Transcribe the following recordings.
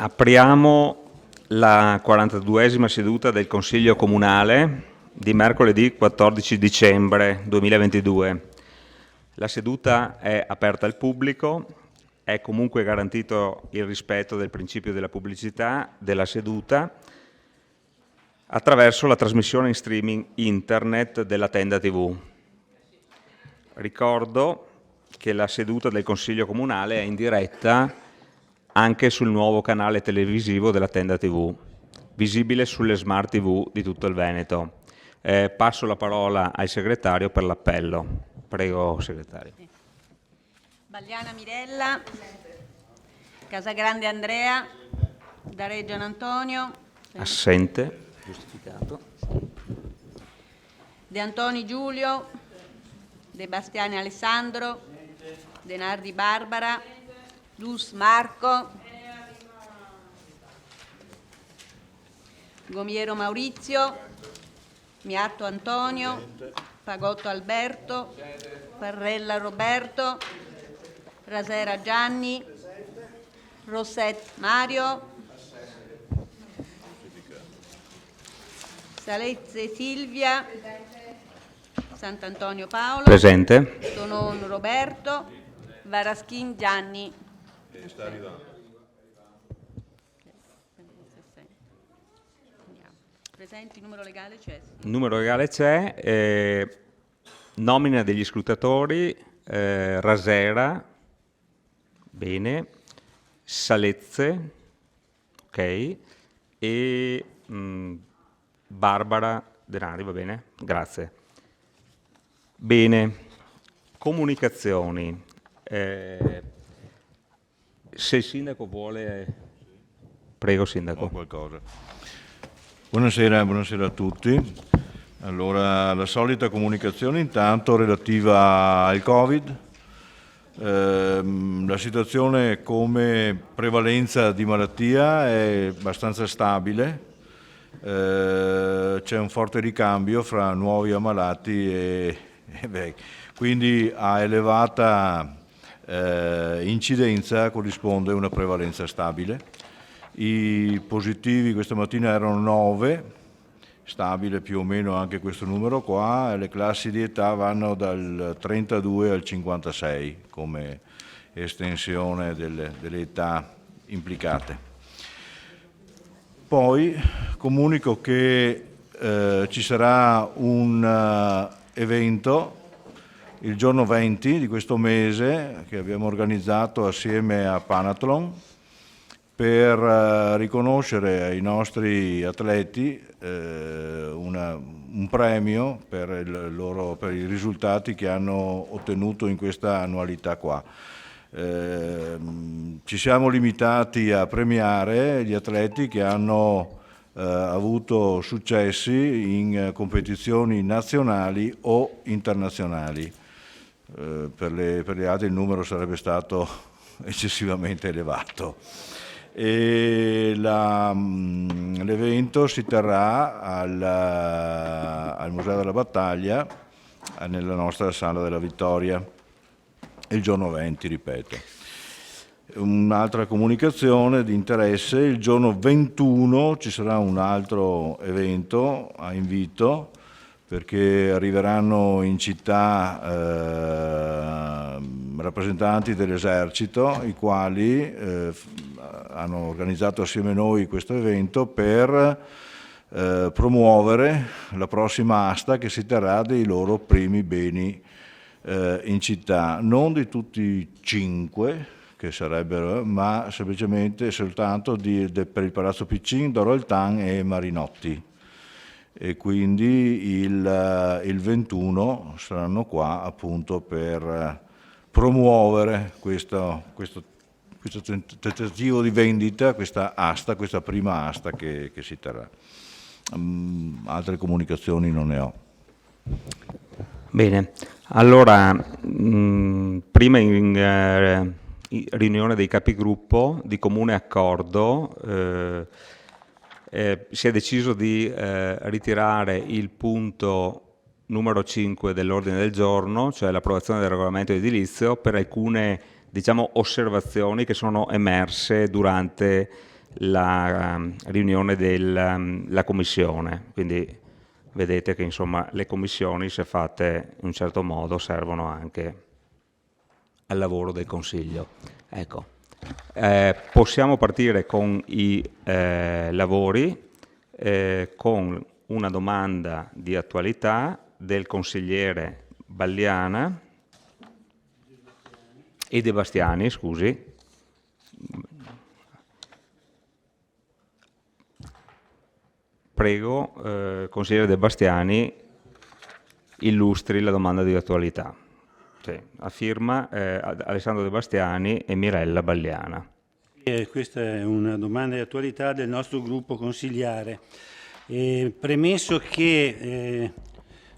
Apriamo la 42esima seduta del Consiglio Comunale di mercoledì 14 dicembre 2022. La seduta è aperta al pubblico, è comunque garantito il rispetto del principio della pubblicità della seduta attraverso la trasmissione in streaming internet della Tenda TV. Ricordo che la seduta del Consiglio Comunale è in diretta anche sul nuovo canale televisivo della Tenda TV, visibile sulle smart TV di tutto il Veneto. Passo la parola al segretario per l'appello. Prego, segretario. Bagliana Mirella, Casagrande Andrea, Dareggian Antonio. Assente, giustificato. De Antoni Giulio, De Bastiani Alessandro, De Nardi Barbara, Dus Marco, Gomiero Maurizio, Miatto Antonio, Pagotto Alberto, Parrella Roberto, Rasera Gianni, Rosset Mario, Salezze Silvia, Sant'Antonio Paolo, Presente. Tonon Roberto, Varaschin Gianni. Sta arrivando. Presenti, numero legale c'è? Il numero legale c'è, nomina degli scrutatori, Rasera, bene, Salezze, ok, e Barbara Denari, va bene? Grazie. Bene, comunicazioni. Se il sindaco vuole, prego sindaco. Qualcosa. Buonasera a tutti. Allora, la solita comunicazione intanto relativa al Covid. La situazione come prevalenza di malattia è abbastanza stabile. C'è un forte ricambio fra nuovi ammalati e vecchi. Quindi a elevata incidenza corrisponde una prevalenza stabile. I positivi questa mattina erano 9, stabile più o meno anche questo numero qua, e le classi di età vanno dal 32 al 56 come estensione delle età implicate. Poi comunico che ci sarà un evento il giorno 20 di questo mese che abbiamo organizzato assieme a Panathlon per riconoscere ai nostri atleti un premio per i risultati che hanno ottenuto in questa annualità qua. Ci siamo limitati a premiare gli atleti che hanno avuto successi in competizioni nazionali o internazionali. Per le altre il numero sarebbe stato eccessivamente elevato. E l'evento si terrà al Museo della Battaglia nella nostra Sala della Vittoria il giorno 20, ripeto. Un'altra comunicazione di interesse: il giorno 21 ci sarà un altro evento a invito, perché arriveranno in città rappresentanti dell'esercito, i quali hanno organizzato assieme a noi questo evento per promuovere la prossima asta che si terrà dei loro primi beni in città, non di tutti i 5 che sarebbero, ma semplicemente soltanto per il Palazzo Piccin, Doroltan e Marinotti. E quindi il 21 saranno qua appunto per promuovere questo tentativo di vendita, questa prima asta che si terrà. Altre comunicazioni non ne ho. Bene, allora prima in riunione dei capigruppo di comune accordo si è deciso di ritirare il punto numero 5 dell'ordine del giorno, cioè l'approvazione del regolamento edilizio, per alcune osservazioni che sono emerse durante la riunione della commissione, quindi vedete che insomma le commissioni, se fatte in un certo modo, servono anche al lavoro del Consiglio. Ecco. Possiamo partire con i lavori con una domanda di attualità del consigliere Balliana e De Bastiani, scusi. Prego, consigliere De Bastiani, illustri la domanda di attualità. Sì, a firma Alessandro De Bastiani e Mirella Balliana. Questa è una domanda di attualità del nostro gruppo consigliare. Premesso che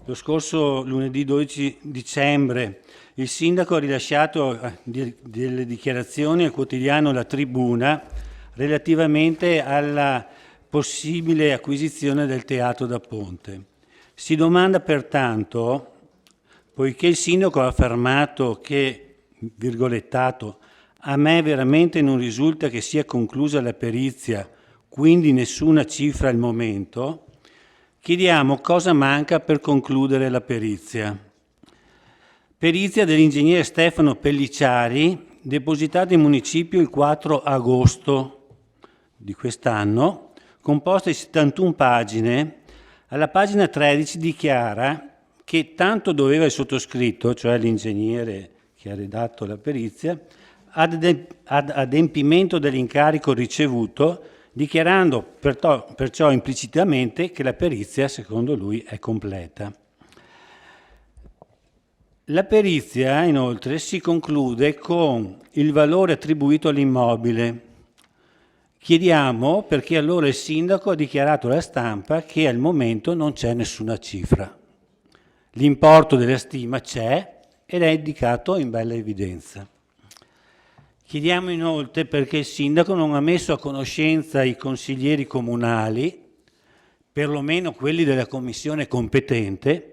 lo scorso lunedì 12 dicembre il sindaco ha rilasciato delle dichiarazioni al quotidiano La Tribuna relativamente alla possibile acquisizione del Teatro da Ponte. Si domanda pertanto, poiché il sindaco ha affermato che, virgolettato, a me veramente non risulta che sia conclusa la perizia, quindi nessuna cifra al momento, chiediamo cosa manca per concludere la perizia. Perizia dell'ingegnere Stefano Pelliciari, depositata in municipio il 4 agosto di quest'anno, composta di 71 pagine. Alla pagina 13 dichiara che tanto doveva il sottoscritto, cioè l'ingegnere che ha redatto la perizia, ad adempimento dell'incarico ricevuto, dichiarando perciò implicitamente che la perizia, secondo lui, è completa. La perizia, inoltre, si conclude con il valore attribuito all'immobile. Chiediamo perché allora il sindaco ha dichiarato alla stampa che al momento non c'è nessuna cifra. L'importo della stima c'è ed è indicato in bella evidenza. Chiediamo inoltre perché il sindaco non ha messo a conoscenza i consiglieri comunali, perlomeno quelli della commissione competente,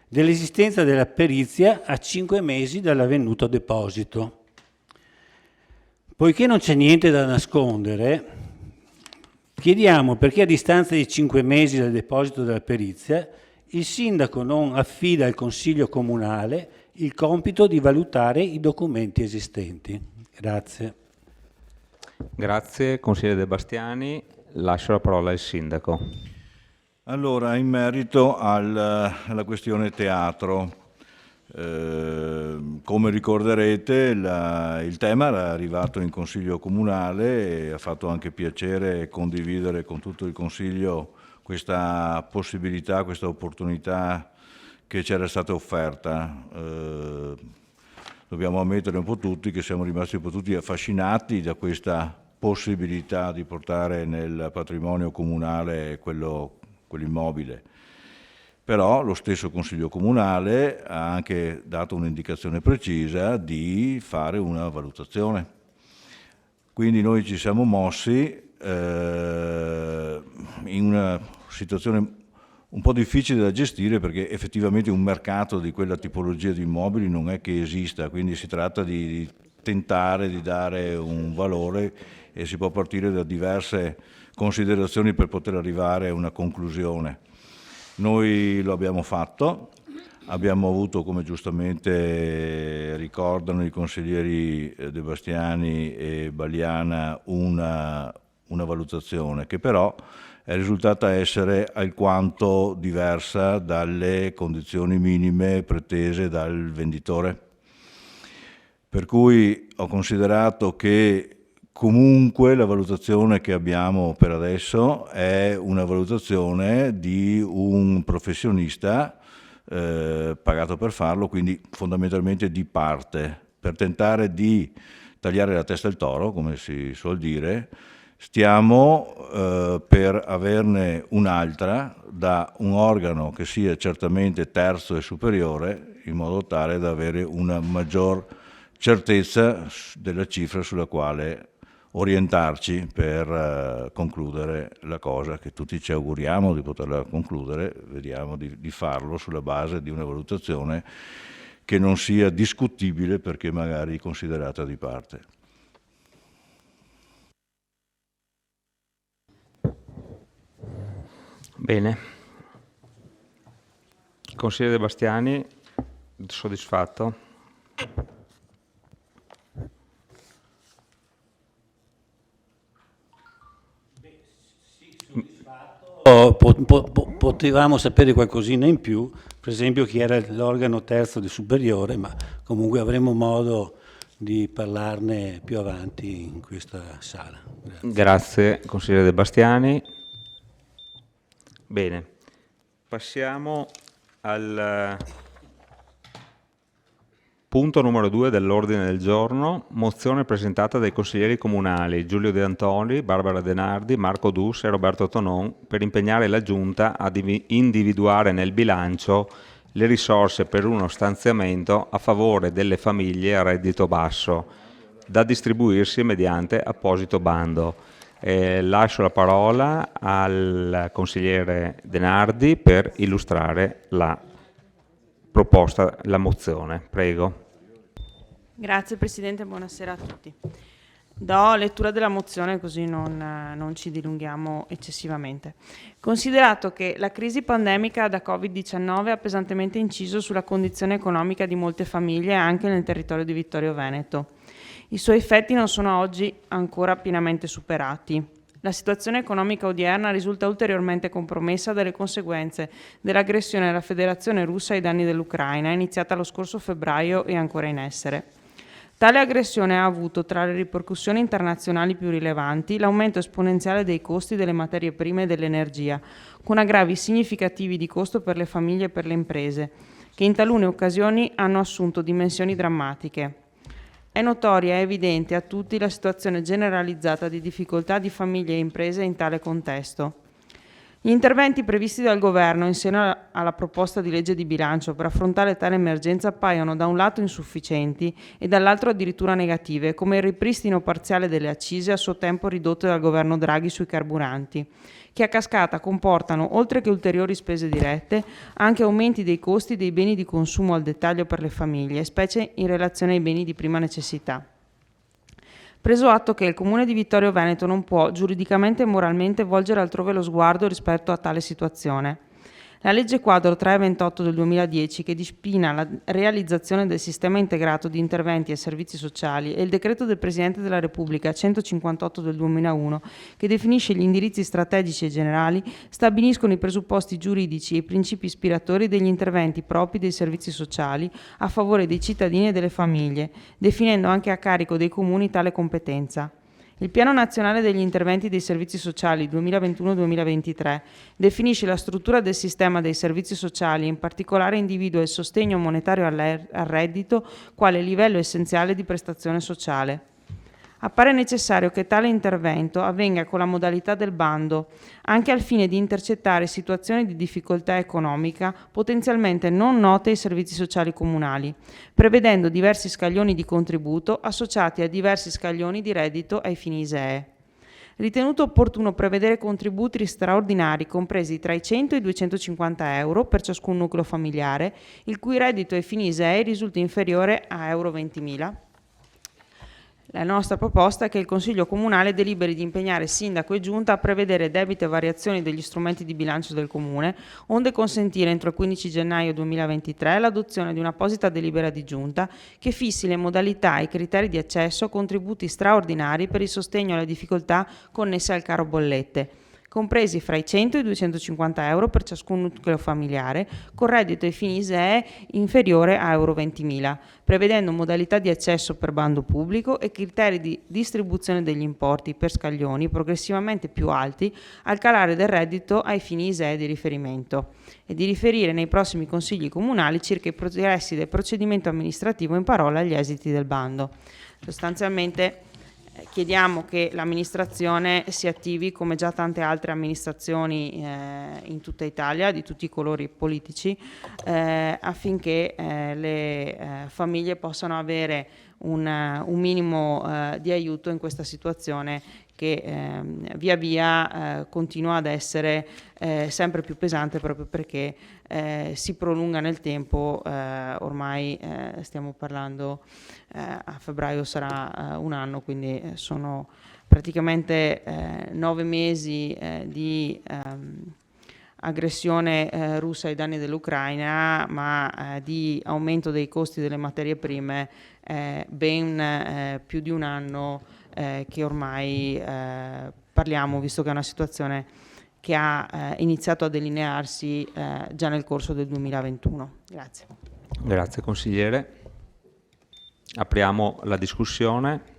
dell'esistenza della perizia a 5 mesi dall'avvenuto deposito. Poiché non c'è niente da nascondere, chiediamo perché a distanza di 5 mesi dal deposito della perizia il sindaco non affida al Consiglio Comunale il compito di valutare i documenti esistenti. Grazie. Grazie, consigliere De Bastiani. Lascio la parola al sindaco. Allora, in merito alla questione teatro, come ricorderete il tema era arrivato in Consiglio Comunale e ha fatto anche piacere condividere con tutto il Consiglio questa possibilità, questa opportunità che ci era stata offerta. Dobbiamo ammettere un po' tutti che siamo rimasti un po' tutti affascinati da questa possibilità di portare nel patrimonio comunale quell'immobile. Però lo stesso Consiglio Comunale ha anche dato un'indicazione precisa di fare una valutazione. Quindi noi ci siamo mossi in una situazione un po' difficile da gestire perché effettivamente un mercato di quella tipologia di immobili non è che esista, quindi si tratta di tentare di dare un valore e si può partire da diverse considerazioni per poter arrivare a una conclusione. Noi lo abbiamo fatto, abbiamo avuto, come giustamente ricordano i consiglieri De Bastiani e Balliana, una valutazione che però è risultata essere alquanto diversa dalle condizioni minime pretese dal venditore. Per cui ho considerato che comunque la valutazione che abbiamo per adesso è una valutazione di un professionista pagato per farlo, quindi fondamentalmente di parte, per tentare di tagliare la testa al toro, come si suol dire. Stiamo per averne un'altra da un organo che sia certamente terzo e superiore, in modo tale da avere una maggior certezza della cifra sulla quale orientarci per concludere la cosa, che tutti ci auguriamo di poterla concludere. Vediamo di farlo sulla base di una valutazione che non sia discutibile perché magari considerata di parte. Bene. Consigliere De Bastiani, soddisfatto? Potevamo sapere qualcosina in più, per esempio chi era l'organo terzo di superiore, ma comunque avremo modo di parlarne più avanti in questa sala. Grazie, consigliere De Bastiani. Bene, passiamo al punto numero 2 dell'ordine del giorno, mozione presentata dai consiglieri comunali Giulio De Antoni, Barbara De Nardi, Marco Dus e Roberto Tonon per impegnare la Giunta ad individuare nel bilancio le risorse per uno stanziamento a favore delle famiglie a reddito basso, da distribuirsi mediante apposito bando. Lascio la parola al consigliere De Nardi per illustrare la proposta, la mozione. Prego. Grazie Presidente, buonasera a tutti. Do lettura della mozione così non ci dilunghiamo eccessivamente. Considerato che la crisi pandemica da Covid-19 ha pesantemente inciso sulla condizione economica di molte famiglie anche nel territorio di Vittorio Veneto, i suoi effetti non sono oggi ancora pienamente superati. La situazione economica odierna risulta ulteriormente compromessa dalle conseguenze dell'aggressione della Federazione Russa ai danni dell'Ucraina, iniziata lo scorso febbraio e ancora in essere. Tale aggressione ha avuto, tra le ripercussioni internazionali più rilevanti, l'aumento esponenziale dei costi delle materie prime e dell'energia, con aggravi significativi di costo per le famiglie e per le imprese, che in talune occasioni hanno assunto dimensioni drammatiche. È notoria e evidente a tutti la situazione generalizzata di difficoltà di famiglie e imprese in tale contesto. Gli interventi previsti dal Governo in seno alla proposta di legge di bilancio per affrontare tale emergenza appaiono da un lato insufficienti e dall'altro addirittura negative, come il ripristino parziale delle accise a suo tempo ridotte dal Governo Draghi sui carburanti, che a cascata comportano, oltre che ulteriori spese dirette, anche aumenti dei costi dei beni di consumo al dettaglio per le famiglie, specie in relazione ai beni di prima necessità. Preso atto che il Comune di Vittorio Veneto non può giuridicamente e moralmente volgere altrove lo sguardo rispetto a tale situazione. La legge quadro 328 del 2010, che disciplina la realizzazione del sistema integrato di interventi e servizi sociali, e il decreto del Presidente della Repubblica 158 del 2001, che definisce gli indirizzi strategici e generali, stabiliscono i presupposti giuridici e i principi ispiratori degli interventi propri dei servizi sociali a favore dei cittadini e delle famiglie, definendo anche a carico dei comuni tale competenza. Il Piano Nazionale degli Interventi dei Servizi Sociali 2021-2023 definisce la struttura del sistema dei servizi sociali e in particolare individua il sostegno monetario al reddito quale livello essenziale di prestazione sociale. Appare necessario che tale intervento avvenga con la modalità del bando, anche al fine di intercettare situazioni di difficoltà economica potenzialmente non note ai servizi sociali comunali, prevedendo diversi scaglioni di contributo associati a diversi scaglioni di reddito ai fini ISEE. Ritenuto opportuno prevedere contributi straordinari compresi tra i 100 e i 250 euro per ciascun nucleo familiare, il cui reddito ai fini ISEE risulta inferiore a euro 20.000. La nostra proposta è che il Consiglio Comunale deliberi di impegnare Sindaco e Giunta a prevedere debite variazioni degli strumenti di bilancio del Comune, onde consentire entro il 15 gennaio 2023 l'adozione di un'apposita delibera di Giunta che fissi le modalità e i criteri di accesso a contributi straordinari per il sostegno alle difficoltà connesse al caro bollette, compresi fra i 100 e i 250 euro per ciascun nucleo familiare, con reddito ai fini ISEE inferiore a euro 20.000, prevedendo modalità di accesso per bando pubblico e criteri di distribuzione degli importi per scaglioni progressivamente più alti al calare del reddito ai fini ISEE di riferimento, e di riferire nei prossimi consigli comunali circa i progressi del procedimento amministrativo in parola agli esiti del bando. Sostanzialmente chiediamo che l'amministrazione si attivi come già tante altre amministrazioni in tutta Italia, di tutti i colori politici, affinché le famiglie possano avere un minimo di aiuto in questa situazione che via via continua ad essere sempre più pesante, proprio perché si prolunga nel tempo. Ormai stiamo parlando, a febbraio sarà un anno, quindi sono praticamente 9 mesi di aggressione russa ai danni dell'Ucraina, ma di aumento dei costi delle materie prime ben più di un anno che ormai parliamo, visto che è una situazione che ha iniziato a delinearsi già nel corso del 2021. Grazie. Grazie consigliere. Apriamo la discussione.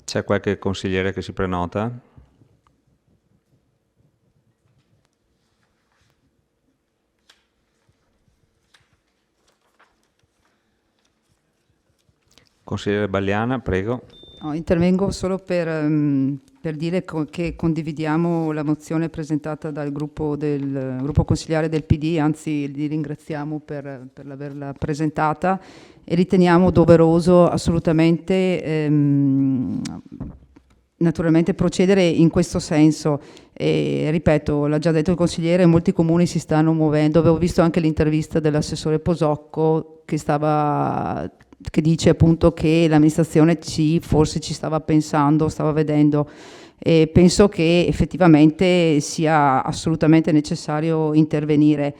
C'è qualche consigliere che si prenota? Consigliere Balliana, prego. No, intervengo solo per dire che condividiamo la mozione presentata dal gruppo consigliare del PD, anzi li ringraziamo per averla presentata e riteniamo doveroso assolutamente naturalmente procedere in questo senso. E ripeto, l'ha già detto il consigliere, molti comuni si stanno muovendo. Avevo visto anche l'intervista dell'assessore Posocco che dice appunto che l'amministrazione forse ci stava pensando, stava vedendo, e penso che effettivamente sia assolutamente necessario intervenire.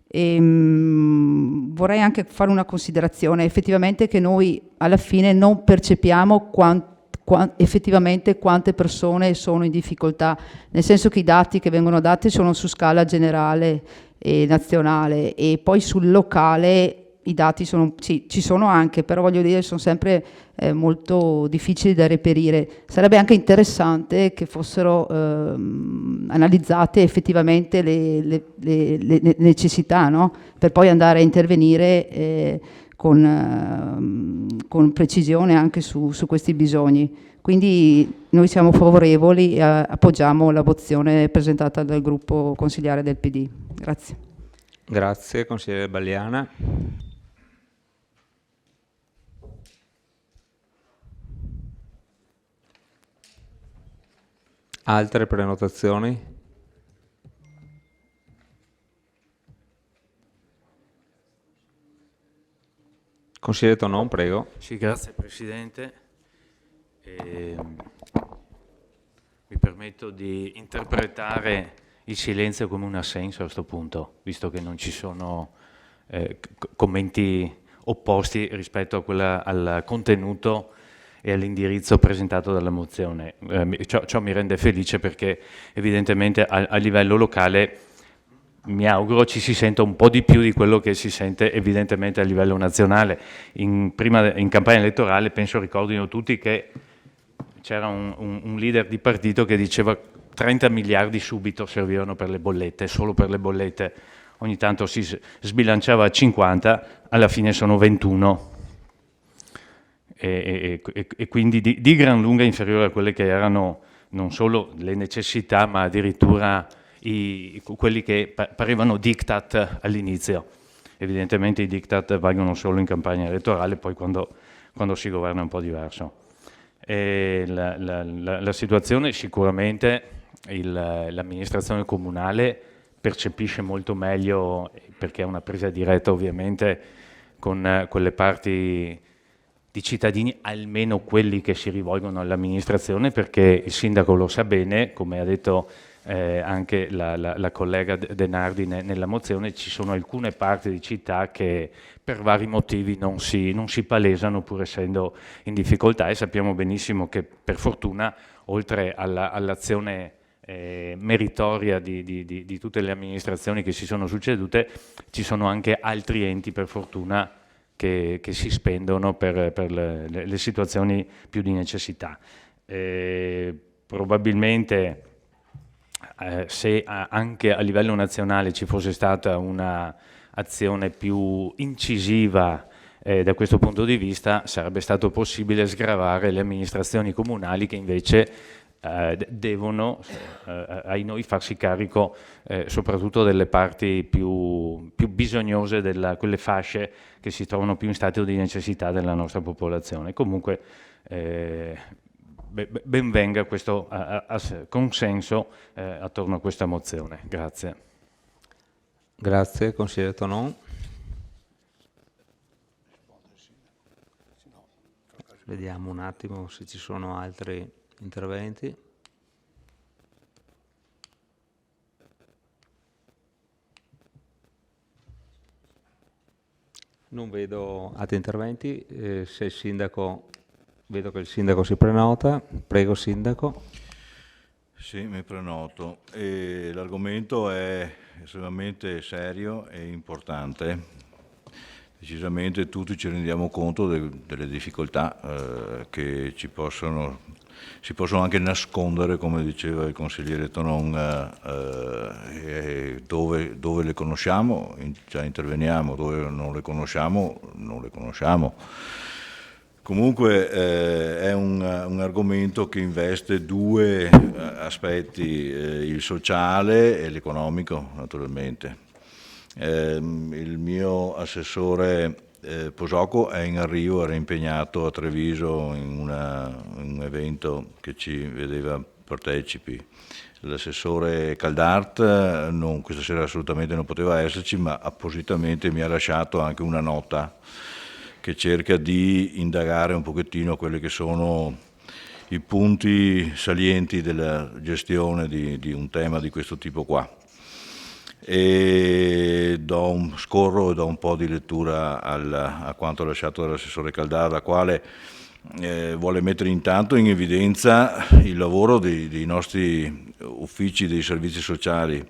Vorrei anche fare una considerazione, effettivamente, che noi alla fine non percepiamo effettivamente quante persone sono in difficoltà, nel senso che i dati che vengono dati sono su scala generale e nazionale, e poi sul locale i dati ci sono anche, però voglio dire sono sempre molto difficili da reperire. Sarebbe anche interessante che fossero analizzate effettivamente le necessità, no? Per poi andare a intervenire con precisione anche su questi bisogni. Quindi noi siamo favorevoli e appoggiamo la mozione presentata dal gruppo consigliare del PD. Grazie. Grazie, consigliere Balliana. Altre prenotazioni? Consigliere Tonon, prego. Sì, grazie Presidente. Mi permetto di interpretare il silenzio come un assenso a questo punto, visto che non ci sono commenti opposti rispetto al contenuto e all'indirizzo presentato dalla mozione. Ciò mi rende felice perché evidentemente a livello locale mi auguro ci si senta un po' di più di quello che si sente evidentemente a livello nazionale. In campagna elettorale ricordino tutti che c'era un leader di partito che diceva 30 miliardi subito servivano per le bollette, solo per le bollette. Ogni tanto si sbilanciava a 50, alla fine sono 21. E quindi di gran lunga inferiore a quelle che erano non solo le necessità, ma addirittura quelli che parevano diktat all'inizio. Evidentemente i diktat valgono solo in campagna elettorale, poi quando si governa è un po' diverso. La situazione sicuramente l'amministrazione comunale percepisce molto meglio, perché è una presa diretta ovviamente con quelle parti di cittadini, almeno quelli che si rivolgono all'amministrazione, perché il sindaco lo sa bene, come ha detto anche la collega De Nardi nella mozione, ci sono alcune parti di città che per vari motivi non si palesano pur essendo in difficoltà, e sappiamo benissimo che per fortuna oltre all'azione meritoria di tutte le amministrazioni che si sono succedute, ci sono anche altri enti per fortuna che si spendono per le situazioni più di necessità. Probabilmente se anche a livello nazionale ci fosse stata un'azione più incisiva da questo punto di vista, sarebbe stato possibile sgravare le amministrazioni comunali che invece devono, ai noi, farsi carico soprattutto delle parti più bisognose, quelle fasce che si trovano più in stato di necessità della nostra popolazione. Comunque ben venga questo consenso attorno a questa mozione. Grazie. Grazie, consigliere Tonon. Vediamo un attimo se ci sono altri interventi. Non vedo altri interventi. Se il sindaco, vedo che il sindaco si prenota. Prego, sindaco. Sì, mi prenoto. L'argomento è estremamente serio e importante. Decisamente tutti ci rendiamo conto delle difficoltà che si possono anche nascondere, come diceva il consigliere Tonon, dove le conosciamo, già interveniamo, dove non le conosciamo, non le conosciamo. Comunque è un argomento che investe due aspetti, il sociale e l'economico naturalmente. Il mio assessore Posocco è in arrivo, era impegnato a Treviso in un evento che ci vedeva partecipi. L'assessore Caldart questa sera assolutamente non poteva esserci, ma appositamente mi ha lasciato anche una nota che cerca di indagare un pochettino quelli che sono i punti salienti della gestione di un tema di questo tipo qua. E scorro e do un po' di lettura a quanto lasciato dall'assessore Caldara, la quale vuole mettere intanto in evidenza il lavoro dei nostri uffici dei servizi sociali,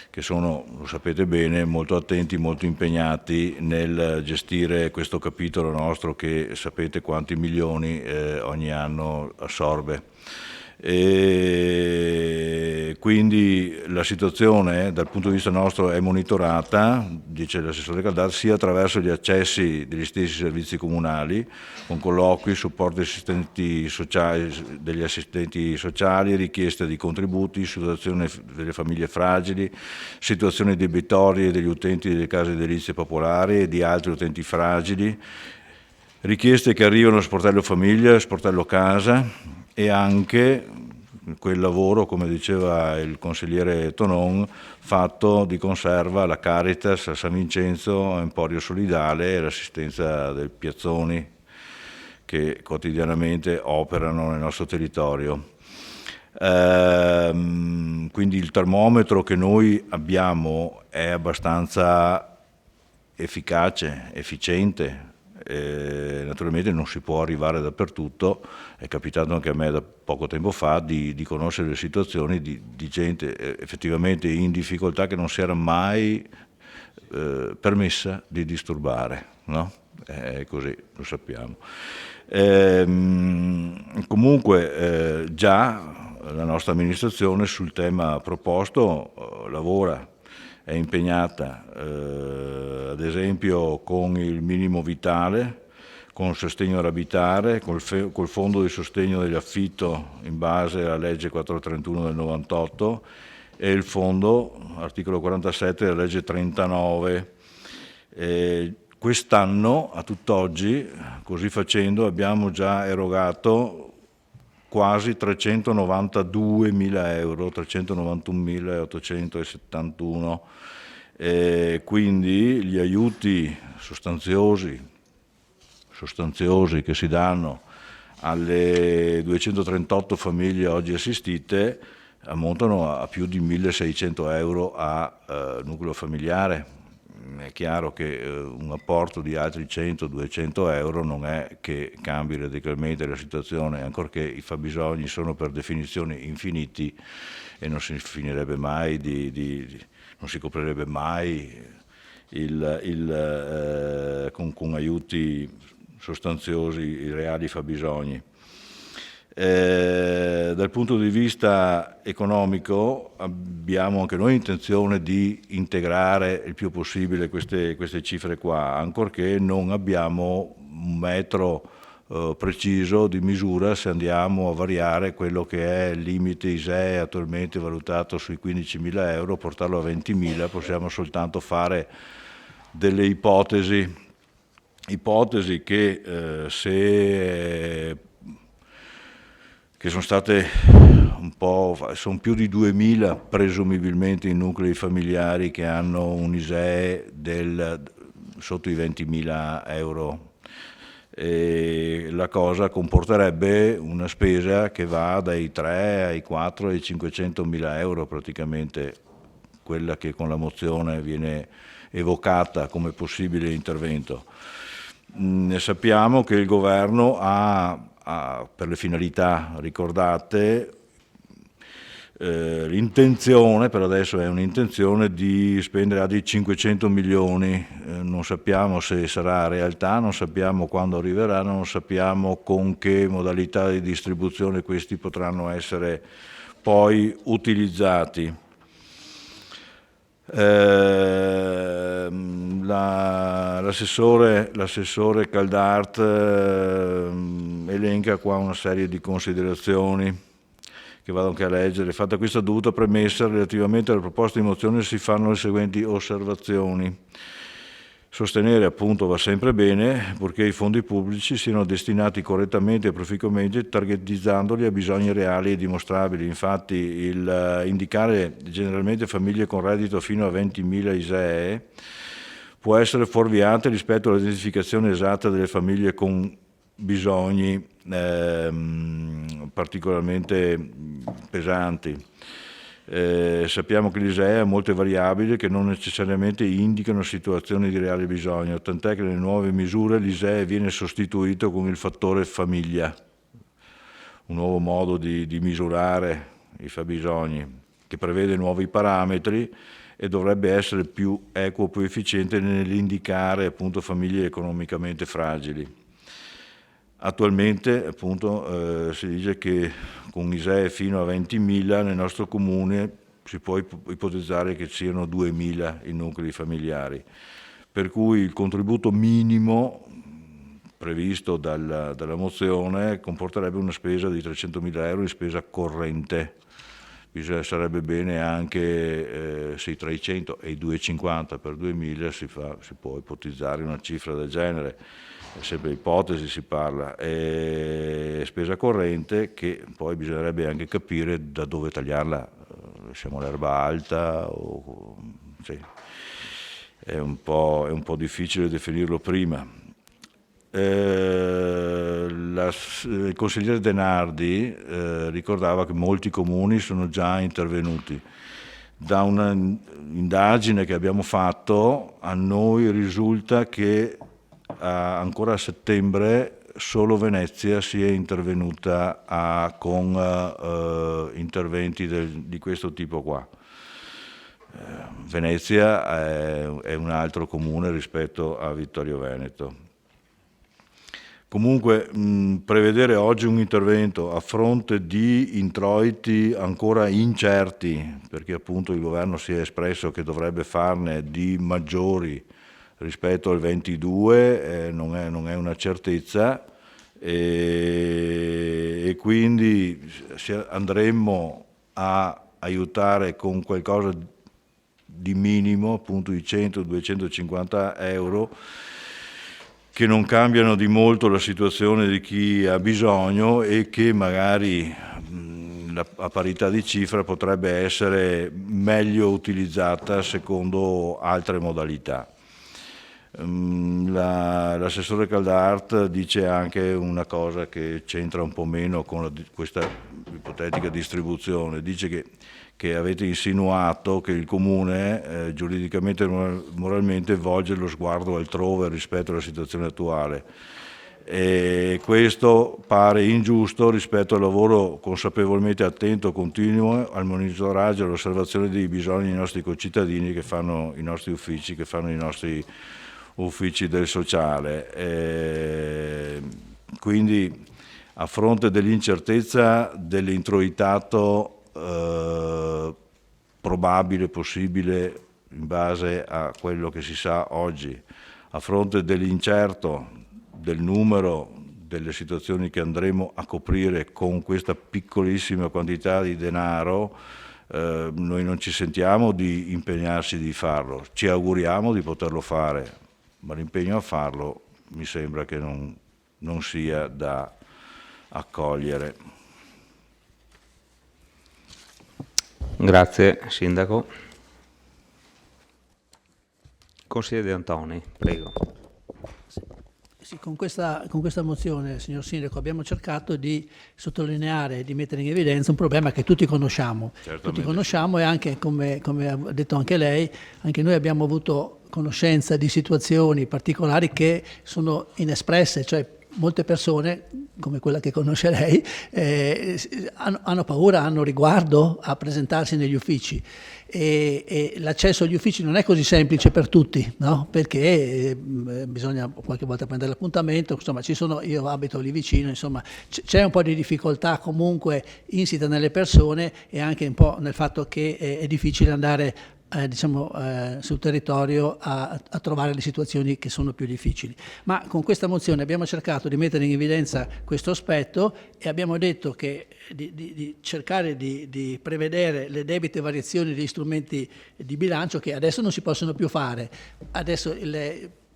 che sono, lo sapete bene, molto attenti, molto impegnati nel gestire questo capitolo nostro che sapete quanti milioni ogni anno assorbe. E quindi la situazione dal punto di vista nostro è monitorata, dice l'assessore Caldara, sia attraverso gli accessi degli stessi servizi comunali, con colloqui, supporti degli assistenti sociali, richieste di contributi, situazione delle famiglie fragili, situazioni debitorie degli utenti delle case edilizie popolari e di altri utenti fragili, richieste che arrivano a sportello famiglia, sportello casa, e anche quel lavoro, come diceva il consigliere Tonon, fatto di conserva alla Caritas, a San Vincenzo, Emporio Solidale e l'assistenza del Piazzoni, che quotidianamente operano nel nostro territorio. Quindi il termometro che noi abbiamo è abbastanza efficace, efficiente. Naturalmente non si può arrivare dappertutto, è capitato anche a me da poco tempo fa di conoscere le situazioni di gente effettivamente in difficoltà che non si era mai permessa di disturbare, no? È così, lo sappiamo. Comunque già la nostra amministrazione sul tema proposto lavora, è impegnata ad esempio con il minimo vitale, con il sostegno all'abitare, col fondo di sostegno dell'affitto in base alla legge 431 del 98 e il fondo, articolo 47 della legge 39. Quest'anno, a tutt'oggi, così facendo, abbiamo già erogato quasi 392.000 euro, 391.871. Quindi gli aiuti sostanziosi che si danno alle 238 famiglie oggi assistite ammontano a più di 1.600 euro a nucleo familiare. È chiaro che un apporto di altri 100-200 euro non è che cambi radicalmente la situazione, ancorché i fabbisogni sono per definizione infiniti e non si finirebbe mai non si coprirebbe mai con aiuti sostanziosi i reali fabbisogni. Dal punto di vista economico abbiamo anche noi intenzione di integrare il più possibile queste cifre qua, ancorché non abbiamo un metro preciso di misura se andiamo a variare quello che è il limite ISEE attualmente valutato sui 15.000 euro, portarlo a 20.000, possiamo soltanto fare delle ipotesi che sono state sono più di 2.000 presumibilmente i nuclei familiari che hanno un ISEE sotto i 20.000 euro. E la cosa comporterebbe una spesa che va dai 3 ai 4 ai 500 mila euro praticamente, quella che con la mozione viene evocata come possibile intervento. Sappiamo che il governo ha per le finalità ricordate l'intenzione, per adesso è un'intenzione, di spendere altri 500 milioni, non sappiamo se sarà realtà, non sappiamo quando arriverà, non sappiamo con che modalità di distribuzione questi potranno essere poi utilizzati. L'assessore Caldart elenca qua una serie di considerazioni che vado anche a leggere. Fatta questa dovuta premessa, relativamente alla proposta di mozione si fanno le seguenti osservazioni. Sostenere appunto va sempre bene, purché i fondi pubblici siano destinati correttamente e proficuamente, targetizzandoli a bisogni reali e dimostrabili. Infatti indicare generalmente famiglie con reddito fino a 20.000 ISEE può essere fuorviante rispetto all'identificazione esatta delle famiglie con bisogni particolarmente pesanti. Sappiamo che l'ISEE ha molte variabili che non necessariamente indicano situazioni di reale bisogno, tant'è che nelle nuove misure l'ISEE viene sostituito con il fattore famiglia, un nuovo modo di misurare i fabbisogni, che prevede nuovi parametri e dovrebbe essere più equo, più efficiente nell'indicare appunto famiglie economicamente fragili. Attualmente appunto si dice che con ISEE fino a 20.000 nel nostro comune si può ipotizzare che siano 2.000 i nuclei familiari, per cui il contributo minimo previsto dalla mozione comporterebbe una spesa di 300.000 euro in spesa corrente. Sarebbe bene anche se i 300 e i 250 per 2.000 si può ipotizzare una cifra del genere. È sempre ipotesi, si parla, è spesa corrente che poi bisognerebbe anche capire da dove tagliarla, siamo all'erba alta, sì. È un po' difficile definirlo prima. Il consigliere Denardi ricordava che molti comuni sono già intervenuti. Da un'indagine che abbiamo fatto a noi risulta che ancora a settembre solo Venezia si è intervenuta con interventi di questo tipo qua. Venezia è un altro comune rispetto a Vittorio Veneto. Comunque prevedere oggi un intervento a fronte di introiti ancora incerti, perché appunto il governo si è espresso che dovrebbe farne di maggiori rispetto al 22, non è una certezza, e quindi andremmo a aiutare con qualcosa di minimo, appunto di 100-250 euro, che non cambiano di molto la situazione di chi ha bisogno e che magari a parità di cifra potrebbe essere meglio utilizzata secondo altre modalità. L'assessore Caldart dice anche una cosa che c'entra un po' meno con questa ipotetica distribuzione, dice che avete insinuato che il comune giuridicamente e moralmente volge lo sguardo altrove rispetto alla situazione attuale, e questo pare ingiusto rispetto al lavoro consapevolmente attento, continuo, al monitoraggio e all'osservazione dei bisogni dei nostri concittadini che fanno i nostri uffici, che fanno i nostri uffici del sociale. Quindi a fronte dell'incertezza dell'introitato probabile, possibile in base a quello che si sa oggi, a fronte dell'incerto del numero delle situazioni che andremo a coprire con questa piccolissima quantità di denaro, noi non ci sentiamo di impegnarsi di farlo, ci auguriamo di poterlo fare, ma l'impegno a farlo mi sembra che non sia da accogliere. Grazie Sindaco. Consigliere De Antoni, prego. Sì, con questa mozione, signor Sindaco, abbiamo cercato di sottolineare, di mettere in evidenza un problema che tutti conosciamo. Tutti conosciamo, e anche, come ha detto anche lei, anche noi abbiamo avuto conoscenza di situazioni particolari che sono inespresse, cioè molte persone, come quella che conosce lei, hanno paura, hanno riguardo a presentarsi negli uffici, e l'accesso agli uffici non è così semplice per tutti, no? Perché bisogna qualche volta prendere l'appuntamento, insomma io abito lì vicino, insomma c'è un po' di difficoltà comunque insita nelle persone, e anche un po' nel fatto che è difficile andare sul territorio a trovare le situazioni che sono più difficili. Ma con questa mozione abbiamo cercato di mettere in evidenza questo aspetto, e abbiamo detto che di cercare di prevedere le debite variazioni degli strumenti di bilancio, che adesso non si possono più fare. Adesso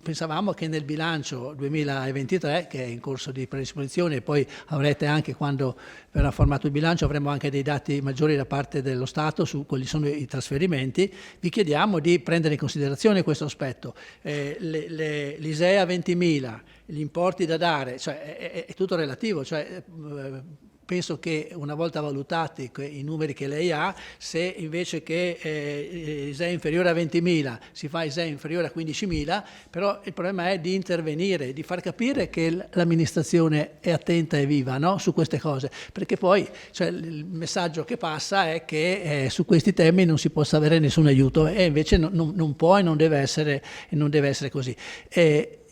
pensavamo che nel bilancio 2023, che è in corso di predisposizione, e poi avrete anche, quando verrà formato il bilancio, avremo anche dei dati maggiori da parte dello Stato su quali sono i trasferimenti, vi chiediamo di prendere in considerazione questo aspetto. L'ISEE a 20.000, gli importi da dare, cioè è tutto relativo, cioè penso che una volta valutati i numeri che lei ha, se invece che ISEE inferiore a 20.000 si fa ISEE inferiore a 15.000, però il problema è di intervenire, di far capire che l'amministrazione è attenta e viva, no? Su queste cose, perché poi il messaggio che passa è che su questi temi non si possa avere nessun aiuto, e invece non può e non deve essere così.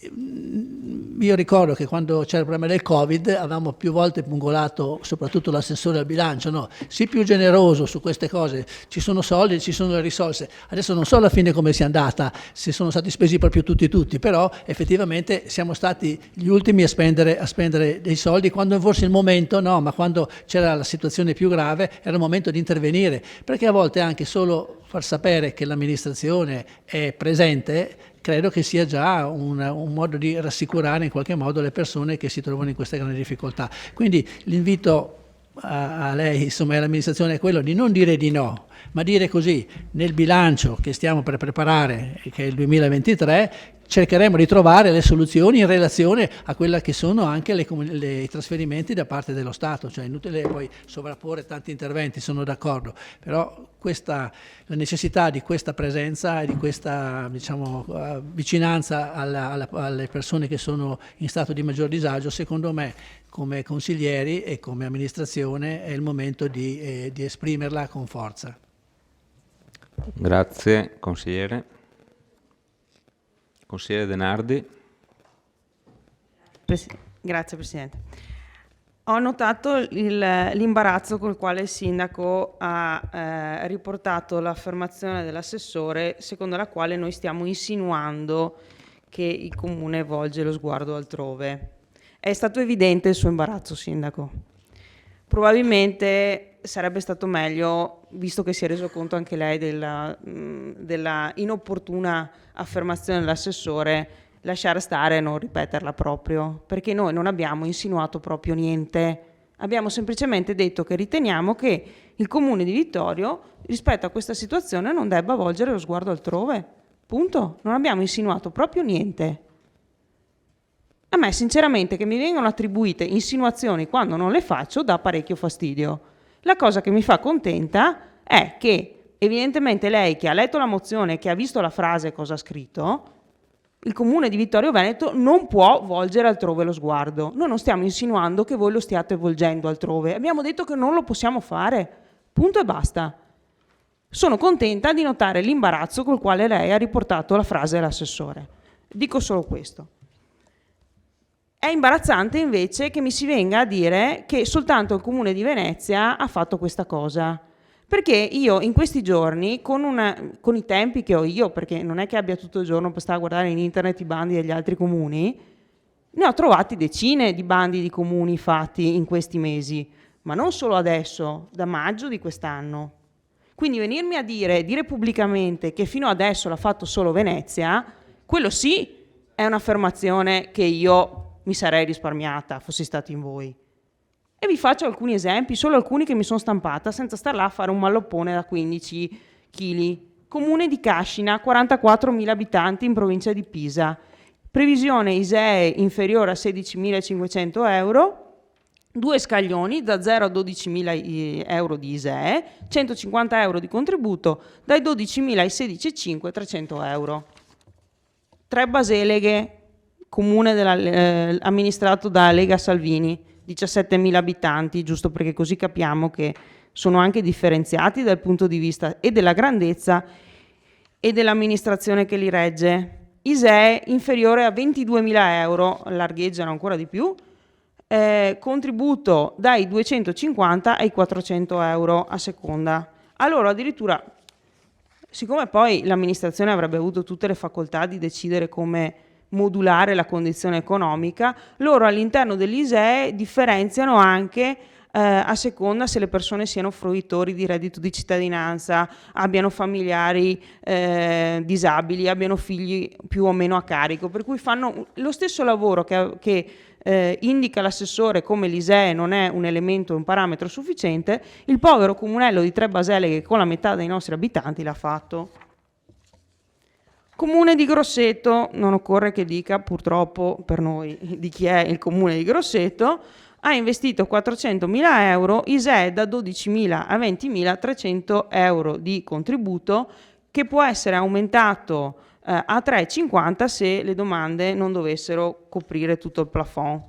Io ricordo che quando c'era il problema del Covid avevamo più volte pungolato soprattutto l'assessore al bilancio, no? Sii più generoso su queste cose, ci sono soldi, ci sono le risorse. Adesso non so alla fine come sia andata, se sono stati spesi proprio tutti, però effettivamente siamo stati gli ultimi a spendere dei soldi, quando forse il momento, no, ma quando c'era la situazione più grave era il momento di intervenire, perché a volte anche solo far sapere che l'amministrazione è presente credo che sia già un modo di rassicurare in qualche modo le persone che si trovano in queste grandi difficoltà. Quindi l'invito a lei, insomma, e all'amministrazione è quello di non dire di no, ma dire così: nel bilancio che stiamo per preparare, che è il 2023, cercheremo di trovare le soluzioni in relazione a quella che sono anche i trasferimenti da parte dello Stato, cioè è inutile poi sovrapporre tanti interventi, sono d'accordo, però la necessità di questa presenza e di questa vicinanza alle persone che sono in stato di maggior disagio, secondo me come consiglieri e come amministrazione è il momento di esprimerla con forza. Grazie consigliere. Consigliere De Nardi. Grazie Presidente. Ho notato l'imbarazzo col quale il Sindaco ha riportato l'affermazione dell'assessore secondo la quale noi stiamo insinuando che il Comune volge lo sguardo altrove. È stato evidente il suo imbarazzo, Sindaco. Probabilmente sarebbe stato meglio, visto che si è reso conto anche lei della inopportuna affermazione dell'assessore, lasciare stare e non ripeterla proprio, perché noi non abbiamo insinuato proprio niente, abbiamo semplicemente detto che riteniamo che il Comune di Vittorio rispetto a questa situazione non debba volgere lo sguardo altrove, punto, non abbiamo insinuato proprio niente. A me sinceramente che mi vengano attribuite insinuazioni quando non le faccio dà parecchio fastidio. La cosa che mi fa contenta è che evidentemente lei, che ha letto la mozione e che ha visto la frase cosa ha scritto, il Comune di Vittorio Veneto non può volgere altrove lo sguardo. Noi non stiamo insinuando che voi lo stiate volgendo altrove, abbiamo detto che non lo possiamo fare, punto e basta. Sono contenta di notare l'imbarazzo col quale lei ha riportato la frase dell'assessore. Dico solo questo. È imbarazzante invece che mi si venga a dire che soltanto il Comune di Venezia ha fatto questa cosa, perché io in questi giorni, con i tempi che ho io, perché non è che abbia tutto il giorno per stare a guardare in internet i bandi degli altri comuni, ne ho trovati decine di bandi di comuni fatti in questi mesi, ma non solo adesso, da maggio di quest'anno. Quindi venirmi a dire pubblicamente che fino adesso l'ha fatto solo Venezia, quello sì è un'affermazione che io mi sarei risparmiata fossi stato in voi. E vi faccio alcuni esempi, solo alcuni che mi sono stampata senza star là a fare un malloppone da 15 kg. Comune di Cascina, 44.000 abitanti in provincia di Pisa. Previsione ISEE inferiore a 16.500 euro, 2 scaglioni da 0 a 12.000 euro di ISEE, 150 euro di contributo, dai 12.000 ai 16.500 300 euro. 3 baseleghe, comune amministrato da Lega Salvini, 17.000 abitanti, giusto perché così capiamo che sono anche differenziati dal punto di vista e della grandezza e dell'amministrazione che li regge. ISEE inferiore a 22.000 euro, largheggiano ancora di più, contributo dai 250 ai 400 euro a seconda. Allora addirittura, siccome poi l'amministrazione avrebbe avuto tutte le facoltà di decidere come modulare la condizione economica, loro all'interno dell'ISEE differenziano anche a seconda se le persone siano fruitori di reddito di cittadinanza, abbiano familiari disabili, abbiano figli più o meno a carico, per cui fanno lo stesso lavoro che indica l'assessore come l'ISEE non è un elemento, un parametro sufficiente, il povero comunello di 3 baseleghe con la metà dei nostri abitanti l'ha fatto. Comune di Grosseto, non occorre che dica purtroppo per noi di chi è il comune di Grosseto, ha investito 400.000 euro, ISEE da 12.000 a 20.000, 300 euro di contributo che può essere aumentato a 3,50 se le domande non dovessero coprire tutto il plafond.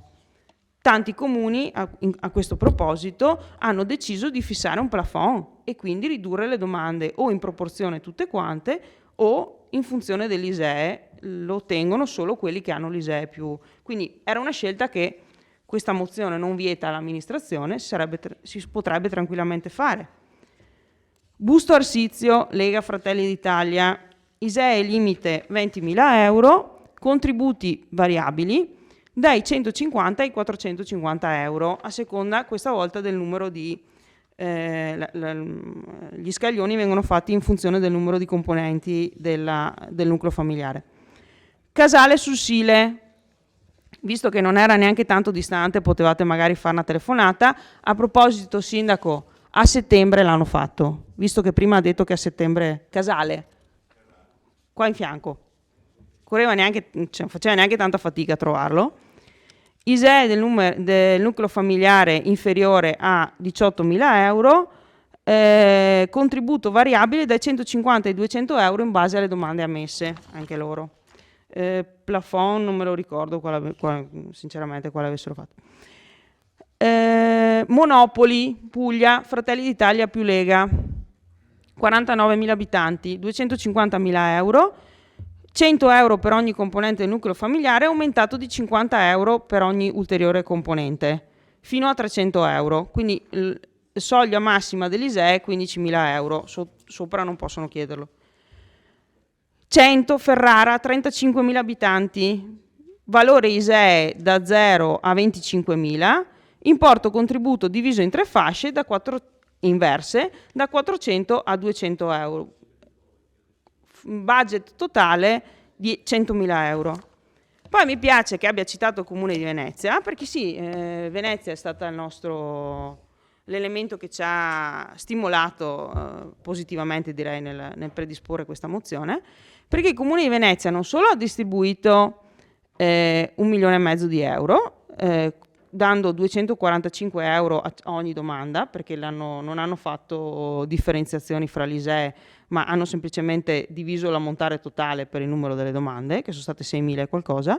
Tanti comuni a questo proposito hanno deciso di fissare un plafond e quindi ridurre le domande o in proporzione tutte quante o in funzione dell'ISEE, lo ottengono solo quelli che hanno l'ISEE più. Quindi era una scelta che questa mozione non vieta all'amministrazione, si potrebbe tranquillamente fare. Busto Arsizio, Lega Fratelli d'Italia, ISEE limite 20.000 euro, contributi variabili dai 150 ai 450 euro, a seconda questa volta del numero di... gli scaglioni vengono fatti in funzione del numero di componenti del nucleo familiare. Casale sul Sile, visto che non era neanche tanto distante, potevate magari fare una telefonata. A proposito, sindaco, a settembre l'hanno fatto, visto che prima ha detto che a settembre... Casale, qua in fianco, faceva neanche tanta fatica a trovarlo. ISEE del nucleo familiare inferiore a 18.000 euro, contributo variabile dai 150 ai 200 euro in base alle domande ammesse, anche loro. Plafond non me lo ricordo sinceramente quale avessero fatto. Monopoli, Puglia, Fratelli d'Italia più Lega, 49.000 abitanti, 250.000 euro, 100 euro per ogni componente del nucleo familiare, aumentato di 50 euro per ogni ulteriore componente, fino a 300 euro. Quindi soglia massima dell'ISEE è 15.000 euro, sopra non possono chiederlo. 100 Ferrara, 35.000 abitanti, valore ISEE da 0 a 25.000, importo contributo diviso in 3 fasce inverse, da 400 a 200 euro. Budget totale di 100.000 euro. Poi mi piace che abbia citato il Comune di Venezia, perché sì, Venezia è stata l'elemento che ci ha stimolato positivamente, direi, nel predisporre questa mozione, perché il Comune di Venezia non solo ha distribuito 1,5 milioni di euro, dando 245 euro a ogni domanda, perché non hanno fatto differenziazioni fra l'ISEE, ma hanno semplicemente diviso l'ammontare totale per il numero delle domande, che sono state 6.000 e qualcosa,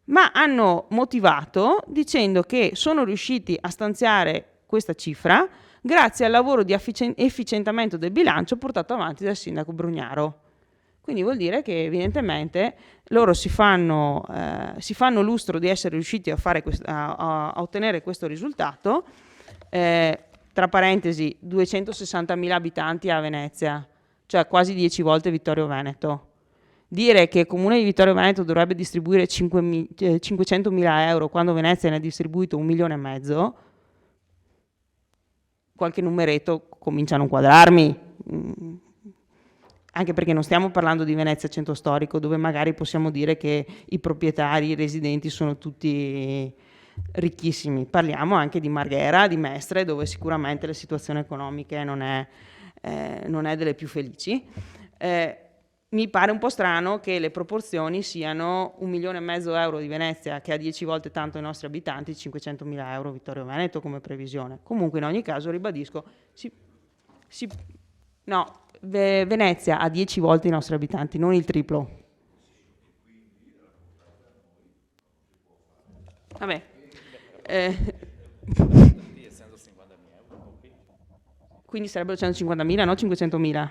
ma hanno motivato dicendo che sono riusciti a stanziare questa cifra grazie al lavoro di efficientamento del bilancio portato avanti dal sindaco Brugnaro. Quindi vuol dire che evidentemente loro si fanno lustro di essere riusciti a ottenere questo risultato. Tra parentesi, 260.000 abitanti a Venezia, cioè quasi 10 volte Vittorio Veneto. Dire che il Comune di Vittorio Veneto dovrebbe distribuire 500.000 euro quando Venezia ne ha distribuito 1,5 milioni, qualche numeretto comincia a non quadrarmi. Anche perché non stiamo parlando di Venezia centro storico, dove magari possiamo dire che i proprietari, i residenti sono tutti ricchissimi. Parliamo anche di Marghera, di Mestre, dove sicuramente le situazioni economiche non è delle più felici. mi pare un po' strano che le proporzioni siano 1,5 milioni di euro di Venezia, che ha 10 volte tanto i nostri abitanti, 500.000 euro Vittorio Veneto come previsione. Comunque in ogni caso ribadisco, Venezia ha 10 volte i nostri abitanti, non il triplo. Vabbè. Quindi sarebbero 150.000, no 500.000.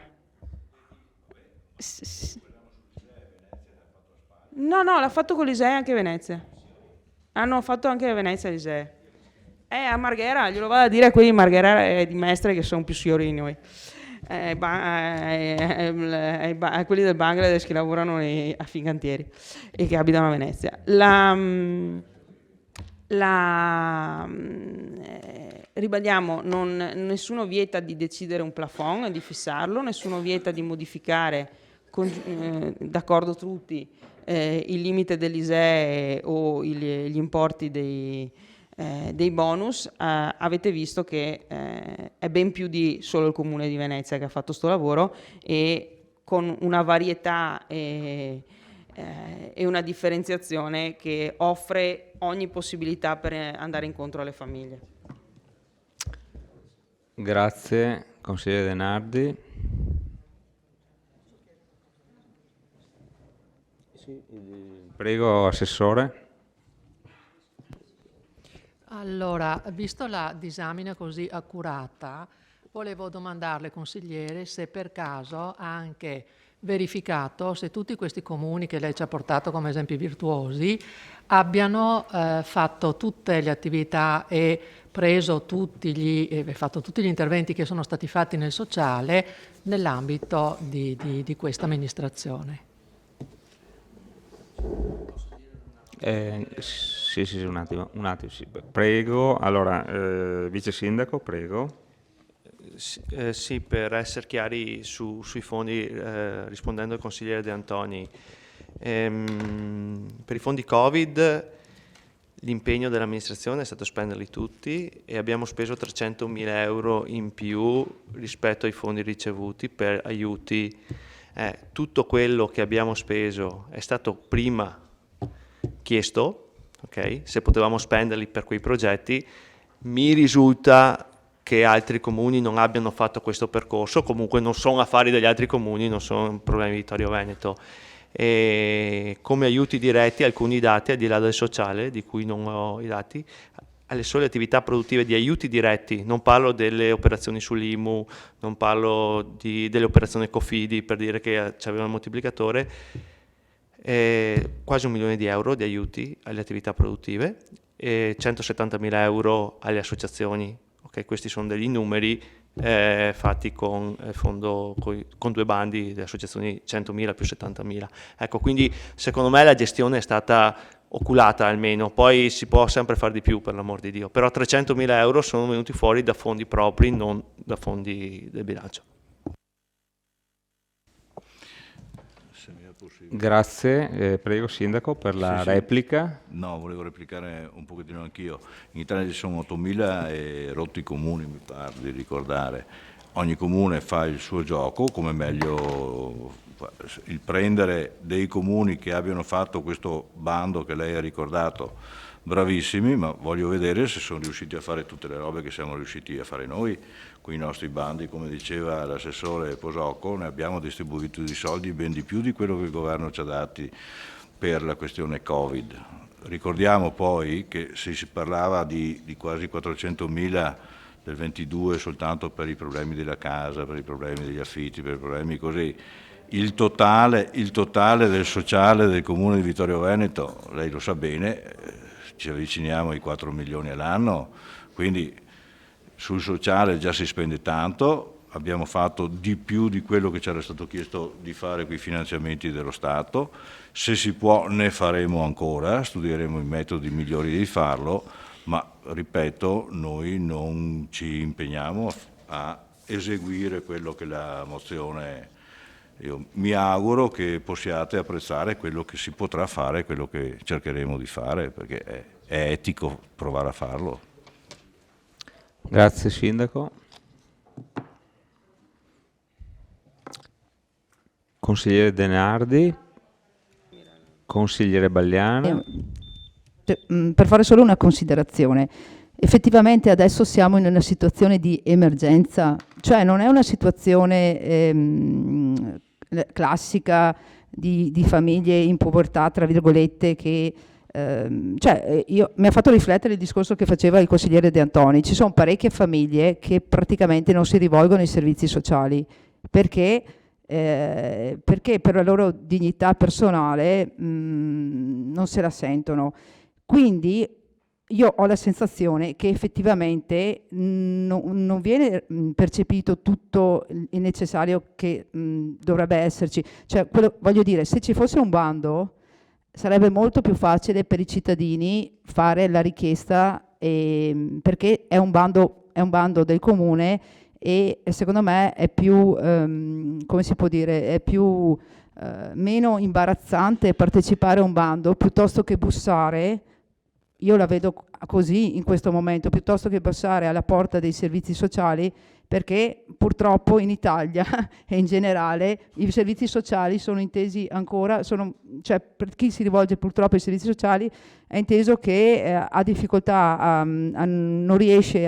No, l'ha fatto con l'ISEE anche Venezia. Hanno fatto anche Venezia e l'ISEE. A Marghera, glielo vado a dire a quelli di Marghera e di Mestre che sono più signori di noi. A quelli del Bangladesh che lavorano a Fincantieri e che abitano a Venezia. Ribadiamo, nessuno vieta di decidere un plafond e di fissarlo, nessuno vieta di modificare, d'accordo tutti, il limite dell'ISEE o gli importi dei bonus. Avete visto che è ben più di solo il Comune di Venezia che ha fatto sto lavoro, e con una varietà e una differenziazione che offre ogni possibilità per andare incontro alle famiglie. Grazie, consigliere De Nardi. Prego, assessore. Allora, visto la disamina così accurata, volevo domandarle, consigliere, se per caso ha anche verificato se tutti questi comuni che lei ci ha portato come esempi virtuosi abbiano fatto tutte le attività e fatto tutti gli interventi che sono stati fatti nel sociale nell'ambito di questa amministrazione. Sì, un attimo, sì. Prego, allora, vice sindaco, prego. Sì, per essere chiari sui fondi, rispondendo al consigliere De Antoni, per i fondi Covid l'impegno dell'amministrazione è stato spenderli tutti e abbiamo speso 300.000 euro in più rispetto ai fondi ricevuti per aiuti. Tutto quello che abbiamo speso è stato prima chiesto, okay? Se potevamo spenderli per quei progetti. Mi risulta che altri comuni non abbiano fatto questo percorso, comunque non sono affari degli altri comuni, non sono problemi di Vittorio Veneto. E come aiuti diretti, alcuni dati al di là del sociale, di cui non ho i dati, alle sole attività produttive di aiuti diretti, non parlo delle operazioni sull'IMU, non parlo delle operazioni Cofidi, per dire che c'aveva un moltiplicatore, quasi 1 milione di euro di aiuti alle attività produttive e 170.000 euro alle associazioni. Okay, questi sono degli numeri fatti con con 2 bandi delle associazioni, 100.000 più 70.000. Ecco, quindi secondo me la gestione è stata oculata almeno, poi si può sempre fare di più, per l'amor di Dio, però 300.000 euro sono venuti fuori da fondi propri, non da fondi del bilancio. Grazie, prego sindaco per la replica. No, volevo replicare un pochettino anch'io. In Italia ci sono 8.000 e rotti comuni, mi pare di ricordare. Ogni comune fa il suo gioco, come meglio il prendere dei comuni che abbiano fatto questo bando che lei ha ricordato, bravissimi, ma voglio vedere se sono riusciti a fare tutte le robe che siamo riusciti a fare noi. Con i nostri bandi, come diceva l'assessore Posocco, ne abbiamo distribuito di soldi ben di più di quello che il governo ci ha dati per la questione Covid. Ricordiamo poi che se si parlava di quasi 400.000 del 22 soltanto per i problemi della casa, per i problemi degli affitti, per i problemi così, il totale del sociale del comune di Vittorio Veneto, lei lo sa bene, ci avviciniamo ai 4 milioni all'anno, quindi sul sociale già si spende tanto, abbiamo fatto di più di quello che ci era stato chiesto di fare con i finanziamenti dello Stato, se si può ne faremo ancora, studieremo i metodi migliori di farlo, ma ripeto, noi non ci impegniamo a eseguire quello che la mozione, io mi auguro che possiate apprezzare quello che si potrà fare, quello che cercheremo di fare, perché è etico provare a farlo. Grazie sindaco. Consigliere Denardi, consigliere Bagliana. Per fare solo una considerazione, effettivamente adesso siamo in una situazione di emergenza, cioè non è una situazione classica di famiglie in povertà, tra virgolette, che mi ha fatto riflettere il discorso che faceva il consigliere De Antoni. Ci sono parecchie famiglie che praticamente non si rivolgono ai servizi sociali perché per la loro dignità personale non se la sentono. Quindi io ho la sensazione che effettivamente non viene percepito tutto il necessario che dovrebbe esserci. Cioè, voglio dire, se ci fosse un bando sarebbe molto più facile per i cittadini fare la richiesta, perché è un bando del comune e secondo me è più, come si può dire, è più meno imbarazzante partecipare a un bando piuttosto che bussare. Io la vedo così in questo momento, piuttosto che bussare alla porta dei servizi sociali, perché purtroppo in Italia e in generale i servizi sociali sono intesi ancora, cioè per chi si rivolge purtroppo ai servizi sociali è inteso che ha difficoltà, non riesce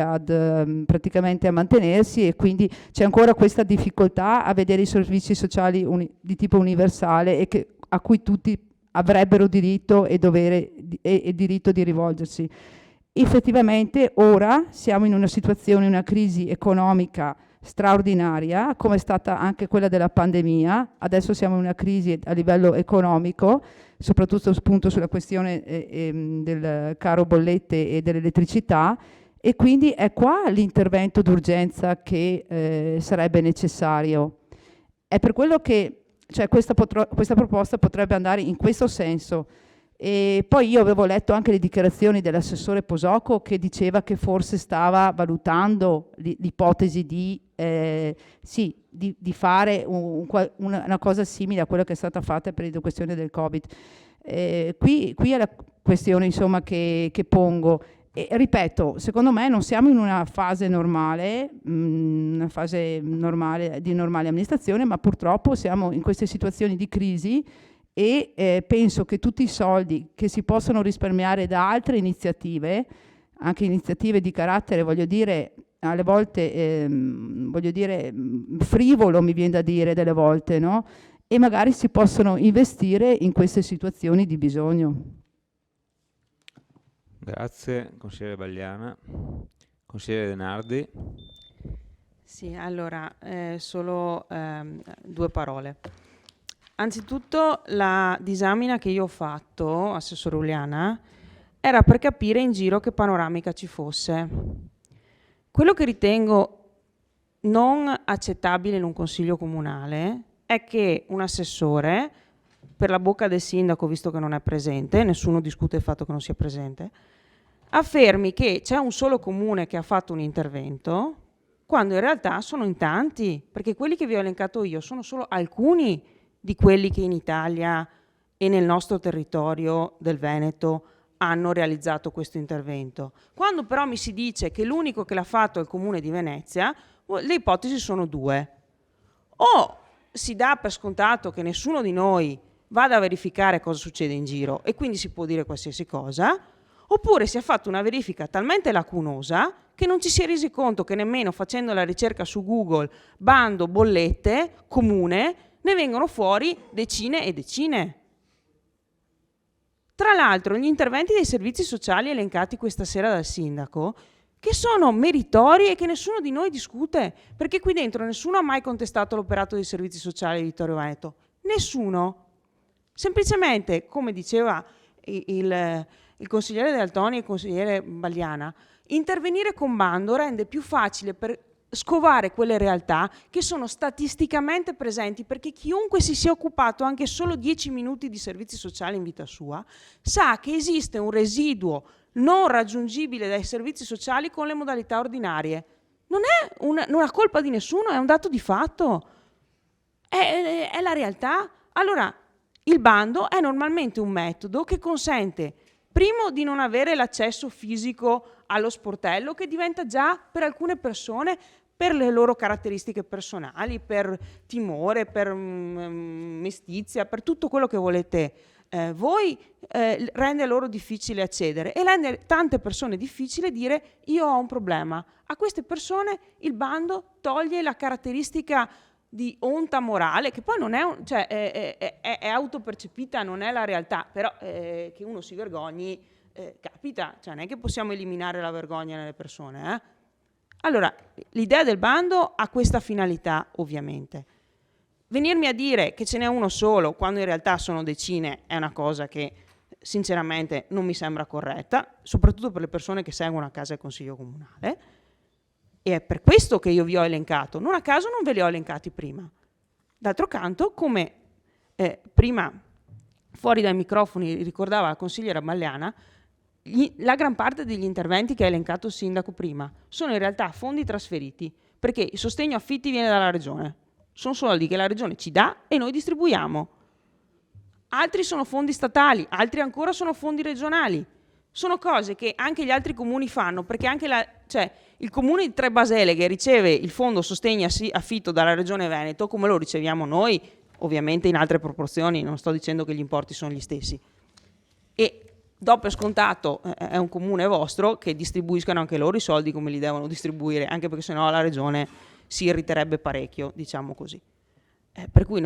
praticamente a mantenersi, e quindi c'è ancora questa difficoltà a vedere i servizi sociali di tipo universale e a cui tutti avrebbero diritto e dovere e diritto di rivolgersi. Effettivamente ora siamo in una situazione, una crisi economica straordinaria, come è stata anche quella della pandemia. Adesso siamo in una crisi a livello economico, soprattutto appunto sulla questione del caro bollette e dell'elettricità, e quindi è qua l'intervento d'urgenza che sarebbe necessario. È per quello che questa proposta potrebbe andare in questo senso. E poi io avevo letto anche le dichiarazioni dell'assessore Posocco, che diceva che forse stava valutando l'ipotesi di fare una cosa simile a quella che è stata fatta per la questione del Covid. Qui è la questione, insomma, che pongo. E, ripeto, secondo me non siamo in una fase normale, di normale amministrazione, ma purtroppo siamo in queste situazioni di crisi, e penso che tutti i soldi che si possono risparmiare da altre iniziative, anche iniziative di carattere, voglio dire, alle volte, frivolo, mi viene da dire delle volte, no? E magari si possono investire in queste situazioni di bisogno. Grazie, consigliere Bagliana. Consigliere Denardi. Sì, allora, solo 2 parole. Anzitutto la disamina che io ho fatto, assessore Uliana, era per capire in giro che panoramica ci fosse. Quello che ritengo non accettabile in un consiglio comunale è che un assessore, per la bocca del sindaco, visto che non è presente, nessuno discute il fatto che non sia presente, affermi che c'è un solo comune che ha fatto un intervento, quando in realtà sono in tanti, perché quelli che vi ho elencato io sono solo alcuni di quelli che in Italia e nel nostro territorio del Veneto hanno realizzato questo intervento. Quando però mi si dice che l'unico che l'ha fatto è il Comune di Venezia, le ipotesi sono 2. O si dà per scontato che nessuno di noi vada a verificare cosa succede in giro e quindi si può dire qualsiasi cosa, oppure si è fatta una verifica talmente lacunosa che non ci si è resi conto che nemmeno facendo la ricerca su Google, bando, bollette, comune, ne vengono fuori decine e decine. Tra l'altro, gli interventi dei servizi sociali elencati questa sera dal sindaco, che sono meritori e che nessuno di noi discute, perché qui dentro nessuno ha mai contestato l'operato dei servizi sociali di Vittorio Veneto. Nessuno. Semplicemente, come diceva il consigliere De Antoni e il consigliere Bagliana, intervenire con bando rende più facile per scovare quelle realtà che sono statisticamente presenti, perché chiunque si sia occupato anche solo 10 minuti di servizi sociali in vita sua sa che esiste un residuo non raggiungibile dai servizi sociali con le modalità ordinarie. Non è una colpa di nessuno, è un dato di fatto, è la realtà. Allora, il bando è normalmente un metodo che consente, primo, di non avere l'accesso fisico allo sportello, che diventa già per alcune persone per le loro caratteristiche personali, per timore, per mestizia, per tutto quello che volete voi, rende loro difficile accedere e rende tante persone difficile dire io ho un problema. A queste persone il bando toglie la caratteristica di onta morale, che poi non è, cioè, è autopercepita, non è la realtà, però che uno si vergogni capita, cioè non è che possiamo eliminare la vergogna nelle persone. Allora, l'idea del bando ha questa finalità, ovviamente. Venirmi a dire che ce n'è uno solo quando in realtà sono decine è una cosa che sinceramente non mi sembra corretta, soprattutto per le persone che seguono a casa il Consiglio Comunale, e è per questo che io vi ho elencato. Non a caso non ve li ho elencati prima. D'altro canto, come prima fuori dai microfoni ricordava la consigliera Balliana, la gran parte degli interventi che ha elencato il sindaco prima sono in realtà fondi trasferiti, perché il sostegno affitti viene dalla regione. Sono soldi che la regione ci dà e noi distribuiamo. Altri sono fondi statali, altri ancora sono fondi regionali. Sono cose che anche gli altri comuni fanno, perché anche il comune di Trebasele che riceve il fondo sostegno affitto dalla regione Veneto, come lo riceviamo noi, ovviamente in altre proporzioni, non sto dicendo che gli importi sono gli stessi. E do per scontato, è un comune vostro, che distribuiscano anche loro i soldi come li devono distribuire, anche perché sennò la regione si irriterebbe parecchio, diciamo così. Per cui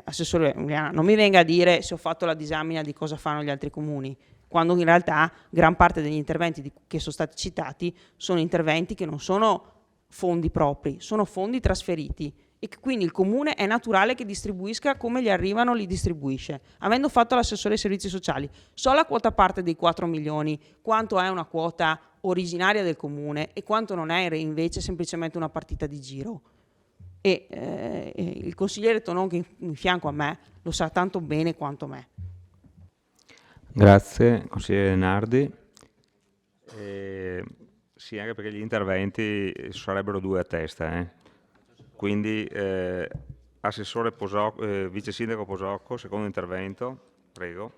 Assessore Uliana, non mi venga a dire se ho fatto la disamina di cosa fanno gli altri comuni, quando in realtà gran parte degli interventi che sono stati citati sono interventi che non sono fondi propri, sono fondi trasferiti e che quindi il comune è naturale che distribuisca come gli arrivano, li distribuisce. Avendo fatto l'assessore ai servizi sociali, so la quota parte dei 4 milioni, quanto è una quota originaria del comune e quanto non è invece semplicemente una partita di giro. E il consigliere Tonon che è in fianco a me lo sa tanto bene quanto me. Grazie, consigliere Nardi. Sì, anche perché gli interventi sarebbero due a testa. Quindi, Assessore Vice Sindaco Posocco, secondo intervento, prego.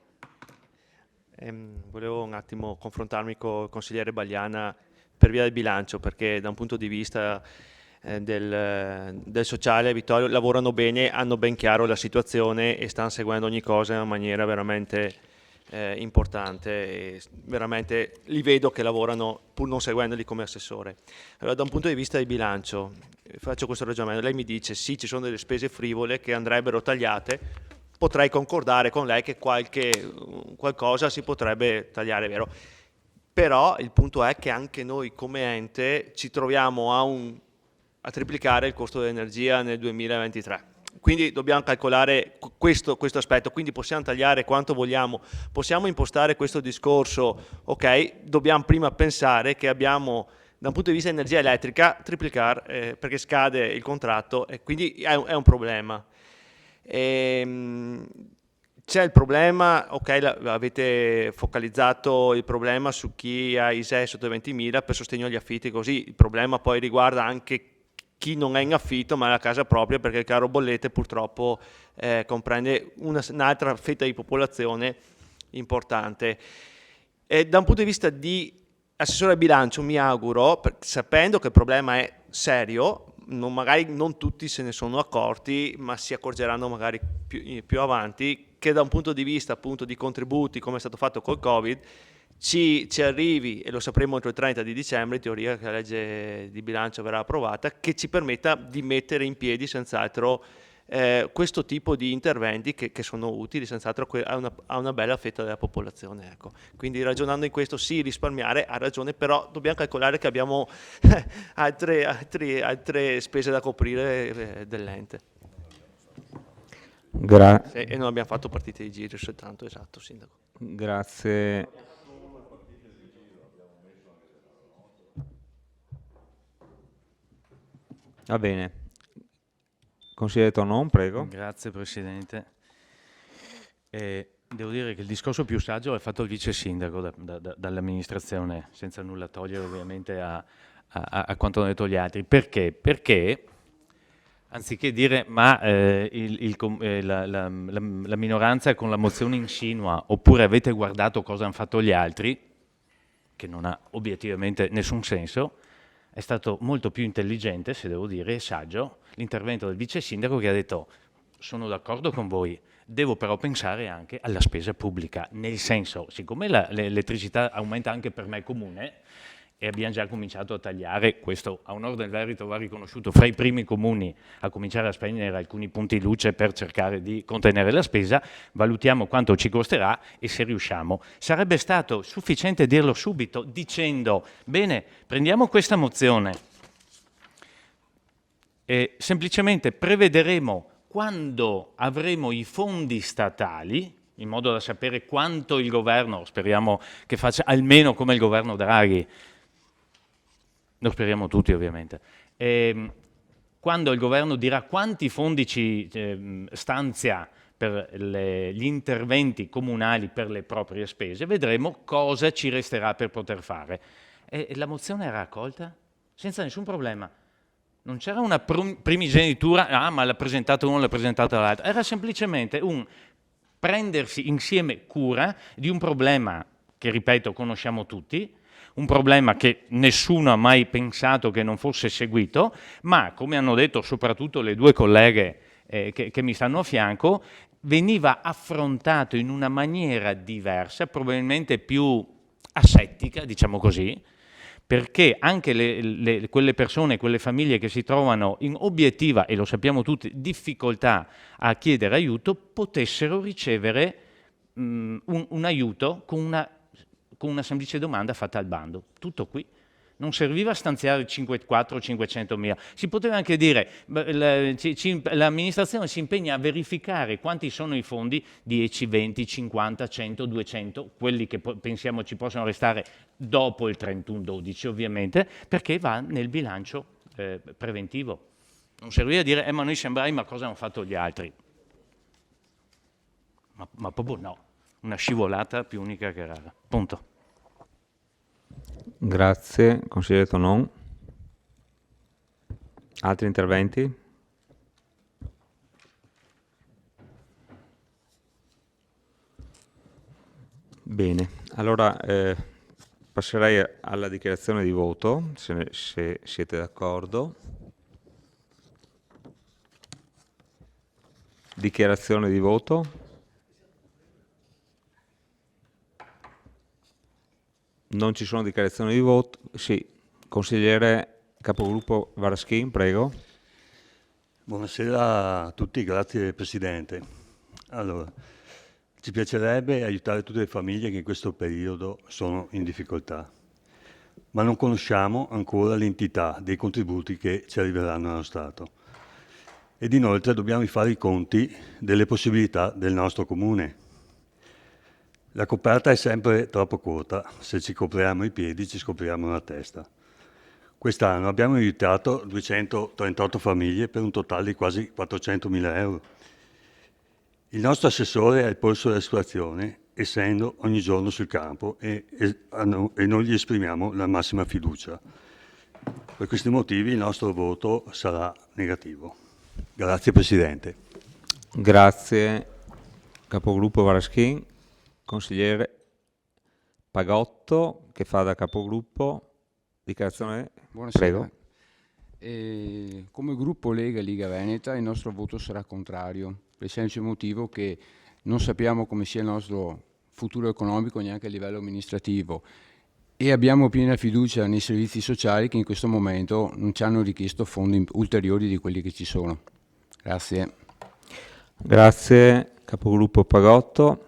Volevo un attimo confrontarmi con il consigliere Balliana per via del bilancio, perché da un punto di vista del sociale Vittorio lavorano bene, hanno ben chiaro la situazione e stanno seguendo ogni cosa in una maniera veramente importante e veramente li vedo che lavorano pur non seguendoli come assessore. Allora, da un punto di vista del bilancio faccio questo ragionamento. Lei mi dice sì, ci sono delle spese frivole che andrebbero tagliate, potrei concordare con lei che qualcosa si potrebbe tagliare, vero? Però il punto è che anche noi come ente ci troviamo a triplicare il costo dell'energia nel 2023. Quindi dobbiamo calcolare questo aspetto, quindi possiamo tagliare quanto vogliamo, possiamo impostare questo discorso, ok, dobbiamo prima pensare che abbiamo da un punto di vista di energia elettrica triplicare perché scade il contratto e quindi è un problema. C'è il problema, ok, avete focalizzato il problema su chi ha ISEE sotto i 20.000 per sostegno agli affitti, così il problema poi riguarda anche chi non è in affitto ma ha la casa propria, perché il caro bollette purtroppo comprende un'altra fetta di popolazione importante. E da un punto di vista di assessore al bilancio mi auguro, sapendo che il problema è serio, magari non tutti se ne sono accorti, ma si accorgeranno magari più avanti, che da un punto di vista appunto di contributi, come è stato fatto col Covid, ci arrivi, e lo sapremo entro il 30 di dicembre, in teoria che la legge di bilancio verrà approvata, che ci permetta di mettere in piedi senz'altro questo tipo di interventi che sono utili senz'altro a una bella fetta della popolazione. Ecco. Quindi ragionando in questo sì, risparmiare ha ragione, però dobbiamo calcolare che abbiamo altre spese da coprire dell'ente. E non abbiamo fatto partite di giro soltanto, esatto, Sindaco. Grazie. Va bene. Consigliere Tonon, prego. Grazie Presidente. Devo dire che il discorso più saggio è fatto il vice sindaco dall'amministrazione, senza nulla togliere ovviamente a quanto hanno detto gli altri. Perché? Perché anziché dire ma la minoranza con la mozione insinua oppure avete guardato cosa hanno fatto gli altri, che non ha obiettivamente nessun senso, è stato molto più intelligente, se devo dire, e saggio, l'intervento del vice sindaco che ha detto sono d'accordo con voi, devo però pensare anche alla spesa pubblica, nel senso, siccome l'elettricità aumenta anche per me comune, e abbiamo già cominciato a tagliare, questo a onor del merito va riconosciuto, fra i primi comuni a cominciare a spegnere alcuni punti luce per cercare di contenere la spesa, valutiamo quanto ci costerà e se riusciamo. Sarebbe stato sufficiente dirlo subito dicendo, bene, prendiamo questa mozione e semplicemente prevederemo quando avremo i fondi statali, in modo da sapere quanto il governo, speriamo che faccia almeno come il governo Draghi, lo speriamo tutti ovviamente, quando il governo dirà quanti fondi ci stanzia per gli interventi comunali per le proprie spese, vedremo cosa ci resterà per poter fare. E la mozione era accolta senza nessun problema. Non c'era una primigenitura, ma l'ha presentato uno, l'ha presentato l'altro. Era semplicemente un prendersi insieme cura di un problema che, ripeto, conosciamo tutti, un problema che nessuno ha mai pensato che non fosse seguito, ma, come hanno detto soprattutto le due colleghe che mi stanno a fianco, veniva affrontato in una maniera diversa, probabilmente più asettica, diciamo così, perché anche quelle persone, quelle famiglie che si trovano in obiettiva, e lo sappiamo tutti, difficoltà a chiedere aiuto, potessero ricevere un aiuto con una semplice domanda fatta al bando. Tutto qui. Non serviva stanziare 500 mila. Si poteva anche dire, l'amministrazione si impegna a verificare quanti sono i fondi, 10, 20, 50, 100, 200, quelli che pensiamo ci possono restare dopo il 31/12 ovviamente, perché va nel bilancio preventivo. Non serviva a dire, ma noi siamo bravi, ma cosa hanno fatto gli altri? Ma proprio no, una scivolata più unica che rara. Punto. Grazie, consigliere Tonon. Altri interventi? Bene, allora passerei alla dichiarazione di voto, se siete d'accordo. Dichiarazione di voto. Non ci sono dichiarazioni di voto. Sì, consigliere capogruppo Varaschin, prego. Buonasera a tutti, grazie Presidente. Allora, ci piacerebbe aiutare tutte le famiglie che in questo periodo sono in difficoltà, ma non conosciamo ancora l'entità dei contributi che ci arriveranno dallo Stato. Ed inoltre dobbiamo fare i conti delle possibilità del nostro comune. La coperta è sempre troppo corta, se ci copriamo i piedi ci scopriamo la testa. Quest'anno abbiamo aiutato 238 famiglie per un totale di quasi 400.000 euro. Il nostro assessore ha il polso della situazione, essendo ogni giorno sul campo e noi gli esprimiamo la massima fiducia. Per questi motivi il nostro voto sarà negativo. Grazie Presidente. Grazie capogruppo Varaschin. Consigliere Pagotto, che fa da capogruppo, dichiarazione. Buonasera. Prego. Come gruppo Liga Veneta il nostro voto sarà contrario, per il semplice motivo che non sappiamo come sia il nostro futuro economico neanche a livello amministrativo e abbiamo piena fiducia nei servizi sociali che in questo momento non ci hanno richiesto fondi ulteriori di quelli che ci sono. Grazie. Grazie capogruppo Pagotto.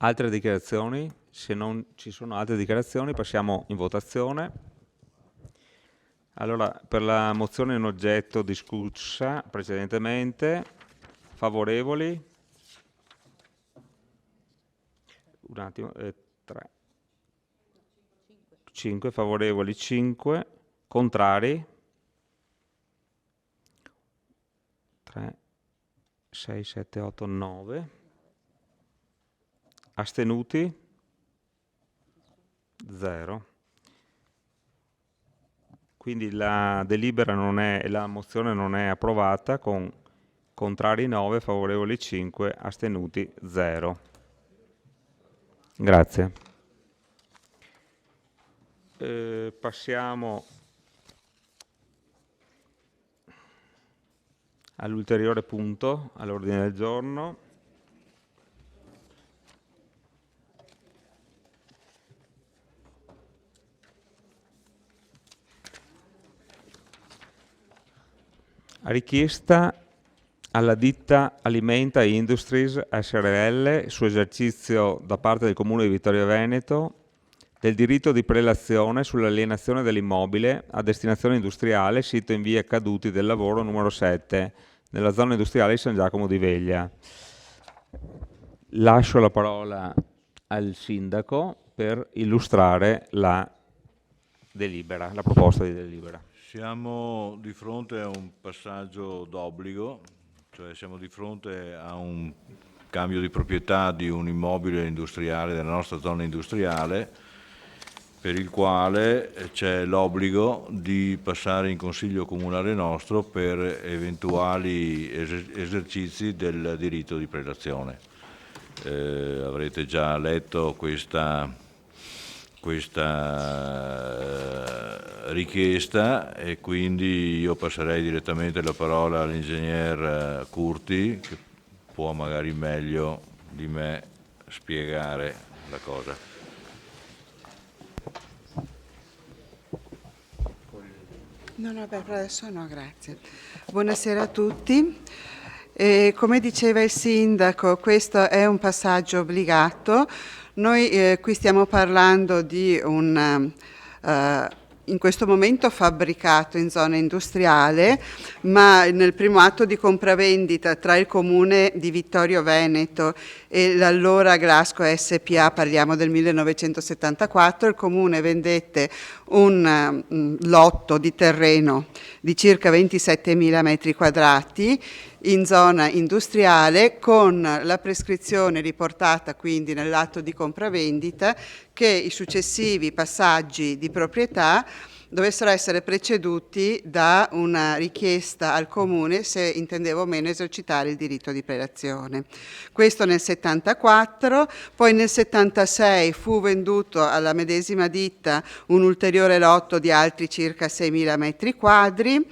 Altre dichiarazioni? Se non ci sono altre dichiarazioni passiamo in votazione. Allora, per la mozione in oggetto discussa precedentemente, favorevoli? Un attimo, 3. 5 favorevoli, 5 contrari? 3, 6, 7, 8, 9. Astenuti? 0. Quindi la delibera la mozione non è approvata con Contrari 9, favorevoli 5, astenuti 0. Grazie. Passiamo all'ulteriore punto all'ordine del giorno. Richiesta alla ditta Alimenta Industries SRL su esercizio da parte del Comune di Vittorio Veneto del diritto di prelazione sull'alienazione dell'immobile a destinazione industriale sito in via Caduti del Lavoro numero 7 nella zona industriale di San Giacomo di Veglia. Lascio la parola al sindaco per illustrare la delibera, la proposta di delibera. Siamo di fronte a un passaggio d'obbligo, cioè siamo di fronte a un cambio di proprietà di un immobile industriale della nostra zona industriale, per il quale c'è l'obbligo di passare in consiglio comunale nostro per eventuali esercizi del diritto di prelazione. Avrete già letto questa richiesta e quindi io passerei direttamente la parola all'ingegner Curti, che può magari meglio di me spiegare la cosa. No, per adesso no, grazie. Buonasera a tutti. Come diceva il sindaco, questo è un passaggio obbligato. Noi qui stiamo parlando di un in questo momento fabbricato in zona industriale, ma nel primo atto di compravendita tra il Comune di Vittorio Veneto e l'allora Glasco SPA, parliamo del 1974, il Comune vendette un lotto di terreno di circa 27.000 metri quadrati in zona industriale, con la prescrizione riportata quindi nell'atto di compravendita che i successivi passaggi di proprietà dovessero essere preceduti da una richiesta al Comune se intendeva o meno esercitare il diritto di prelazione. Questo nel 74, poi nel 76 fu venduto alla medesima ditta un ulteriore lotto di altri circa 6.000 metri quadri.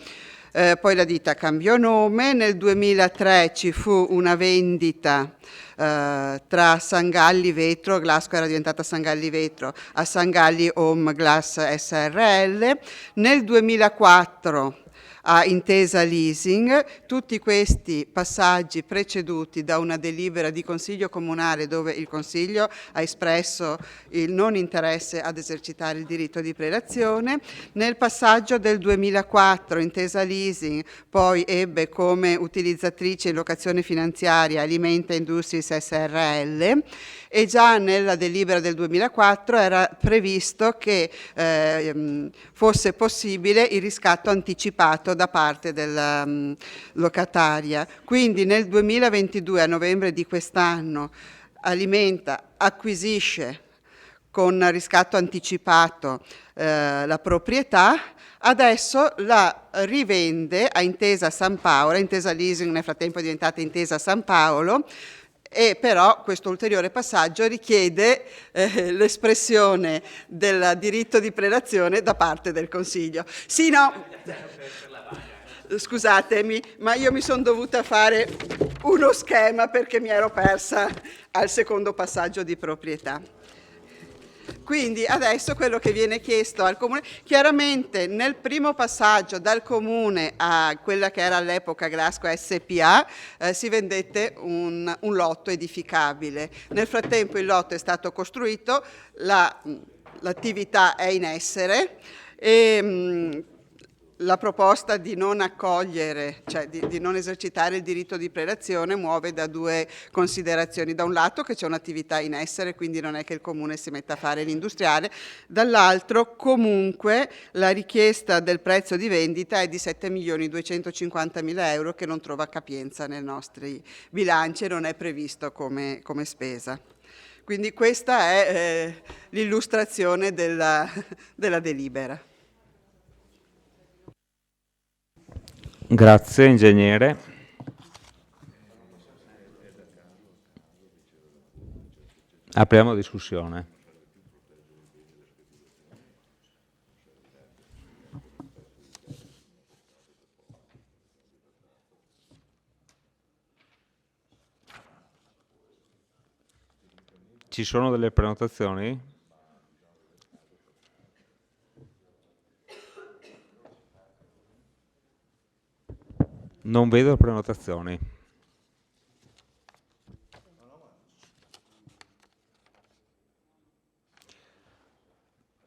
Poi la ditta cambiò nome, nel 2003 ci fu una vendita tra Sangalli Vetro, Glasco era diventata Sangalli Vetro, a Sangalli Home Glass SRL, nel 2004 a Intesa Leasing. Tutti questi passaggi preceduti da una delibera di Consiglio Comunale dove il Consiglio ha espresso il non interesse ad esercitare il diritto di prelazione. Nel passaggio del 2004 Intesa Leasing poi ebbe come utilizzatrice in locazione finanziaria Alimenta Industries SRL, e già nella delibera del 2004 era previsto che fosse possibile il riscatto anticipato da parte della locataria. Quindi nel 2022, a novembre di quest'anno, Alimenta acquisisce con riscatto anticipato la proprietà, adesso la rivende a Intesa San Paolo. Intesa Leasing nel frattempo è diventata Intesa San Paolo, e però questo ulteriore passaggio richiede l'espressione del diritto di prelazione da parte del Consiglio. Sì, no, scusatemi, ma io mi sono dovuta fare uno schema perché mi ero persa al secondo passaggio di proprietà. Quindi adesso quello che viene chiesto al Comune, chiaramente nel primo passaggio dal Comune a quella che era all'epoca Glasco SPA si vendette un lotto edificabile. Nel frattempo il lotto è stato costruito, l'attività è in essere e la proposta di non accogliere, cioè di non esercitare il diritto di prelazione muove da due considerazioni. Da un lato che c'è un'attività in essere, quindi non è che il Comune si metta a fare l'industriale, dall'altro comunque la richiesta del prezzo di vendita è di 7.250.000 euro che non trova capienza nei nostri bilanci e non è previsto come spesa. Quindi questa è l'illustrazione della delibera. Grazie ingegnere. Apriamo discussione. Ci sono delle prenotazioni? Non vedo prenotazioni.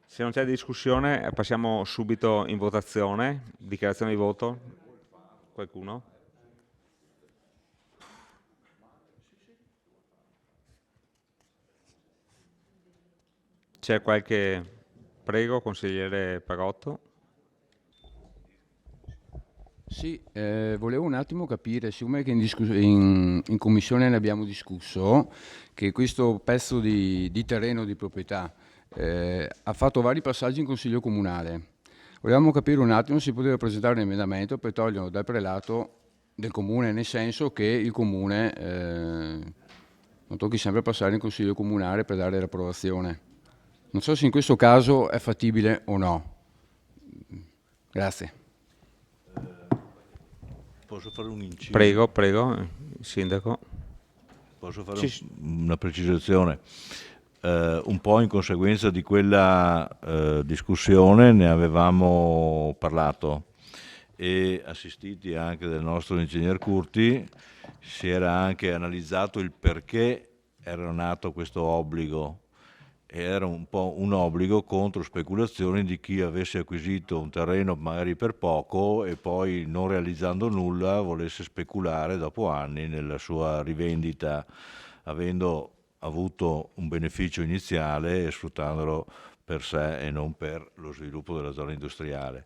Se non c'è discussione, passiamo subito in votazione. Dichiarazione di voto? Qualcuno? C'è qualche... Prego, consigliere Pagotto. Sì, volevo un attimo capire, siccome che in commissione ne abbiamo discusso, che questo pezzo di terreno di proprietà ha fatto vari passaggi in Consiglio Comunale. Volevamo capire un attimo se si poteva presentare un emendamento per toglierlo dal prelato del Comune, nel senso che il Comune non tocchi sempre passare in Consiglio Comunale per dare l'approvazione. Non so se in questo caso è fattibile o no. Grazie. Posso fare un inciso? Prego, Sindaco. Posso fare una precisazione? Un po' in conseguenza di quella discussione ne avevamo parlato e assistiti anche dal nostro ingegner Curti, si era anche analizzato il perché era nato questo obbligo. Era un po' un obbligo contro speculazioni di chi avesse acquisito un terreno magari per poco e poi, non realizzando nulla, volesse speculare dopo anni nella sua rivendita, avendo avuto un beneficio iniziale e sfruttandolo per sé e non per lo sviluppo della zona industriale.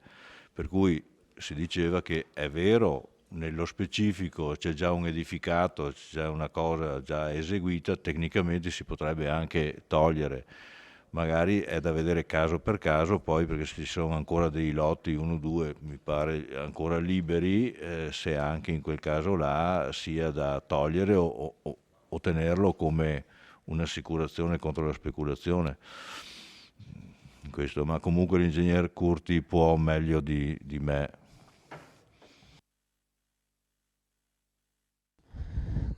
Per cui si diceva che è vero, nello specifico c'è già un edificato, c'è già una cosa già eseguita, tecnicamente si potrebbe anche togliere, magari è da vedere caso per caso, poi perché ci sono ancora dei lotti, 1-2 mi pare ancora liberi, se anche in quel caso là sia da togliere o tenerlo come un'assicurazione contro la speculazione. Questo, ma comunque l'ingegner Curti può meglio di me.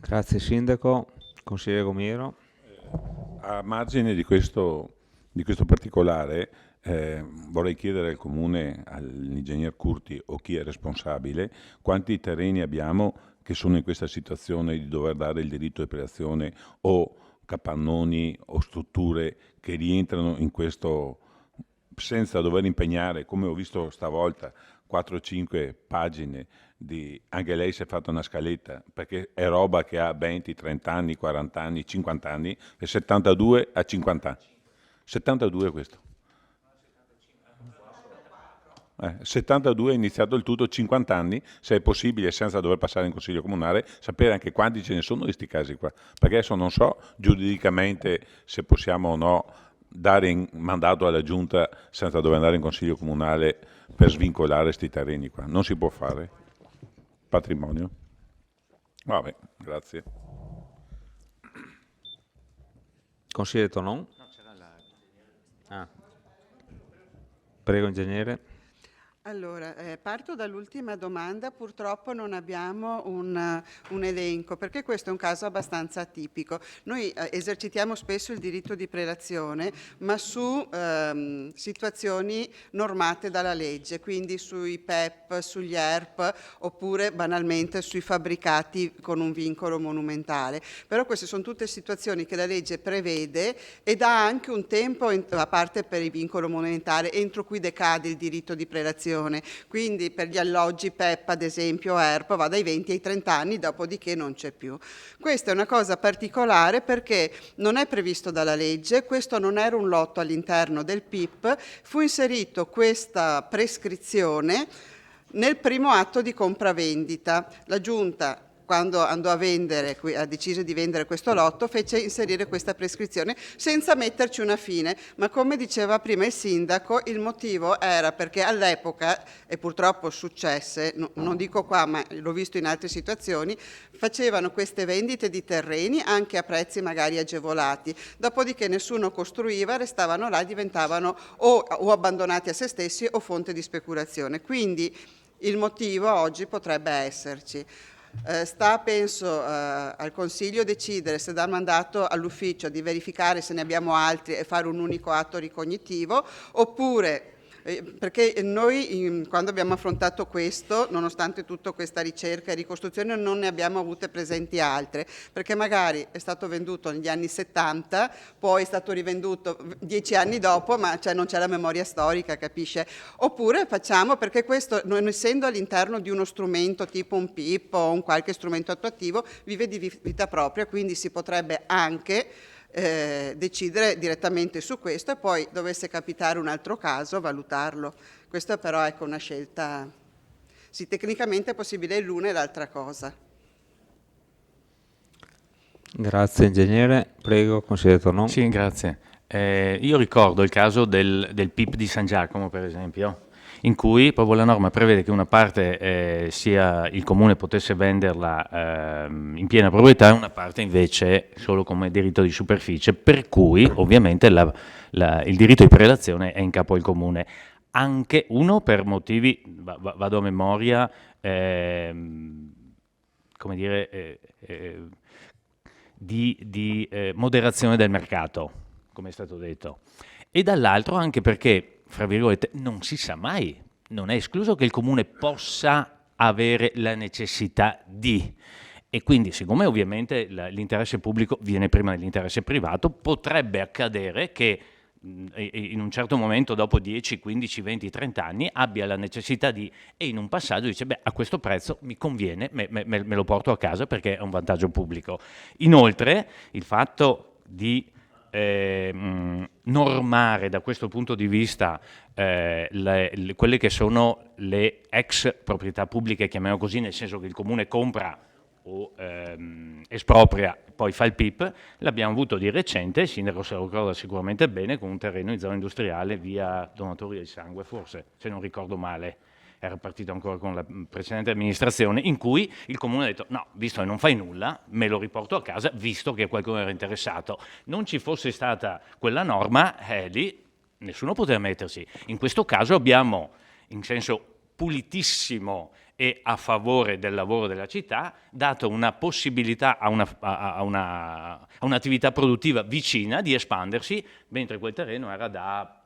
Grazie Sindaco. Consigliere Gomiero. A margine di questo particolare vorrei chiedere al Comune, all'ingegner Curti o chi è responsabile, quanti terreni abbiamo che sono in questa situazione di dover dare il diritto di operazione o capannoni o strutture che rientrano in questo senza dover impegnare, come ho visto stavolta, 4-5 pagine anche lei si è fatta una scaletta, perché è roba che ha 20, 30 anni, 40 anni, 50 anni, e 72 a 50 anni. 72 questo. 72 è iniziato il tutto, 50 anni, se è possibile, senza dover passare in Consiglio Comunale, sapere anche quanti ce ne sono di questi casi qua, perché adesso non so giuridicamente se possiamo o no dare in mandato alla Giunta senza dover andare in Consiglio Comunale per svincolare questi terreni qua. Non si può fare. Patrimonio. Vabbè, grazie. Consigliere Tonon. Prego, ingegnere. Allora, parto dall'ultima domanda, purtroppo non abbiamo un elenco, perché questo è un caso abbastanza atipico. Noi esercitiamo spesso il diritto di prelazione, ma su situazioni normate dalla legge, quindi sui PEP, sugli ERP, oppure banalmente sui fabbricati con un vincolo monumentale. Però queste sono tutte situazioni che la legge prevede e dà anche un tempo, a parte per il vincolo monumentale, entro cui decade il diritto di prelazione. Quindi per gli alloggi PEP, ad esempio, ERP, va dai 20 ai 30 anni, dopodiché non c'è più. Questa è una cosa particolare perché non è previsto dalla legge, questo non era un lotto all'interno del PIP, fu inserito questa prescrizione nel primo atto di compravendita. La Giunta, quando andò ha deciso di vendere questo lotto, fece inserire questa prescrizione senza metterci una fine, ma come diceva prima il sindaco, il motivo era perché all'epoca, e purtroppo successe, non dico qua ma l'ho visto in altre situazioni, facevano queste vendite di terreni anche a prezzi magari agevolati, dopodiché nessuno costruiva, restavano là, diventavano o abbandonati a se stessi o fonte di speculazione. Quindi il motivo oggi potrebbe esserci. Penso al Consiglio decidere se dar mandato all'ufficio di verificare se ne abbiamo altri e fare un unico atto ricognitivo, oppure perché noi quando abbiamo affrontato questo, nonostante tutta questa ricerca e ricostruzione, non ne abbiamo avute presenti altre, perché magari è stato venduto negli anni 70, poi è stato rivenduto 10 anni dopo, ma non c'è la memoria storica, capisce? Oppure facciamo, perché questo, non essendo all'interno di uno strumento tipo un PIP o un qualche strumento attuativo, vive di vita propria, quindi si potrebbe anche decidere direttamente su questo e poi dovesse capitare un altro caso valutarlo. Questa però è una scelta, sì, tecnicamente è possibile l'una e l'altra cosa. Grazie ingegnere, prego consigliere Tornon. Sì, grazie. Io ricordo il caso del PIP di San Giacomo, per esempio, in cui proprio la norma prevede che una parte sia il comune potesse venderla in piena proprietà e una parte invece solo come diritto di superficie, per cui ovviamente il diritto di prelazione è in capo al comune. Anche uno per motivi, vado a memoria, come dire, di moderazione del mercato, come è stato detto, e dall'altro anche perché, fra virgolette, non si sa mai, non è escluso che il comune possa avere la necessità di, e quindi siccome ovviamente l'interesse pubblico viene prima dell'interesse privato, potrebbe accadere che in un certo momento, dopo 10, 15, 20, 30 anni, abbia la necessità di, e in un passaggio dice, beh, a questo prezzo mi conviene, me lo porto a casa perché è un vantaggio pubblico. Inoltre, il fatto di normare da questo punto di vista quelle che sono le ex proprietà pubbliche, chiamiamo così, nel senso che il comune compra o espropria, poi fa il PIP, l'abbiamo avuto di recente, il sindaco se lo ricorda sicuramente bene, con un terreno in zona industriale via Donatori del Sangue, forse, se non ricordo male, era partito ancora con la precedente amministrazione, in cui il comune ha detto no, visto che non fai nulla, me lo riporto a casa, visto che qualcuno era interessato. Non ci fosse stata quella norma, lì nessuno poteva mettersi. In questo caso abbiamo, in senso pulitissimo e a favore del lavoro della città, dato una possibilità a un'attività produttiva vicina di espandersi, mentre quel terreno era da,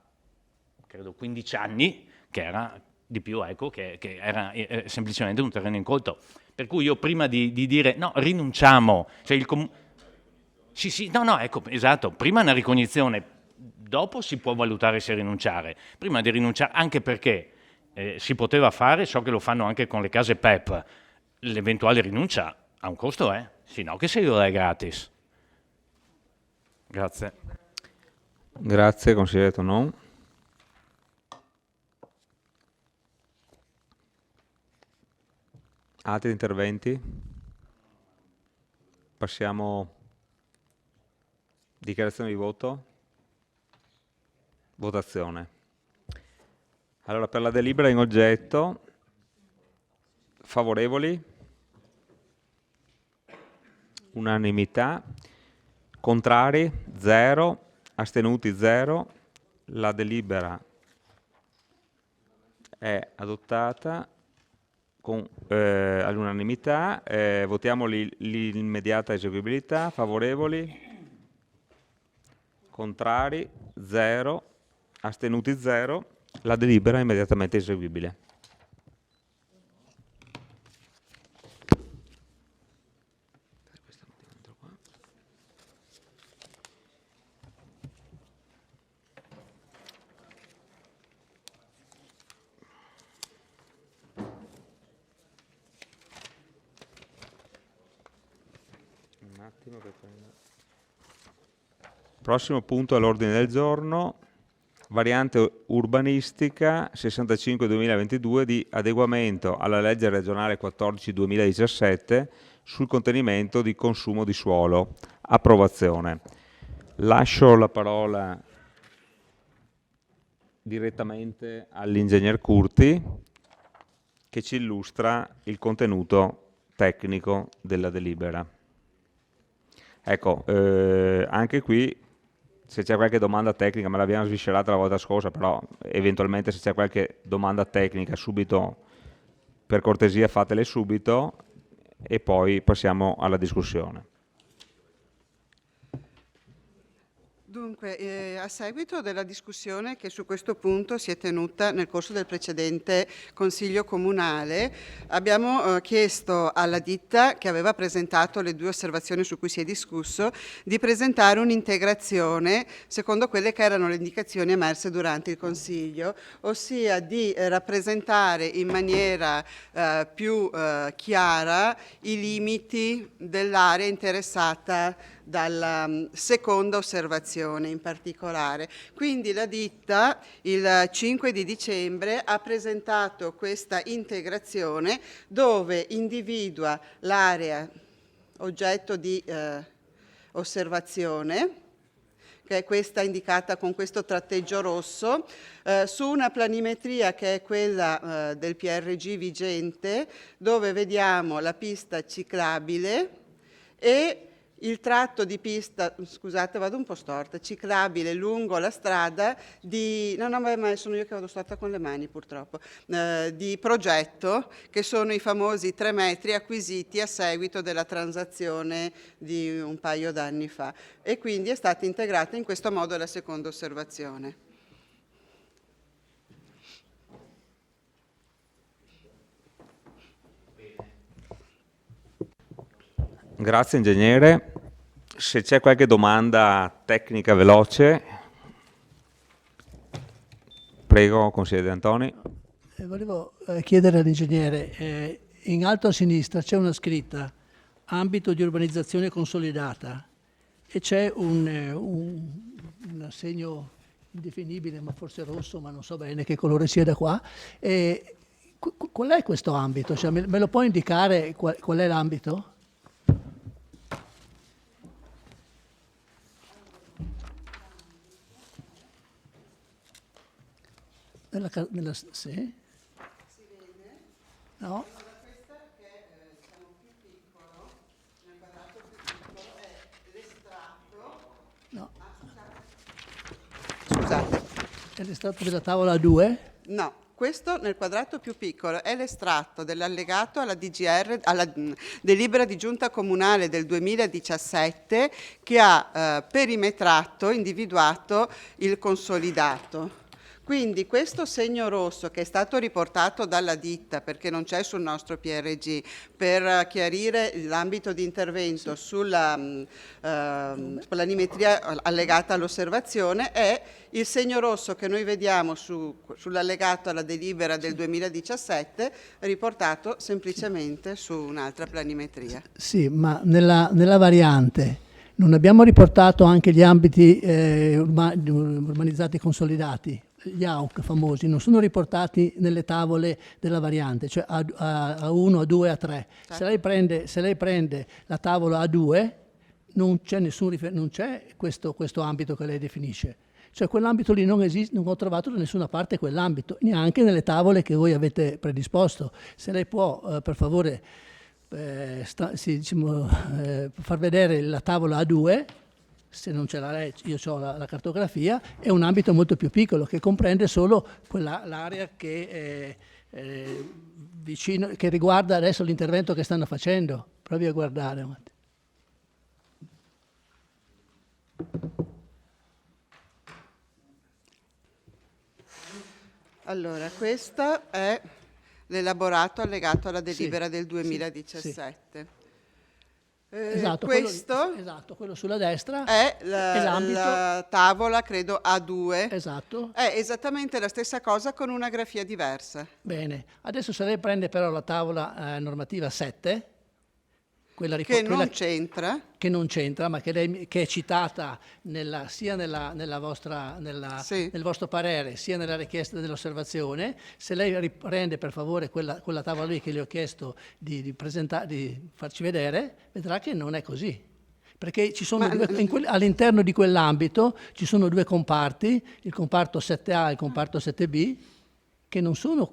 credo, 15 anni, che era di più, ecco, che era semplicemente un terreno incolto. Per cui io prima di dire no, rinunciamo, cioè ecco, esatto, prima una ricognizione, dopo si può valutare se rinunciare, prima di rinunciare, anche perché si poteva fare, so che lo fanno anche con le case PEP, l'eventuale rinuncia ha un costo, sì, no che se lo dai gratis. Grazie. Grazie consigliere Tornon. Altri interventi? Passiamo. Dichiarazione di voto? Votazione. Allora, per la delibera in oggetto, favorevoli? Unanimità. Contrari? 0. Astenuti? 0. La delibera è adottata all'unanimità. Votiamo l'immediata eseguibilità. Favorevoli? Contrari? 0. Astenuti? 0. La delibera è immediatamente eseguibile. Un attimo che prendo. Prossimo punto all'ordine del giorno. Variante urbanistica 65-2022 di adeguamento alla legge regionale 14-2017 sul contenimento di consumo di suolo. Approvazione. Lascio la parola direttamente all'ingegner Curti che ci illustra il contenuto tecnico della delibera. Ecco, anche qui se c'è qualche domanda tecnica, me l'abbiamo sviscerata la volta scorsa, però eventualmente se c'è qualche domanda tecnica subito, per cortesia fatele subito e poi passiamo alla discussione. Dunque, a seguito della discussione che su questo punto si è tenuta nel corso del precedente Consiglio Comunale, abbiamo chiesto alla ditta che aveva presentato le 2 osservazioni su cui si è discusso di presentare un'integrazione secondo quelle che erano le indicazioni emerse durante il Consiglio, ossia di rappresentare in maniera più chiara i limiti dell'area interessata dalla seconda osservazione in particolare. Quindi la ditta il 5 di dicembre ha presentato questa integrazione dove individua l'area oggetto di osservazione, che è questa indicata con questo tratteggio rosso, su una planimetria che è quella del PRG vigente, dove vediamo la pista ciclabile e il tratto di pista, scusate vado un po' storta, ciclabile lungo la strada di, ma sono io che vado storta con le mani purtroppo, di progetto, che sono i famosi 3 metri acquisiti a seguito della transazione di un paio d'anni fa, e quindi è stata integrata in questo modo la seconda osservazione. Grazie ingegnere. Se c'è qualche domanda tecnica veloce, prego consigliere De Antoni. Volevo chiedere all'ingegnere, in alto a sinistra c'è una scritta ambito di urbanizzazione consolidata e c'è un segno indefinibile, ma forse rosso, ma non so bene che colore sia da qua. Qual è questo ambito? Cioè, me lo può indicare qual è l'ambito? Sì? No? No. Scusate. È l'estratto della tavola A2? No, questo nel quadrato più piccolo è l'estratto dell'allegato alla DGR, alla delibera di giunta comunale del 2017 che ha perimetrato, individuato il consolidato. Quindi questo segno rosso che è stato riportato dalla ditta, perché non c'è sul nostro PRG, per chiarire l'ambito di intervento sulla planimetria allegata all'osservazione, è il segno rosso che noi vediamo sull'allegato alla delibera del 2017, riportato semplicemente su un'altra planimetria. Sì, ma nella variante non abbiamo riportato anche gli ambiti urbanizzati consolidati? Gli AUC famosi non sono riportati nelle tavole della variante, cioè A1, A2, A3. Certo. Se lei prende la tavola A2 non c'è questo ambito che lei definisce. Cioè quell'ambito lì non esiste, non ho trovato da nessuna parte quell'ambito, neanche nelle tavole che voi avete predisposto. Se lei può, per favore, far vedere la tavola A2, se non ce l'ha lei, io ho la cartografia, è un ambito molto più piccolo che comprende solo l'area che vicino, che riguarda adesso l'intervento che stanno facendo. Provi a guardare. Allora, questo è l'elaborato allegato alla delibera del 2017. Sì. Esatto, questo quello sulla destra è la tavola, credo, A2. Esatto. È esattamente la stessa cosa con una grafia diversa. Bene, adesso se lei prende però la tavola normativa 7, che non c'entra, ma che è citata sia nel vostro parere, sia nella richiesta dell'osservazione. Se lei riprende per favore quella tavola lì che le ho chiesto di farci vedere, vedrà che non è così. Perché ci sono all'interno di quell'ambito ci sono due comparti, il comparto 7A e il comparto 7B, che non sono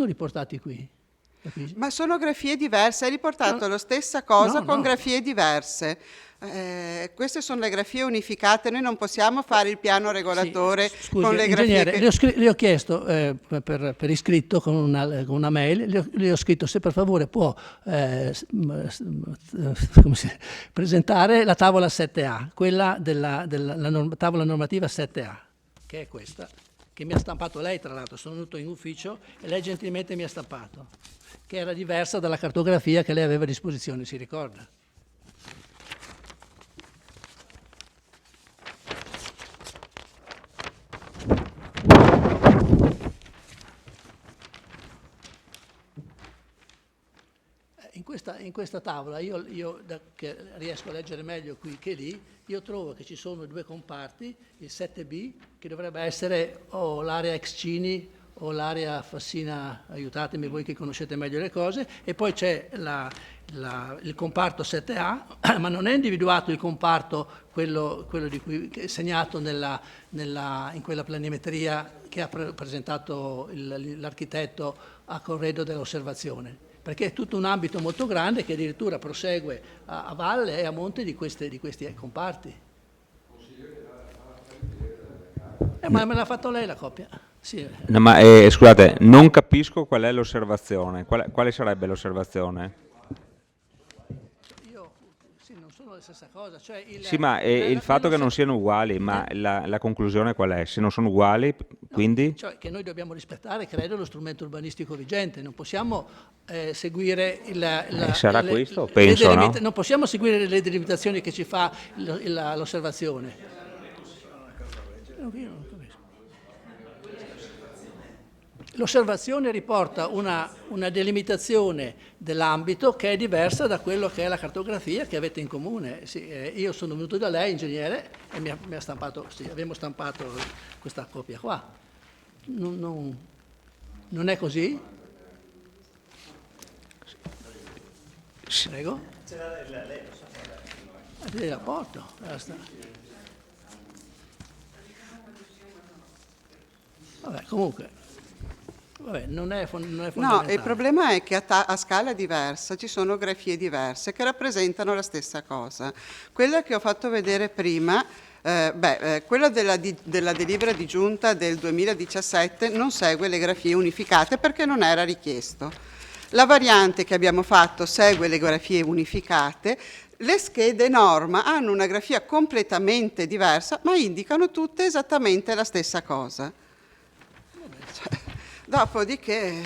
riportati qui. Ma sono grafie diverse, hai riportato la stessa cosa con grafie diverse. Queste sono le grafie unificate, noi non possiamo fare il piano regolatore con le grafie le ho chiesto per iscritto con una mail, le ho scritto se per favore può presentare la tavola 7A, quella della tavola normativa 7A, che è questa, che mi ha stampato lei tra l'altro. Sono venuto in ufficio e lei gentilmente mi ha stampato, che era diversa dalla cartografia che lei aveva a disposizione, si ricorda? In questa tavola, io che riesco a leggere meglio qui che lì, io trovo che ci sono due comparti, il 7B, che dovrebbe essere o l'area ex Cini o l'area Fassina, aiutatemi voi che conoscete meglio le cose, e poi c'è il comparto 7A, ma non è individuato il comparto, quello di cui è segnato in quella planimetria che ha presentato l'architetto a corredo dell'osservazione, perché è tutto un ambito molto grande che addirittura prosegue a valle e a monte di questi comparti. Ma me l'ha fatto lei la copia? Sì. No, ma scusate, non capisco qual è l'osservazione. Quale sarebbe l'osservazione? Non sono la stessa cosa. Cioè sì, ma il fatto che non siano uguali, ma la conclusione qual è? Se non sono uguali, quindi? Cioè che noi dobbiamo rispettare, credo, lo strumento urbanistico vigente. Non possiamo seguire sarà questo, penso, no? Non possiamo seguire le delimitazioni che ci fa l'osservazione. L'osservazione riporta una delimitazione dell'ambito che è diversa da quello che è la cartografia che avete in comune. Sì, io sono venuto da lei, ingegnere, e mi ha stampato, sì, abbiamo stampato questa copia qua. Non è così? Prego? Lei la porto. Vabbè, comunque. Vabbè, non è fondamentale. No, il problema è che a scala diversa ci sono grafie diverse che rappresentano la stessa cosa. Quella che ho fatto vedere prima, quella della delibera di giunta del 2017 non segue le grafie unificate perché non era richiesto. La variante che abbiamo fatto segue le grafie unificate. Le schede norma hanno una grafia completamente diversa, ma indicano tutte esattamente la stessa cosa. Dopodiché,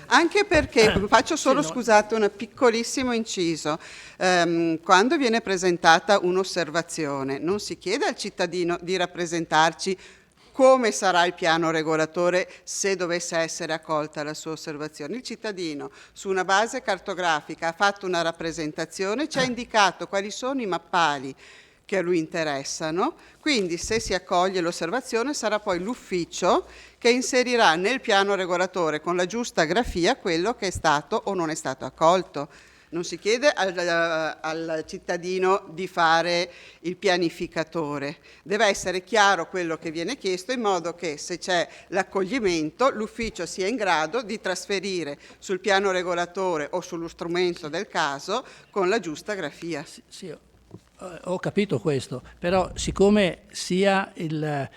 anche perché, faccio solo, scusate, un piccolissimo inciso, quando viene presentata un'osservazione non si chiede al cittadino di rappresentarci come sarà il piano regolatore se dovesse essere accolta la sua osservazione. Il cittadino, su una base cartografica, ha fatto una rappresentazione, ci ha indicato quali sono i mappali che a lui interessano, quindi se si accoglie l'osservazione sarà poi l'ufficio che inserirà nel piano regolatore con la giusta grafia quello che è stato o non è stato accolto. Non si chiede al cittadino di fare il pianificatore, deve essere chiaro quello che viene chiesto in modo che se c'è l'accoglimento l'ufficio sia in grado di trasferire sul piano regolatore o sullo strumento del caso con la giusta grafia. Sì, ho capito questo, però siccome sia il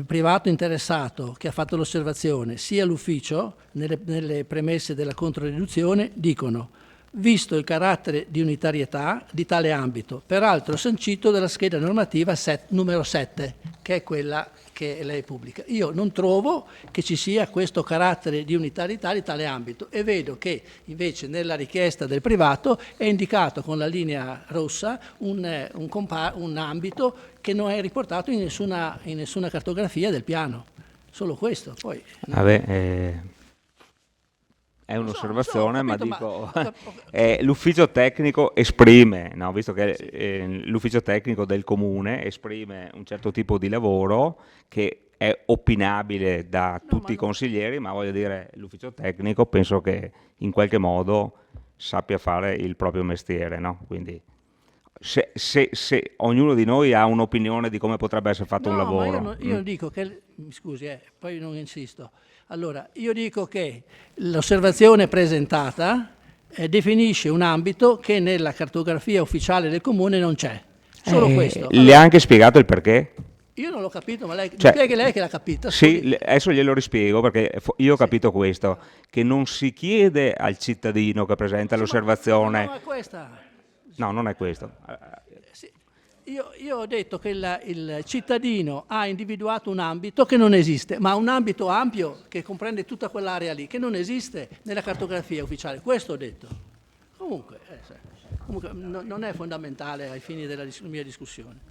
privato interessato che ha fatto l'osservazione sia l'ufficio nelle premesse della controriduzione dicono: visto il carattere di unitarietà di tale ambito, peraltro sancito dalla scheda normativa numero 7, che è quella che lei pubblica. Io non trovo che ci sia questo carattere di unitarietà di tale ambito e vedo che invece nella richiesta del privato è indicato con la linea rossa un ambito che non è riportato in nessuna cartografia del piano. Solo questo. Poi, Vabbè, è un'osservazione, capito, ma dico, l'ufficio tecnico esprime, no, visto che l'ufficio tecnico del comune esprime un certo tipo di lavoro che è opinabile da tutti i consiglieri, ma voglio dire, l'ufficio tecnico penso che in qualche modo sappia fare il proprio mestiere, no? Quindi se ognuno di noi ha un'opinione di come potrebbe essere fatto un lavoro. Ma io dico che, mi scusi, poi non insisto. Allora, io dico che l'osservazione presentata definisce un ambito che nella cartografia ufficiale del comune non c'è. Solo questo. Le ha anche spiegato il perché? Io non l'ho capito, ma lei, mi spieghi lei che l'ha capita. Sì, adesso glielo rispiego perché io ho capito questo, che non si chiede al cittadino che presenta l'osservazione. No, è questa. No, non è questo. Io ho detto che il cittadino ha individuato un ambito che non esiste, ma un ambito ampio che comprende tutta quell'area lì, che non esiste nella cartografia ufficiale. Questo ho detto. Comunque non è fondamentale ai fini della mia discussione.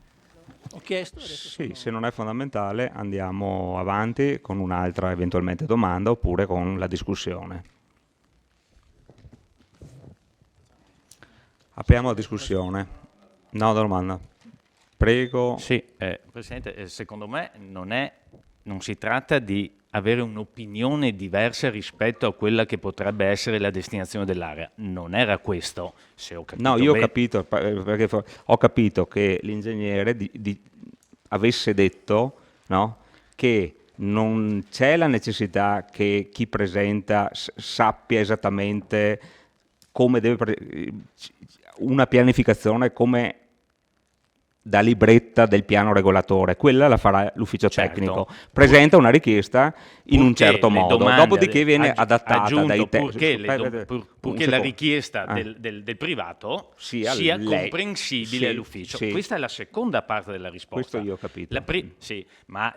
Ho chiesto. Sì, se non è fondamentale andiamo avanti con un'altra eventualmente domanda oppure con la discussione. Apriamo la discussione. No, domanda. Prego. Sì, Presidente, secondo me non si tratta di avere un'opinione diversa rispetto a quella che potrebbe essere la destinazione dell'area. Non era questo, se ho capito. No, io bene. ho capito, perché ho capito che l'ingegnere avesse detto, no, che non c'è la necessità che chi presenta sappia esattamente come deve una pianificazione come da libretta del piano regolatore, quella la farà l'ufficio tecnico, presenta una richiesta in un certo modo, dopodiché viene adattata dai purché la richiesta del privato sia comprensibile all'ufficio. Questa è la seconda parte della risposta. Questo io ho capito. Sì, ma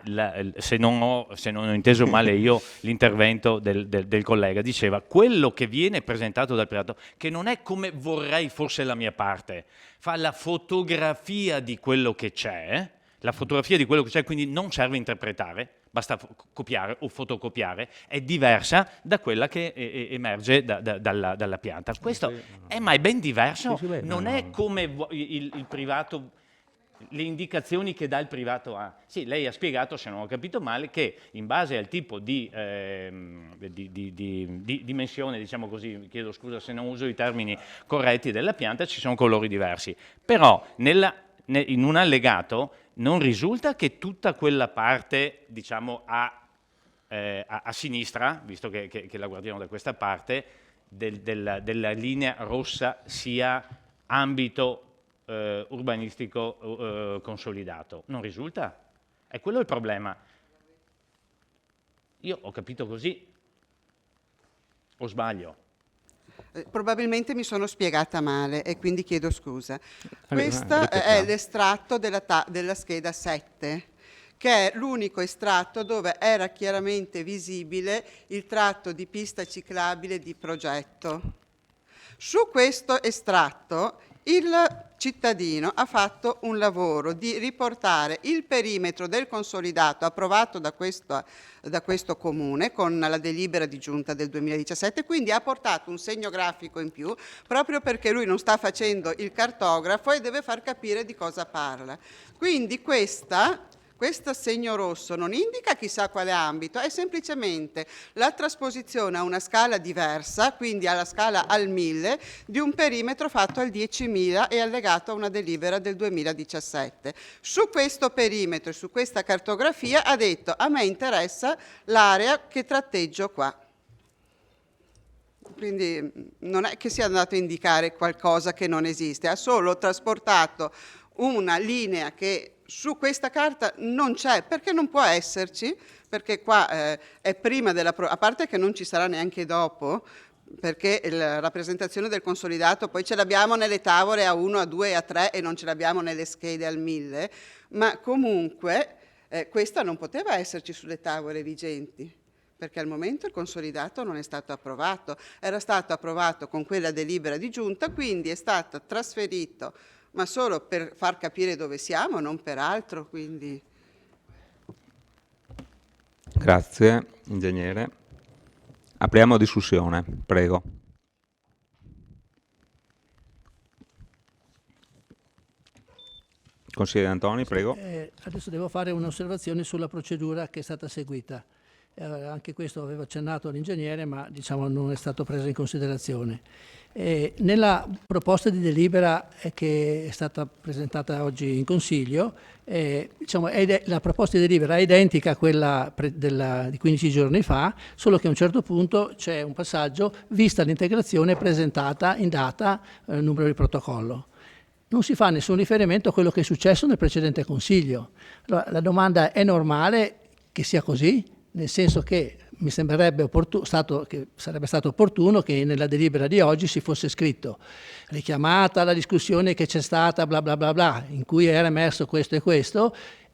se non ho inteso male io l'intervento del collega, diceva quello che viene presentato dal privato, che non è come vorrei fosse la mia parte, fa la fotografia di quello che c'è, quindi non serve interpretare, basta copiare o fotocopiare, è diversa da quella che emerge dalla pianta. Questo ma è ben diverso, non è come il privato, le indicazioni che dà il privato a. Sì, lei ha spiegato, se non ho capito male, che in base al tipo di dimensione, diciamo così, chiedo scusa se non uso i termini corretti, della pianta, ci sono colori diversi. Però in un allegato non risulta che tutta quella parte, diciamo, a sinistra, visto che la guardiamo da questa parte, della linea rossa sia ambito urbanistico consolidato. Non risulta? È quello il problema. Io ho capito così. O sbaglio? Probabilmente mi sono spiegata male e quindi chiedo scusa. Questo è l'estratto della scheda 7, che è l'unico estratto dove era chiaramente visibile il tratto di pista ciclabile di progetto. Su questo estratto il cittadino ha fatto un lavoro di riportare il perimetro del consolidato approvato da questo comune con la delibera di giunta del 2017, quindi ha portato un segno grafico in più proprio perché lui non sta facendo il cartografo e deve far capire di cosa parla. Quindi questo segno rosso non indica chissà quale ambito, è semplicemente la trasposizione a una scala diversa, quindi alla scala al 1000, di un perimetro fatto al 10.000 e allegato a una delibera del 2017. Su questo perimetro e su questa cartografia ha detto: a me interessa l'area che tratteggio qua. Quindi non è che sia andato a indicare qualcosa che non esiste, ha solo trasportato una linea che su questa carta non c'è, perché non può esserci, perché qua è prima a parte che non ci sarà neanche dopo, perché la rappresentazione del consolidato poi ce l'abbiamo nelle tavole a 1, a 2 e a 3 e non ce l'abbiamo nelle schede al 1000, ma comunque questa non poteva esserci sulle tavole vigenti, perché al momento il consolidato non è stato approvato, era stato approvato con quella delibera di giunta, quindi è stato trasferito ma solo per far capire dove siamo, non per altro, quindi. Grazie, ingegnere. Apriamo discussione, prego. Consigliere Antoni, prego. Adesso devo fare un'osservazione sulla procedura che è stata seguita. Anche questo avevo accennato all'ingegnere, ma diciamo non è stato preso in considerazione. Nella proposta di delibera che è stata presentata oggi in Consiglio, diciamo, la proposta di delibera è identica a quella di 15 giorni fa, solo che a un certo punto c'è un passaggio, vista l'integrazione presentata in data numero di protocollo. Non si fa nessun riferimento a quello che è successo nel precedente Consiglio. Allora, la domanda è normale che sia così? Nel senso che mi sembrerebbe che sarebbe stato opportuno che nella delibera di oggi si fosse scritto richiamata la discussione che c'è stata bla bla bla bla, in cui era emerso questo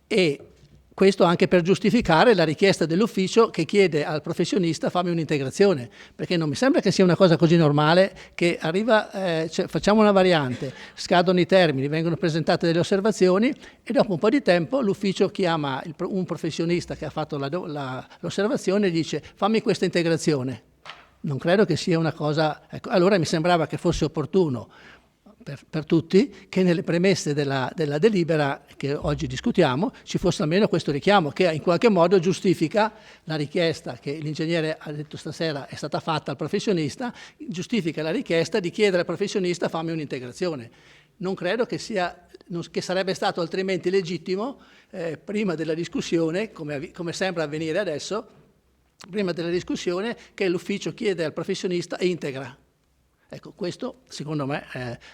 e questo anche per giustificare la richiesta dell'ufficio che chiede al professionista fammi un'integrazione, perché non mi sembra che sia una cosa così normale che arriva, facciamo una variante, scadono i termini, vengono presentate delle osservazioni e dopo un po' di tempo l'ufficio chiama un professionista che ha fatto l'osservazione e dice fammi questa integrazione. Non credo che sia una cosa... Ecco, allora mi sembrava che fosse opportuno per tutti che nelle premesse della delibera che oggi discutiamo ci fosse almeno questo richiamo che in qualche modo giustifica la richiesta che l'ingegnere ha detto stasera è stata fatta al professionista, giustifica la richiesta di chiedere al professionista fammi un'integrazione. Non credo che sarebbe stato altrimenti legittimo prima della discussione, come sembra avvenire adesso, prima della discussione che l'ufficio chiede al professionista e integra. Ecco, questo secondo me,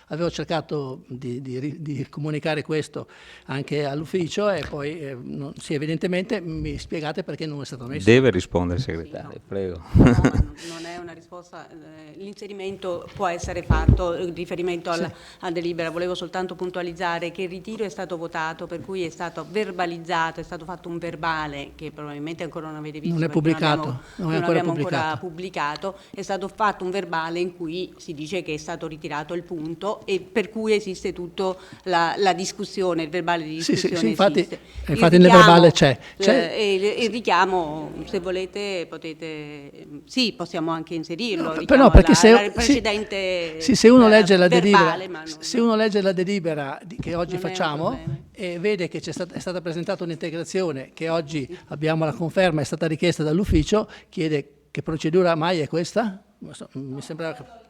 avevo cercato di comunicare questo anche all'ufficio e poi sì, evidentemente mi spiegate perché non è stato messo. Deve rispondere il segretario, sì, prego. No, non è una risposta, l'inserimento può essere fatto, il riferimento alla delibera, volevo soltanto puntualizzare che il ritiro è stato votato, per cui è stato verbalizzato, è stato fatto un verbale che probabilmente ancora non avete visto. Non è pubblicato, non abbiamo ancora pubblicato, è stato fatto un verbale in cui si dice che è stato ritirato il punto e per cui esiste tutta la discussione, il verbale di discussione sì, infatti, esiste. Infatti nel verbale c'è. Il richiamo, se volete, potete... Sì, possiamo anche inserirlo. No, perché se precedente se uno legge la delibera, verbale, se uno legge la delibera che oggi facciamo e vede che è stata presentata un'integrazione che oggi abbiamo la conferma, è stata richiesta dall'ufficio, chiede che procedura mai è questa? Mi sembra che...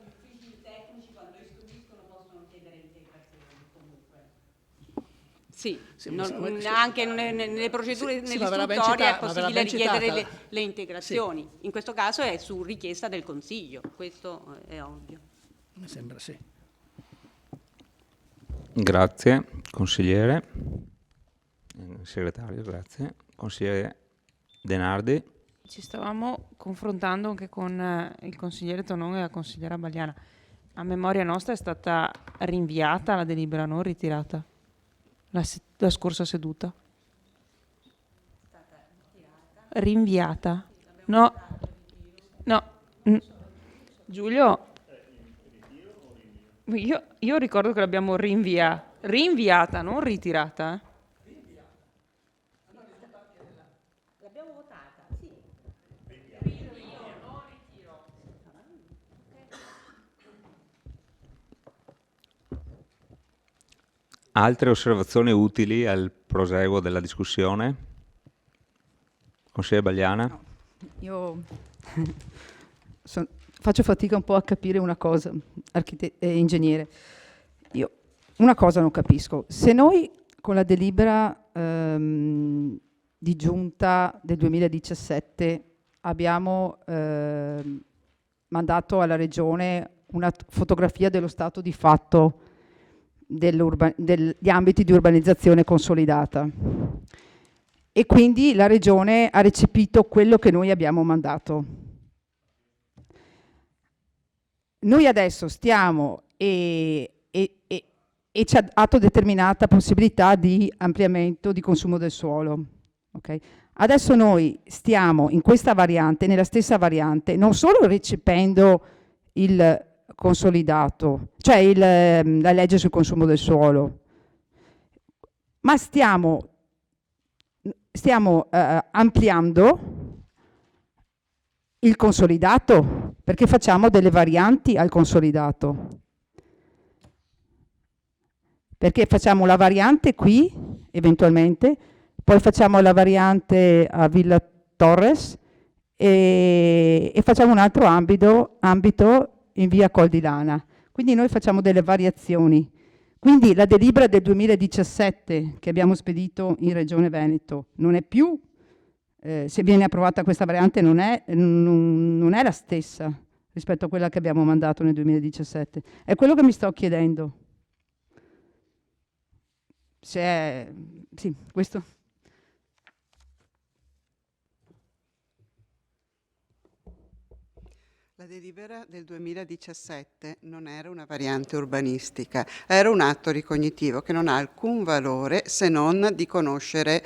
Sì, anche nelle procedure, nell'istruttoria è possibile richiedere le integrazioni. Sì. In questo caso è su richiesta del Consiglio, questo è ovvio. Mi sembra sì. Grazie, consigliere. Segretario, grazie. Consigliere Denardi. Ci stavamo confrontando anche con il consigliere Tonon e la consigliera Bagliana. A memoria nostra è stata rinviata la delibera, non ritirata? La scorsa seduta? Rinviata? No. Giulio, io ricordo che l'abbiamo rinviata, non ritirata. L'abbiamo votata, sì. Altre osservazioni utili al proseguo della discussione? Consigliere Bagliana? No, io faccio fatica un po' a capire una cosa, ingegnere. Io una cosa non capisco. Se noi con la delibera di giunta del 2017 abbiamo mandato alla Regione una fotografia dello stato di fatto degli ambiti di urbanizzazione consolidata e quindi la Regione ha recepito quello che noi abbiamo mandato. Noi adesso stiamo e ci ha dato determinata possibilità di ampliamento di consumo del suolo. Okay? Adesso noi stiamo in questa variante, nella stessa variante, non solo recependo il consolidato, cioè la legge sul consumo del suolo, ma stiamo ampliando il consolidato, perché facciamo delle varianti al consolidato. Perché facciamo la variante qui, eventualmente, poi facciamo la variante a Villa Torres e facciamo un altro ambito in via Col di Lana. Quindi noi facciamo delle variazioni. Quindi la delibera del 2017 che abbiamo spedito in Regione Veneto non è più, se viene approvata questa variante, non è la stessa rispetto a quella che abbiamo mandato nel 2017. È quello che mi sto chiedendo. Sì, questo. La delibera del 2017 non era una variante urbanistica, era un atto ricognitivo che non ha alcun valore se non di conoscere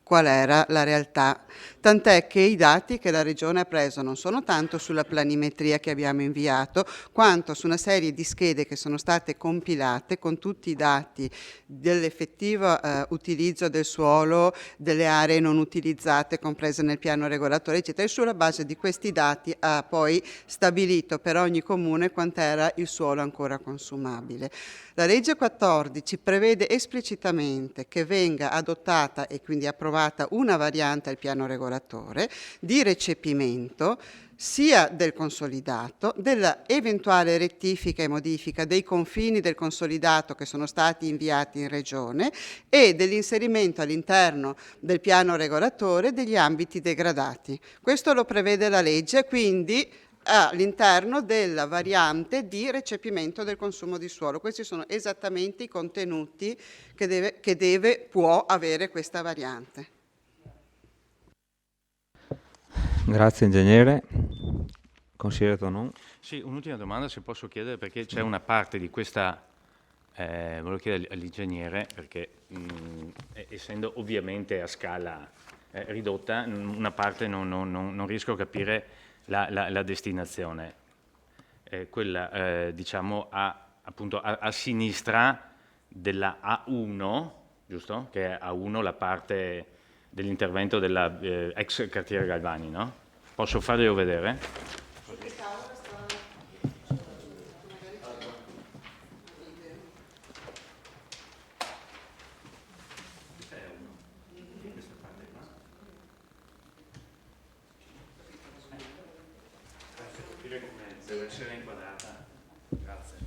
qual era la realtà. Tant'è che i dati che la Regione ha preso non sono tanto sulla planimetria che abbiamo inviato, quanto su una serie di schede che sono state compilate con tutti i dati dell'effettivo utilizzo del suolo, delle aree non utilizzate comprese nel piano regolatore, eccetera, e sulla base di questi dati ha poi stabilito per ogni comune quant'era il suolo ancora consumabile. La legge 14 prevede esplicitamente che venga adottata e quindi approvata una variante al piano regolatore di recepimento sia del consolidato, della eventuale rettifica e modifica dei confini del consolidato che sono stati inviati in regione e dell'inserimento all'interno del piano regolatore degli ambiti degradati. Questo lo prevede la legge, quindi all'interno della variante di recepimento del consumo di suolo. Questi sono esattamente i contenuti che può avere questa variante. Grazie ingegnere. Consigliere Tonon. Sì, un'ultima domanda se posso chiedere, perché c'è una parte di questa, volevo chiedere all'ingegnere, perché essendo ovviamente a scala ridotta, una parte non riesco a capire la destinazione, quella diciamo appunto a sinistra della A1, giusto? Che è A1 la parte dell'intervento della ex cartiere Galvani, no? Posso farglielo vedere? Deve essere inquadrata. Grazie.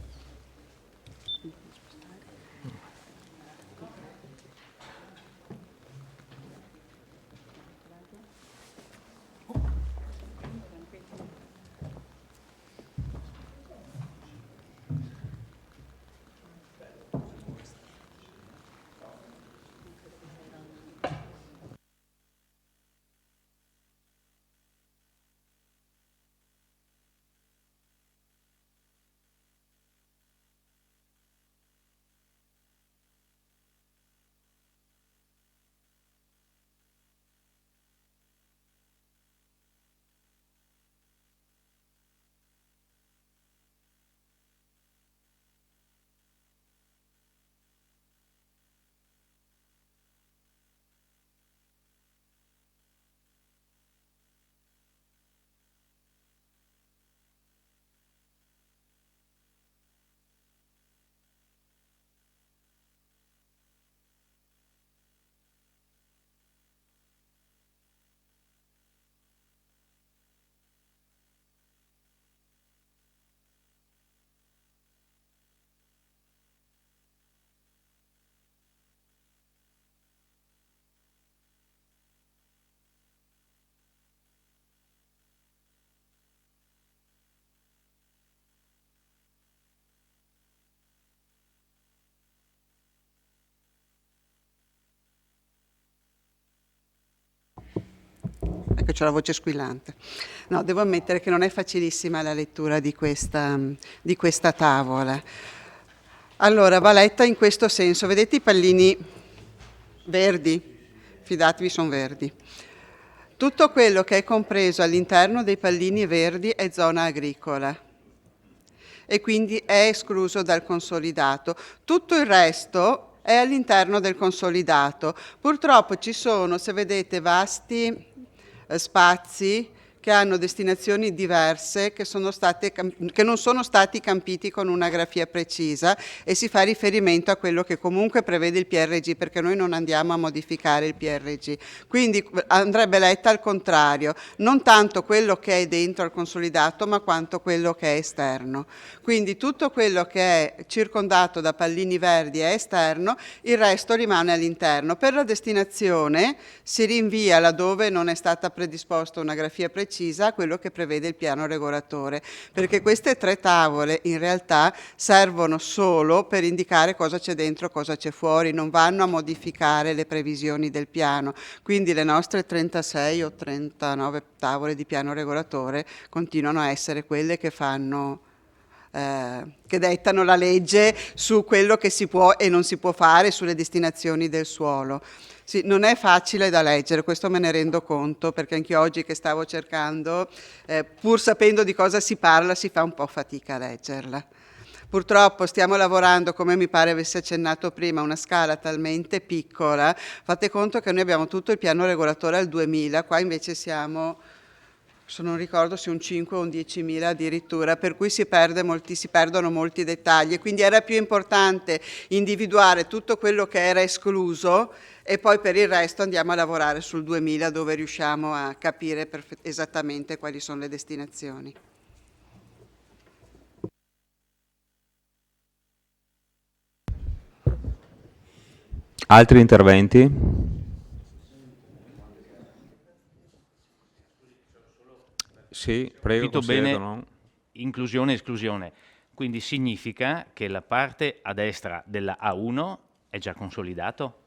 Ecco, c'è la voce squillante. No, devo ammettere che non è facilissima la lettura di questa tavola. Allora, va letta in questo senso. Vedete i pallini verdi? Fidatevi, sono verdi. Tutto quello che è compreso all'interno dei pallini verdi è zona agricola e quindi è escluso dal consolidato. Tutto il resto è all'interno del consolidato. Purtroppo ci sono, se vedete, vasti spazi che hanno destinazioni diverse, che non sono stati campiti con una grafia precisa, e si fa riferimento a quello che comunque prevede il PRG, perché noi non andiamo a modificare il PRG. Quindi andrebbe letta al contrario, non tanto quello che è dentro al consolidato, ma quanto quello che è esterno. Quindi tutto quello che è circondato da pallini verdi è esterno, il resto rimane all'interno. Per la destinazione si rinvia, laddove non è stata predisposta una grafia precisa, a quello che prevede il piano regolatore, perché queste 3 tavole in realtà servono solo per indicare cosa c'è dentro, cosa c'è fuori, non vanno a modificare le previsioni del piano. Quindi le nostre 36 o 39 tavole di piano regolatore continuano a essere quelle che fanno che dettano la legge su quello che si può e non si può fare, sulle destinazioni del suolo. Sì, non è facile da leggere, questo me ne rendo conto, perché anche oggi che stavo cercando, pur sapendo di cosa si parla, si fa un po' fatica a leggerla. Purtroppo stiamo lavorando, come mi pare avessi accennato prima, a una scala talmente piccola. Fate conto che noi abbiamo tutto il piano regolatore al 2000, qua invece siamo, se non ricordo se un 5 o un 10.000 addirittura, per cui si perdono molti dettagli, quindi era più importante individuare tutto quello che era escluso e poi per il resto andiamo a lavorare sul 2000, dove riusciamo a capire esattamente quali sono le destinazioni. Altri interventi? Sì, prego. Capito bene, inclusione e esclusione. Quindi significa che la parte a destra della A1 è già consolidato?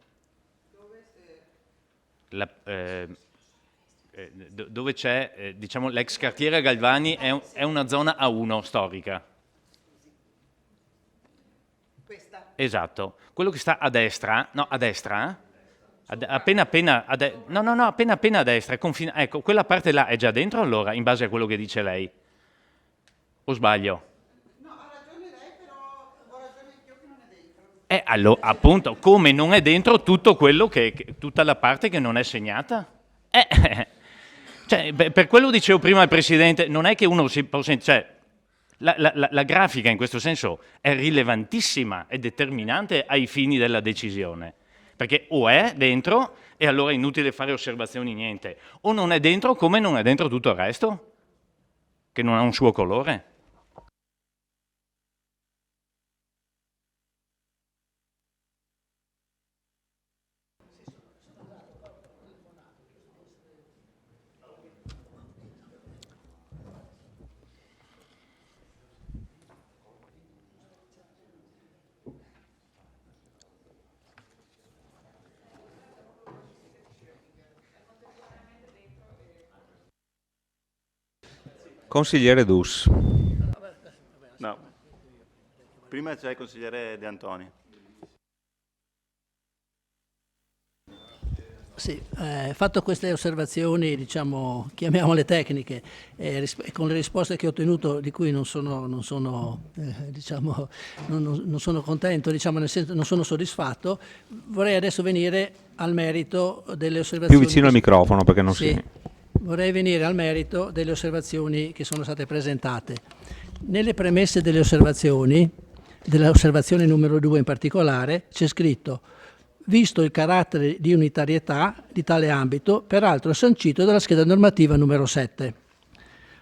Dove c'è, diciamo, l'ex cartiera Galvani è una zona A1 storica. Questa? Esatto. Quello che sta a destra, no, a destra, appena a destra, ecco, quella parte là è già dentro allora, in base a quello che dice lei? O sbaglio? No, ha ragione lei, però ho ragione anch'io che non è dentro. Allora, appunto, come non è dentro tutto quello tutta la parte che non è segnata? Cioè, per quello dicevo prima al Presidente, non è che uno si può sentire... La grafica in questo senso è rilevantissima, è determinante ai fini della decisione. Perché o è dentro e allora è inutile fare osservazioni, niente, o non è dentro come non è dentro tutto il resto, che non ha un suo colore. Consigliere Dus. No, prima c'è il consigliere De Antoni. Sì, fatto queste osservazioni, diciamo, chiamiamole tecniche, con le risposte che ho ottenuto, di cui non sono contento, diciamo, nel senso non sono soddisfatto, vorrei adesso venire al merito delle osservazioni. Più vicino al microfono perché non si... Vorrei venire al merito delle osservazioni che sono state presentate. Nelle premesse delle osservazioni, dell'osservazione numero 2 in particolare, c'è scritto: visto il carattere di unitarietà di tale ambito, peraltro sancito dalla scheda normativa numero 7.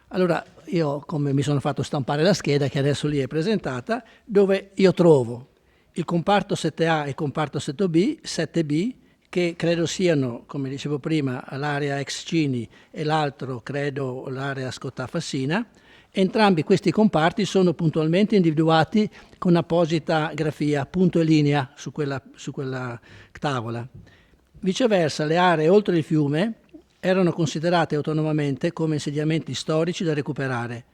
Allora, io come mi sono fatto stampare la scheda, che adesso lì è presentata, dove io trovo il comparto 7A e il comparto 7B, che credo siano, come dicevo prima, l'area ex Cini e l'altro credo l'area Scottà Fassina. Entrambi questi comparti sono puntualmente individuati con apposita grafia, punto e linea su quella tavola. Viceversa, le aree oltre il fiume erano considerate autonomamente come insediamenti storici da recuperare.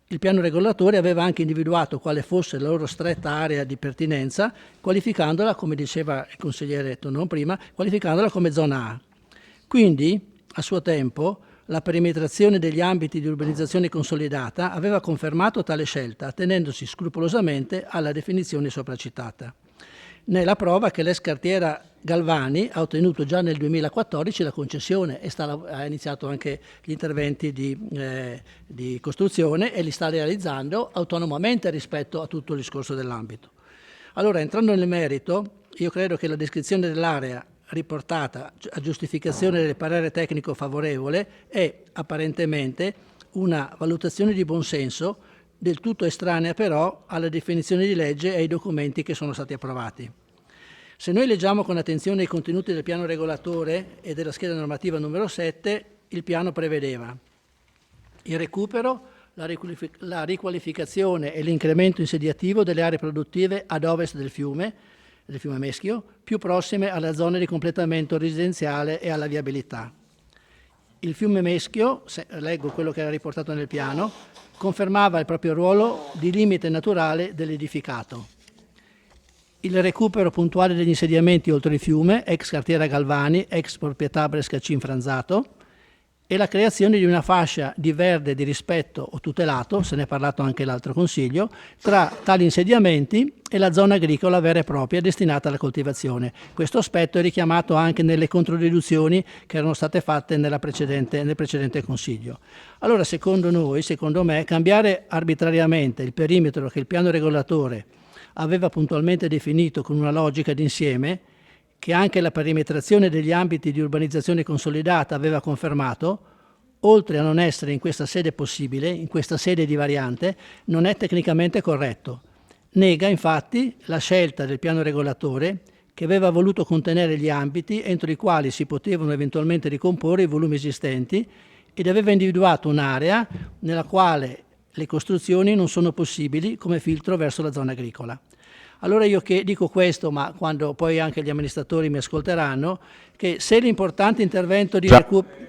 Il piano regolatore aveva anche individuato quale fosse la loro stretta area di pertinenza, qualificandola, come diceva il consigliere Tonon prima, qualificandola come zona A. Quindi, a suo tempo, la perimetrazione degli ambiti di urbanizzazione consolidata aveva confermato tale scelta, attenendosi scrupolosamente alla definizione sopracitata. Ne è la prova che l'ex cartiera Galvani ha ottenuto già nel 2014 la concessione e ha iniziato anche gli interventi di costruzione e li sta realizzando autonomamente rispetto a tutto il discorso dell'ambito. Allora, entrando nel merito, io credo che la descrizione dell'area riportata a giustificazione del parere tecnico favorevole è apparentemente una valutazione di buonsenso, del tutto estranea però alla definizione di legge e ai documenti che sono stati approvati. Se noi leggiamo con attenzione i contenuti del piano regolatore e della scheda normativa numero 7, il piano prevedeva il recupero, la riqualificazione e l'incremento insediativo delle aree produttive ad ovest del fiume Meschio, più prossime alla zona di completamento residenziale e alla viabilità. Il fiume Meschio, leggo quello che era riportato nel piano, confermava il proprio ruolo di limite naturale dell'edificato. Il recupero puntuale degli insediamenti oltre il fiume, ex cartiera Galvani, ex proprietà Brescacin Franzato, e la creazione di una fascia di verde di rispetto o tutelato, se ne è parlato anche l'altro consiglio, tra tali insediamenti e la zona agricola vera e propria destinata alla coltivazione. Questo aspetto è richiamato anche nelle controriduzioni che erano state fatte nel precedente consiglio. Allora, secondo me, cambiare arbitrariamente il perimetro che il piano regolatore aveva puntualmente definito con una logica d'insieme, che anche la perimetrazione degli ambiti di urbanizzazione consolidata aveva confermato, oltre a non essere in questa sede possibile, in questa sede di variante, non è tecnicamente corretto. Nega infatti la scelta del piano regolatore che aveva voluto contenere gli ambiti entro i quali si potevano eventualmente ricomporre i volumi esistenti ed aveva individuato un'area nella quale le costruzioni non sono possibili come filtro verso la zona agricola. Allora io che dico questo, ma quando poi anche gli amministratori mi ascolteranno, che se l'importante intervento di recupero...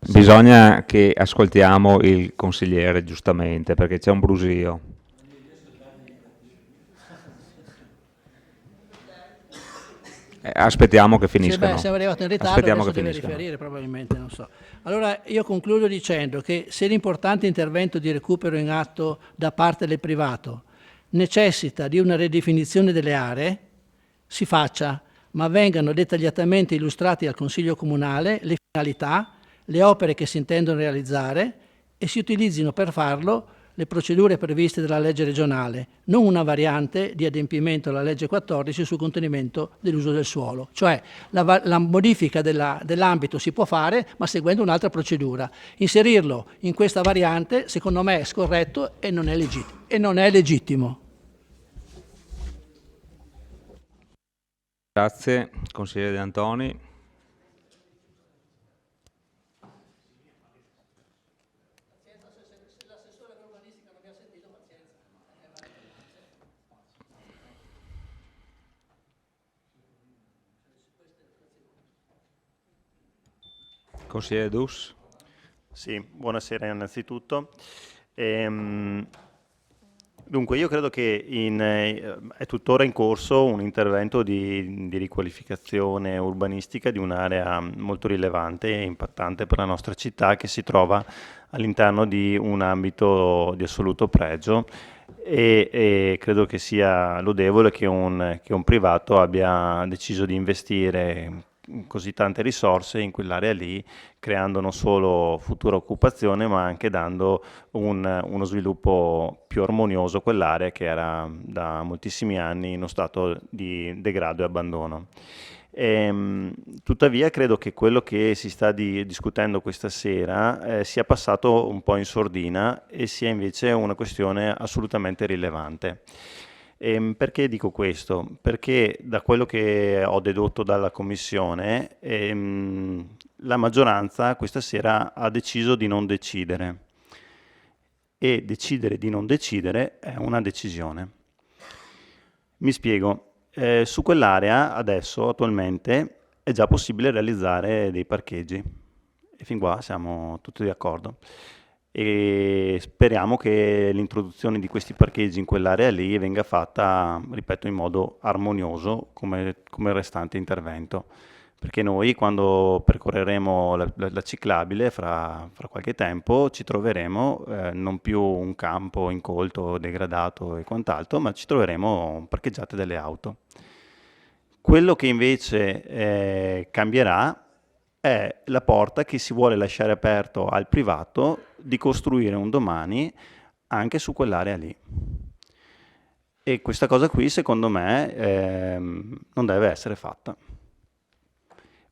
Bisogna che ascoltiamo il consigliere, giustamente, perché c'è un brusio. Aspettiamo che finiscano. Siamo arrivati in ritardo, adesso deve riferire probabilmente, non so. Allora io concludo dicendo che se l'importante intervento di recupero in atto da parte del privato necessita di una ridefinizione delle aree, si faccia, ma vengano dettagliatamente illustrati al Consiglio Comunale le finalità, le opere che si intendono realizzare e si utilizzino per farlo le procedure previste dalla legge regionale, non una variante di adempimento alla legge 14 sul contenimento dell'uso del suolo. Cioè la modifica dell'ambito si può fare, ma seguendo un'altra procedura. Inserirlo in questa variante, secondo me, è scorretto e non è legittimo. Grazie, consigliere De Antoni. Consigliere Dus. Sì, buonasera innanzitutto. Dunque, io credo che è tuttora in corso un intervento di riqualificazione urbanistica di un'area molto rilevante e impattante per la nostra città, che si trova all'interno di un ambito di assoluto pregio e credo che sia lodevole che un privato abbia deciso di investire così tante risorse in quell'area lì, creando non solo futura occupazione ma anche dando uno sviluppo più armonioso a quell'area che era da moltissimi anni in uno stato di degrado e abbandono. Tuttavia credo che quello che si sta discutendo questa sera sia passato un po' in sordina e sia invece una questione assolutamente rilevante. Perché dico questo? Perché da quello che ho dedotto dalla Commissione, la maggioranza questa sera ha deciso di non decidere, e decidere di non decidere è una decisione. Mi spiego. Su quell'area adesso, attualmente, è già possibile realizzare dei parcheggi e fin qua siamo tutti d'accordo. E speriamo che l'introduzione di questi parcheggi in quell'area lì venga fatta, ripeto, in modo armonioso come il restante intervento, perché noi quando percorreremo la ciclabile fra qualche tempo ci troveremo non più un campo incolto, degradato e quant'altro, ma ci troveremo parcheggiate delle auto. Quello che invece cambierà è la porta che si vuole lasciare aperto al privato di costruire un domani anche su quell'area lì. E questa cosa qui, secondo me, non deve essere fatta.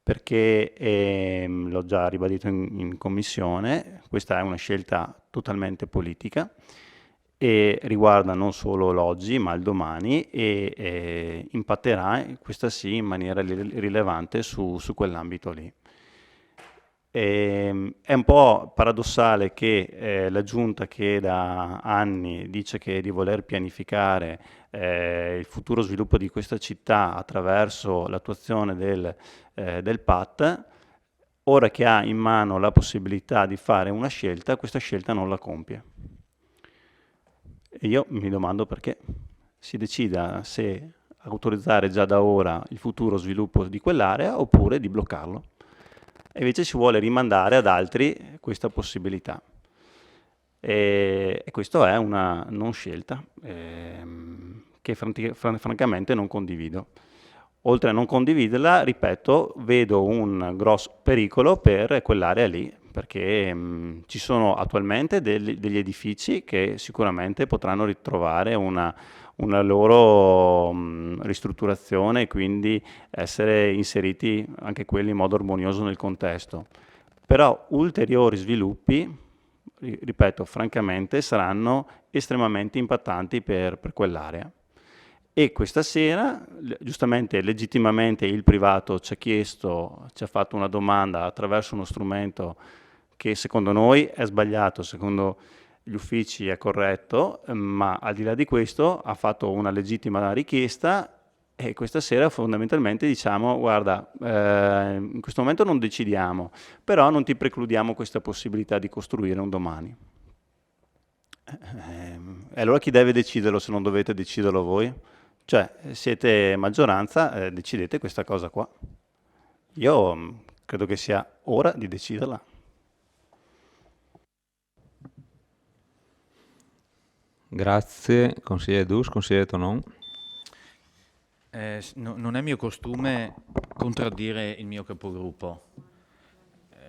Perché, l'ho già ribadito in commissione, questa è una scelta totalmente politica e riguarda non solo l'oggi ma il domani e impatterà, questa sì, in maniera rilevante su quell'ambito lì. È un po' paradossale che la Giunta, che da anni dice di voler pianificare il futuro sviluppo di questa città attraverso l'attuazione del PAT, ora che ha in mano la possibilità di fare una scelta, questa scelta non la compie. E io mi domando perché si decida se autorizzare già da ora il futuro sviluppo di quell'area oppure di bloccarlo. E invece si vuole rimandare ad altri questa possibilità. E questo è una non scelta che francamente non condivido. Oltre a non condividerla, ripeto, vedo un grosso pericolo per quell'area lì, perché ci sono attualmente degli edifici che sicuramente potranno ritrovare una loro ristrutturazione e quindi essere inseriti anche quelli in modo armonioso nel contesto. Però ulteriori sviluppi, ripeto, francamente saranno estremamente impattanti per quell'area. E questa sera, giustamente, legittimamente, il privato ci ha fatto una domanda attraverso uno strumento che secondo noi è sbagliato, secondo gli uffici è corretto, ma al di là di questo ha fatto una legittima richiesta e questa sera fondamentalmente diciamo: guarda, in questo momento non decidiamo, però non ti precludiamo questa possibilità di costruire un domani. E allora chi deve deciderlo se non dovete deciderlo voi? Cioè, siete maggioranza, decidete questa cosa qua. Io credo che sia ora di deciderla. Grazie, consigliere Dus, consigliere Tonon. Non è mio costume contraddire il mio capogruppo,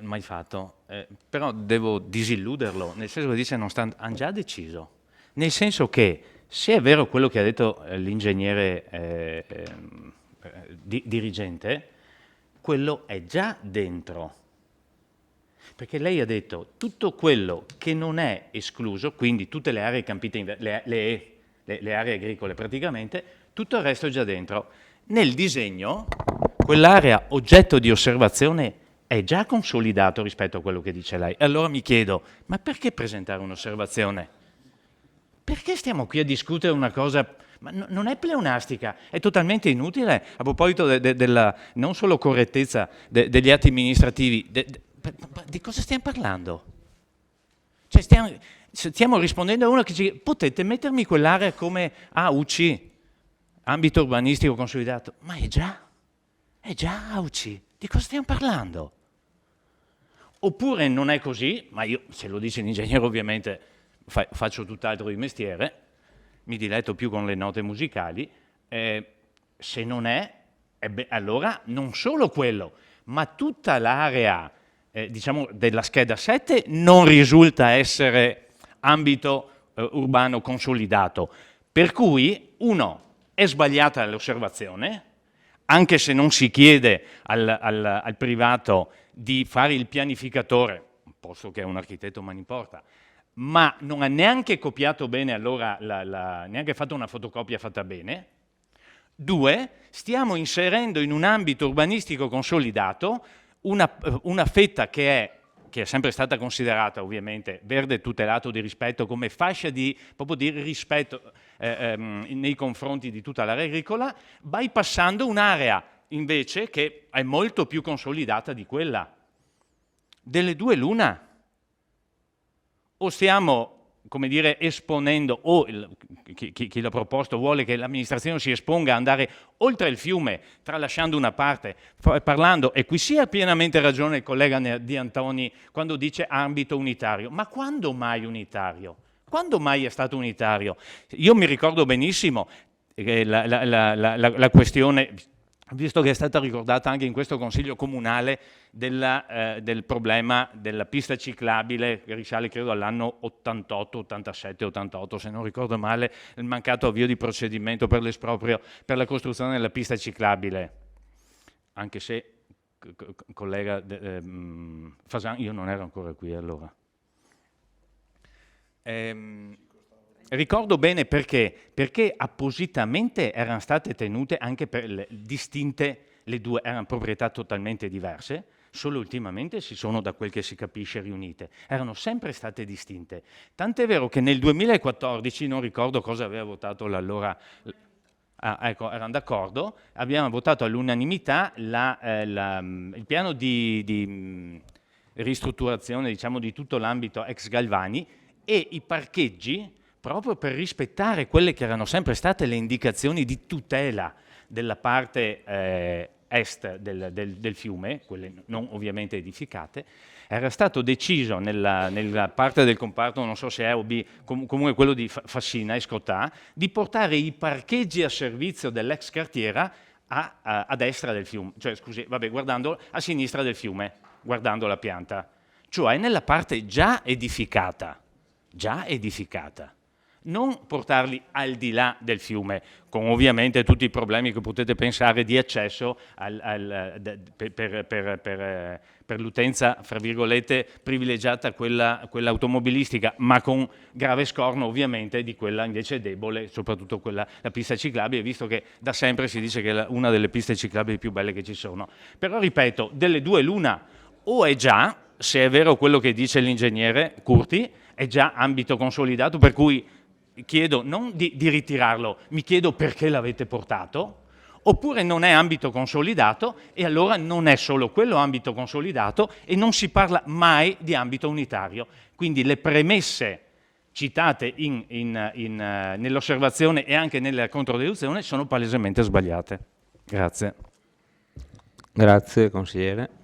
mai fatto, però devo disilluderlo, nel senso che dice hanno già deciso, nel senso che se è vero quello che ha detto l'ingegnere dirigente, quello è già dentro. Perché lei ha detto tutto quello che non è escluso, quindi tutte le aree campite, le aree agricole praticamente, tutto il resto è già dentro. Nel disegno, quell'area oggetto di osservazione è già consolidato rispetto a quello che dice lei. Allora mi chiedo, ma perché presentare un'osservazione? Perché stiamo qui a discutere una cosa? Ma non è pleonastica, è totalmente inutile. A proposito della non solo correttezza degli atti amministrativi, di cosa stiamo parlando? Cioè stiamo rispondendo a uno che dice: potete mettermi quell'area come AUC, ambito urbanistico consolidato, ma è già AUC, di cosa stiamo parlando? Oppure non è così, ma io, se lo dice l'ingegnere, ovviamente faccio tutt'altro di mestiere, mi diletto più con le note musicali, se non è, allora non solo quello, ma tutta l'area diciamo della scheda 7 non risulta essere ambito urbano consolidato, per cui uno è sbagliata l'osservazione, anche se non si chiede al privato di fare il pianificatore, posto che è un architetto ma non importa, ma non ha neanche copiato bene allora, neanche fatto una fotocopia fatta bene. 2, stiamo inserendo in un ambito urbanistico consolidato una fetta che è sempre stata considerata ovviamente verde tutelato di rispetto come fascia proprio di rispetto nei confronti di tutta l'area agricola, bypassando un'area invece che è molto più consolidata di quella. Delle due l'una. O stiamo, come dire, esponendo, o chi l'ha proposto vuole che l'amministrazione si esponga a andare oltre il fiume, tralasciando una parte, parlando, e qui sì ha pienamente ragione il collega Di Antoni quando dice ambito unitario. Ma quando mai unitario? Quando mai è stato unitario? Io mi ricordo benissimo la questione, visto che è stata ricordata anche in questo Consiglio Comunale del problema della pista ciclabile che risale credo all'anno 88, 87, 88 se non ricordo male, il mancato avvio di procedimento per l'esproprio per la costruzione della pista ciclabile, anche se collega Fasan, io non ero ancora qui allora. Ricordo bene perché appositamente erano state tenute anche per distinte, le due erano proprietà totalmente diverse, solo ultimamente si sono, da quel che si capisce, riunite. Erano sempre state distinte. Tant'è vero che nel 2014, non ricordo cosa aveva votato l'allora... ecco, erano d'accordo, abbiamo votato all'unanimità il piano di ristrutturazione, diciamo, di tutto l'ambito ex Galvani e i parcheggi, proprio per rispettare quelle che erano sempre state le indicazioni di tutela della parte est del fiume, quelle non ovviamente edificate. Era stato deciso nella parte del comparto, non so se è o B, comunque quello di Fassina e Scotà, di portare i parcheggi a servizio dell'ex cartiera a destra del fiume, cioè scusi, vabbè, guardando a sinistra del fiume, guardando la pianta, cioè nella parte già edificata, non portarli al di là del fiume, con ovviamente tutti i problemi che potete pensare di accesso per l'utenza, fra virgolette, privilegiata, quella automobilistica, ma con grave scorno ovviamente di quella invece debole, soprattutto la pista ciclabile, visto che da sempre si dice che è una delle piste ciclabili più belle che ci sono. Però ripeto, delle due l'una, o è già, se è vero quello che dice l'ingegnere Curti, è già ambito consolidato, per cui chiedo non di ritirarlo, mi chiedo perché l'avete portato, oppure non è ambito consolidato e allora non è solo quello ambito consolidato e non si parla mai di ambito unitario. Quindi le premesse citate nell'osservazione e anche nella controdeduzione sono palesemente sbagliate. Grazie. Grazie, consigliere.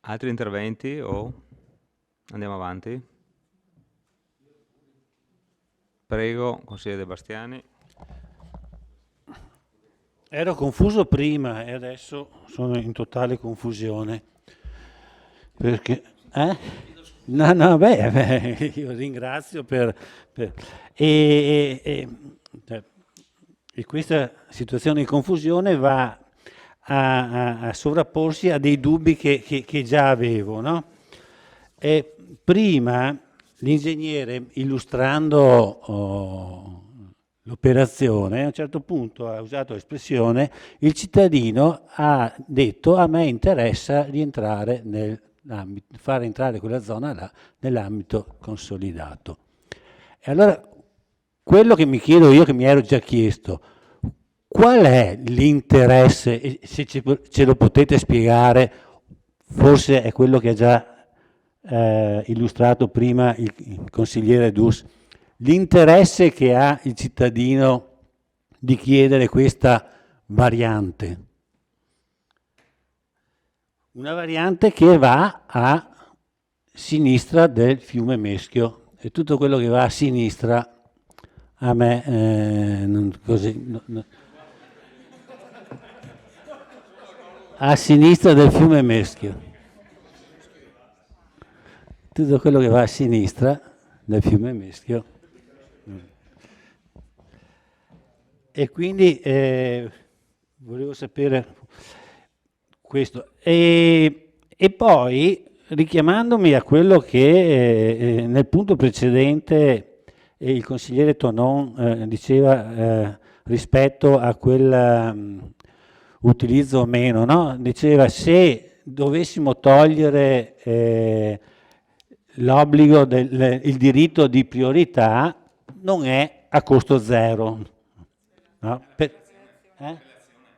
Altri interventi o andiamo avanti? Prego, consigliere De Bastiani. Ero confuso prima e adesso sono in totale confusione. Perché? No, beh, io ringrazio e questa situazione di confusione va a sovrapporsi a dei dubbi che già avevo, no? E prima l'ingegnere, illustrando l'operazione, a un certo punto ha usato l'espressione: il cittadino ha detto a me interessa rientrare far entrare quella zona là nell'ambito consolidato. E allora quello che mi chiedo io, che mi ero già chiesto, qual è l'interesse, e se ce lo potete spiegare, forse è quello che ha già illustrato prima il consigliere Dus, l'interesse che ha il cittadino di chiedere questa variante. Una variante che va a sinistra del fiume Meschio, e tutto quello che va a sinistra a me a sinistra del fiume Meschio, tutto quello che va a sinistra del fiume Meschio, e quindi volevo sapere questo. E poi, richiamandomi a quello che nel punto precedente il consigliere Tonon diceva rispetto a quel utilizzo o meno, no? Diceva: se dovessimo togliere l'obbligo il diritto di priorità, non è a costo zero, no?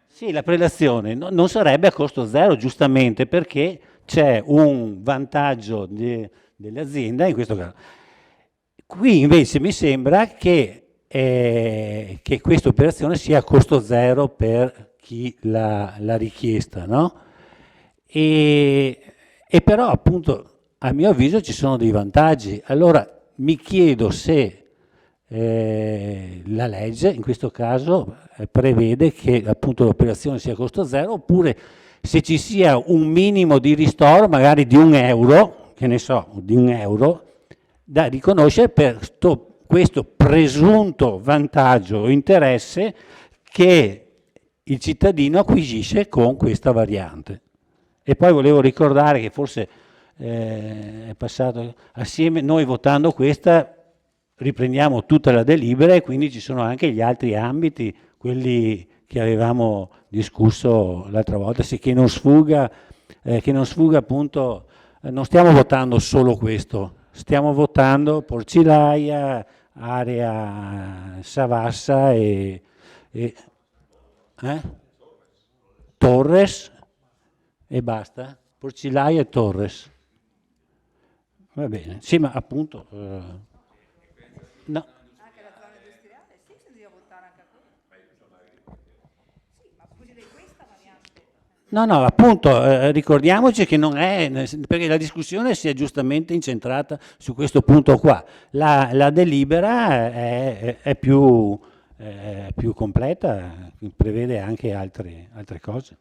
Sì, la prelazione non sarebbe a costo zero, giustamente, perché c'è un vantaggio dell'azienda in questo caso. Qui invece mi sembra che questa operazione sia a costo zero per chi l'ha richiesta, no? E però appunto a mio avviso ci sono dei vantaggi. Allora mi chiedo se la legge in questo caso prevede che appunto l'operazione sia a costo zero, oppure se ci sia un minimo di ristoro, magari di €1, che ne so, di €1, da riconoscere per questo presunto vantaggio o interesse che il cittadino acquisisce con questa variante. E poi volevo ricordare che forse è passato assieme, noi votando questa riprendiamo tutta la delibera e quindi ci sono anche gli altri ambiti, quelli che avevamo discusso l'altra volta, sì, che non sfugga appunto, non stiamo votando solo questo, stiamo votando Porcilaia, area Savassa e Torres e basta, Porcilaia e Torres. Va bene, sì, ma appunto no. Anche la zona industriale, sì, si deve votare anche a quello. Sì, ma scusi, di questa variante. No, appunto, ricordiamoci che non è, perché la discussione si è giustamente incentrata su questo punto qua. La delibera è più completa, prevede anche altre cose.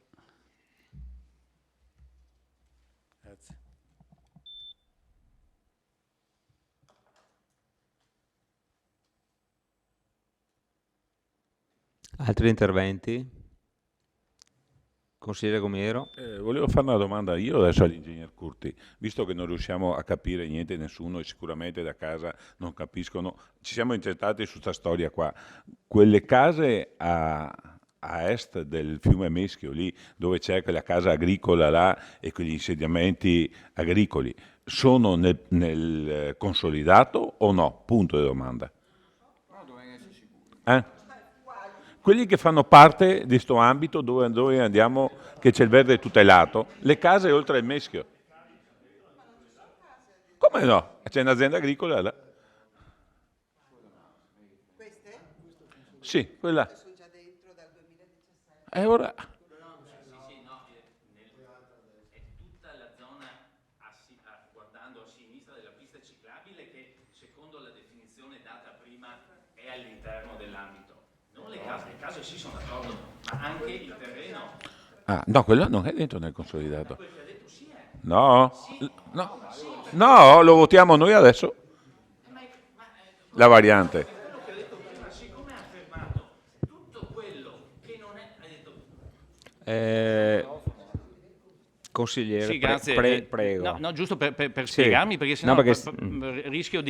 Grazie. Altri interventi? Consigliere Gomiero? Volevo fare una domanda io adesso all'ingegner Curti, visto che non riusciamo a capire niente nessuno e sicuramente da casa non capiscono, ci siamo incentrati su questa storia qua. Quelle case a est del fiume Meschio, lì dove c'è quella casa agricola là e quegli insediamenti agricoli, sono nel consolidato o no? Punto di domanda. Quelli che fanno parte di questo ambito dove andiamo, che c'è il verde tutelato, le case oltre il Meschio. Come no? C'è un'azienda agricola là. Queste? Sì, quella. Sono già dentro dal 2017. E ora... È tutta la zona guardando a sinistra della pista ciclabile che secondo la definizione data prima è all'interno dell'ambito. Non le case sì sono d'accordo, ma anche il terreno. Ah, no, quello non è dentro nel consolidato. No, no, lo votiamo noi adesso. La variante. Siccome ha affermato tutto quello che non è, ha detto. Consigliere, Sì, grazie. prego. No, giusto per Sì. spiegarmi, perché sennò No, perché... rischio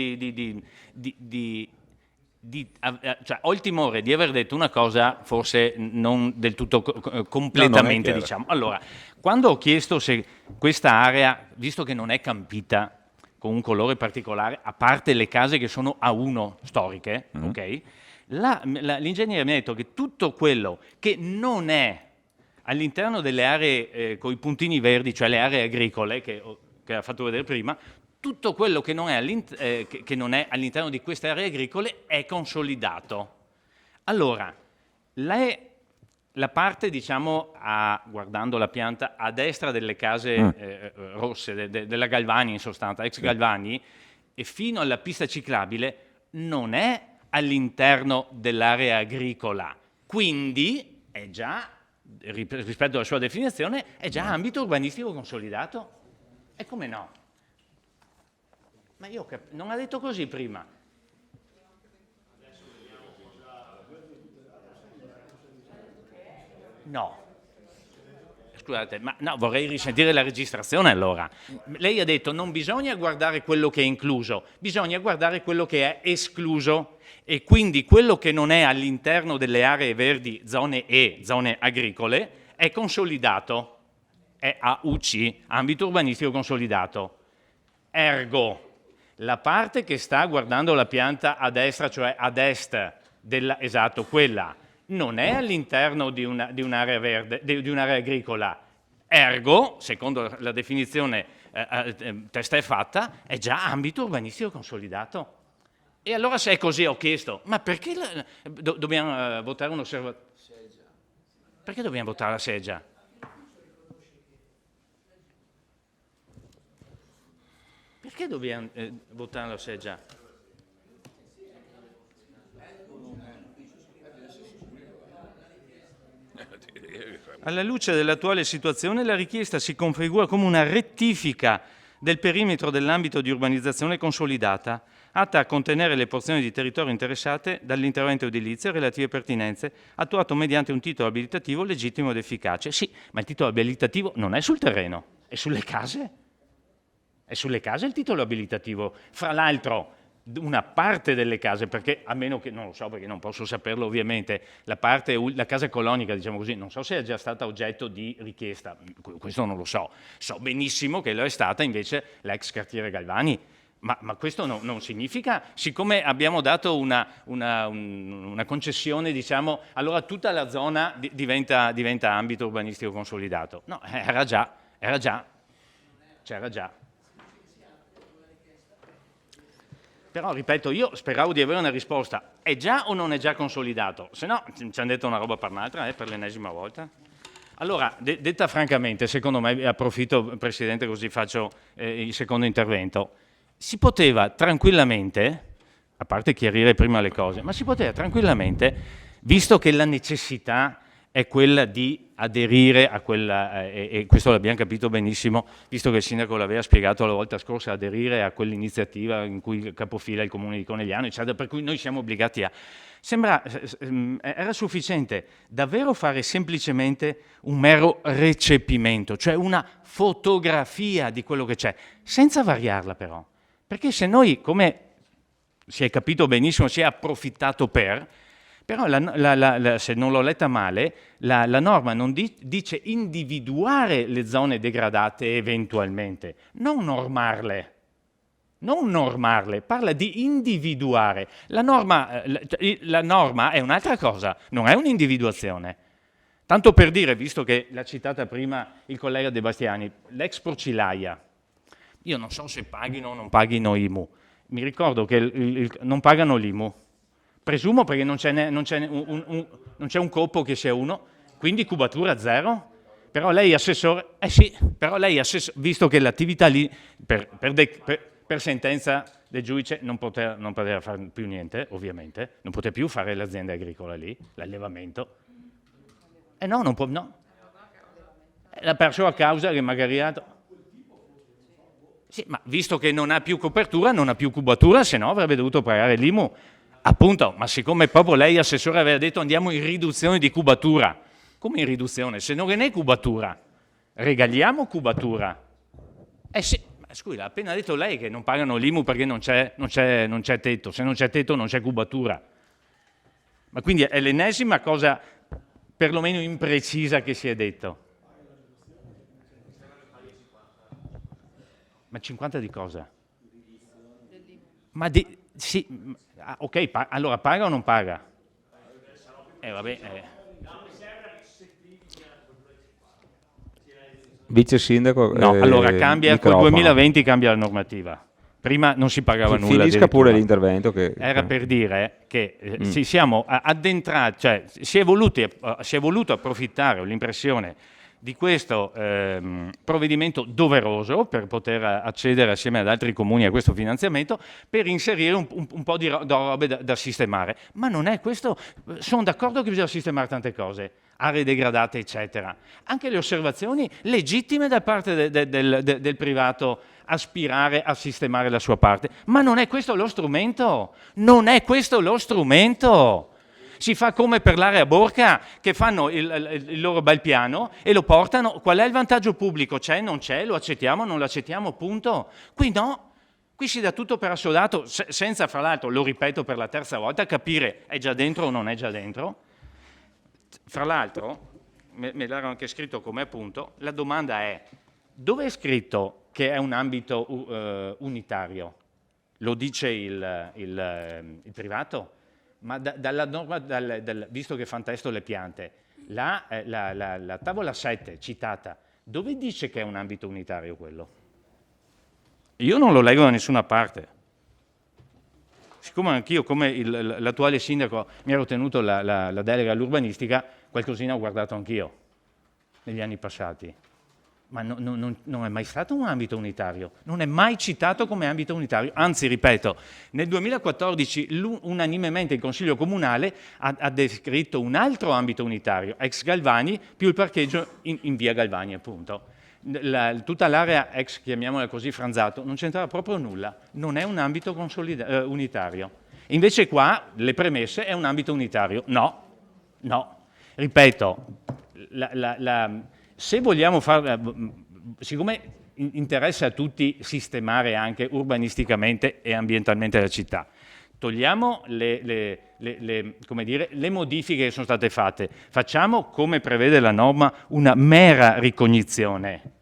cioè, ho il timore di aver detto una cosa forse non del tutto completamente, no, diciamo. Allora, quando ho chiesto se questa area, visto che non è campita con un colore particolare, a parte le case che sono A1 storiche, ok? L'ingegnere mi ha detto che tutto quello che non è all'interno delle aree con i puntini verdi, cioè le aree agricole che ha fatto vedere prima, tutto quello che non è all'interno di queste aree agricole è consolidato. Allora, la parte, diciamo, guardando la pianta a destra delle case rosse, della Galvani in sostanza, ex Galvani, e fino alla pista ciclabile, non è all'interno dell'area agricola. Quindi è già, rispetto alla sua definizione, è già ambito urbanistico consolidato. E come no? Ma io non ha detto così prima. No. Scusate, ma no, vorrei risentire la registrazione allora. Lei ha detto non bisogna guardare quello che è incluso, bisogna guardare quello che è escluso, e quindi quello che non è all'interno delle aree verdi, zone E, zone agricole, è consolidato, è AUC, ambito urbanistico consolidato. Ergo, la parte che sta guardando la pianta a destra, cioè ad est esatto, quella, non è all'interno di un'area verde, di un'area agricola. Ergo, secondo la definizione testè fatta, è già ambito urbanistico consolidato. E allora se è così ho chiesto, ma perché dobbiamo votare un osservatore? Perché dobbiamo votare la seggia? Perché dobbiamo votare la seggia? Alla luce dell'attuale situazione, la richiesta si configura come una rettifica del perimetro dell'ambito di urbanizzazione consolidata, atta a contenere le porzioni di territorio interessate dall'intervento edilizio e relative pertinenze, attuato mediante un titolo abilitativo legittimo ed efficace. Sì, ma il titolo abilitativo non è sul terreno, è sulle case. È sulle case il titolo abilitativo. Fra l'altro, una parte delle case, perché a meno che, non lo so perché non posso saperlo ovviamente, la casa colonica, diciamo così, non so se è già stata oggetto di richiesta, questo non lo so. So benissimo che lo è stata invece l'ex quartiere Galvani, ma questo non significa, siccome abbiamo dato una concessione, diciamo, allora tutta la zona diventa ambito urbanistico consolidato. No, c'era già. Però, ripeto, io speravo di avere una risposta. È già o non è già consolidato? Se no, ci hanno detto una roba per un'altra, per l'ennesima volta. Allora, detta francamente, secondo me, approfitto, Presidente, così faccio il secondo intervento, si poteva tranquillamente, a parte chiarire prima le cose, ma si poteva tranquillamente, visto che la necessità è quella di aderire a quella, e questo l'abbiamo capito benissimo, visto che il Sindaco l'aveva spiegato la volta scorsa, aderire a quell'iniziativa in cui capofila il Comune di Conegliano, eccetera, per cui noi siamo obbligati a... Era sufficiente davvero fare semplicemente un mero recepimento, cioè una fotografia di quello che c'è, senza variarla però. Perché se noi, come si è capito benissimo, si è approfittato però se non l'ho letta male, la norma non dice individuare le zone degradate eventualmente, non normarle, parla di individuare. La norma è un'altra cosa, non è un'individuazione. Tanto per dire, visto che l'ha citata prima il collega De Bastiani, l'ex Porcilaia, io non so se paghino o non paghino IMU, mi ricordo che non pagano l'IMU, presumo perché non c'è un coppo che sia uno, quindi cubatura zero. Però lei assessore, visto che l'attività lì per sentenza del giudice non poteva fare più niente, ovviamente, non poteva più fare l'azienda agricola lì, l'allevamento. No. L'ha perso a causa che magari sì, ma visto che non ha più copertura, non ha più cubatura, se no avrebbe dovuto pagare l'IMU. Appunto, ma siccome proprio lei, assessore, aveva detto andiamo in riduzione di cubatura, come in riduzione? Se non è cubatura, regaliamo cubatura. Sì, ma scusi, l'ha appena detto lei che non pagano l'IMU perché non c'è tetto, se non c'è tetto non c'è cubatura. Ma quindi è l'ennesima cosa perlomeno imprecisa che si è detto. Ma 50 di cosa? Sì, ok, allora paga o non paga? Vabbè. Vice Sindaco. No, allora cambia, col 2020 cambia la normativa. Prima non si pagava nulla. Finisca pure l'intervento. Era per dire che ci siamo addentrati, cioè si è voluto approfittare, ho l'impressione, di questo provvedimento doveroso per poter accedere assieme ad altri comuni a questo finanziamento per inserire un po' di robe da sistemare. Ma non è questo, sono d'accordo che bisogna sistemare tante cose, aree degradate eccetera. Anche le osservazioni legittime da parte del privato aspirare a sistemare la sua parte, ma non è questo lo strumento, Si fa come per l'area Borca, che fanno il loro bel piano e lo portano. Qual è il vantaggio pubblico? C'è, non c'è, lo accettiamo, non lo accettiamo, punto. Qui no, qui si dà tutto per assodato, senza, fra l'altro, lo ripeto per la terza volta, capire è già dentro o non è già dentro. Fra l'altro, me l'hanno anche scritto come appunto, la domanda è: dove è scritto che è un ambito unitario? Lo dice il privato? Ma dalla norma, visto che fanno testo le piante, la tavola 7 citata, dove dice che è un ambito unitario quello? Io non lo leggo da nessuna parte. siccome anch'io, come l'attuale sindaco, mi ero tenuto la delega all'urbanistica, qualcosina ho guardato anch'io negli anni passati. Ma non è mai stato un ambito unitario, non è mai citato come ambito unitario, anzi, ripeto, nel 2014 unanimemente il Consiglio Comunale ha descritto un altro ambito unitario, ex Galvani, più il parcheggio in via Galvani, appunto. Tutta l'area ex, chiamiamola così, Franzato, non c'entrava proprio nulla, non è un ambito unitario. Invece qua, le premesse, è un ambito unitario. No, ripeto, se vogliamo siccome interessa a tutti sistemare anche urbanisticamente e ambientalmente la città, togliamo come dire, le modifiche che sono state fatte, facciamo, come prevede la norma, una mera ricognizione,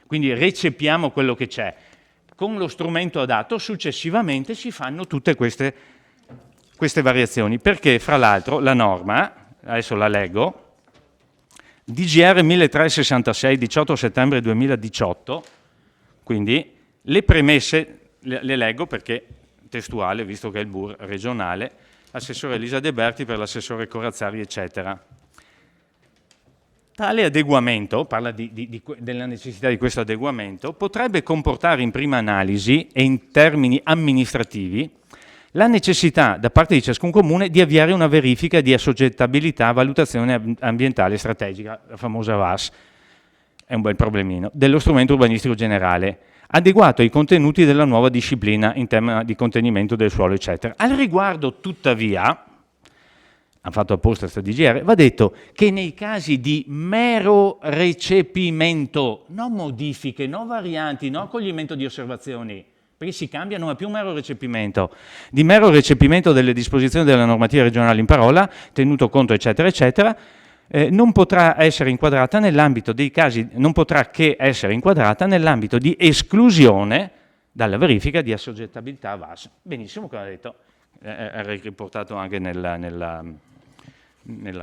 quindi recepiamo quello che c'è. Con lo strumento adatto successivamente si fanno tutte queste variazioni, perché fra l'altro la norma, adesso la leggo, DGR 1366, 18 settembre 2018, quindi le premesse le leggo perché testuale, visto che è il BUR regionale, assessore Elisa De Berti per l'assessore Corazzari, eccetera. Tale adeguamento, parla della necessità di questo adeguamento, potrebbe comportare in prima analisi e in termini amministrativi la necessità da parte di ciascun comune di avviare una verifica di assoggettabilità, valutazione ambientale strategica, la famosa VAS, è un bel problemino, dello strumento urbanistico generale, adeguato ai contenuti della nuova disciplina in tema di contenimento del suolo, eccetera. Al riguardo, tuttavia, hanno fatto apposta questa DGR, va detto che nei casi di mero recepimento, non modifiche, non varianti, non accoglimento di osservazioni, perché si cambia, non è più un mero recepimento, di mero recepimento delle disposizioni della normativa regionale in parola, tenuto conto, eccetera, eccetera, non potrà essere inquadrata nell'ambito dei casi, non potrà che essere inquadrata nell'ambito di esclusione dalla verifica di assoggettabilità VAS. Benissimo, come ha detto, è riportato anche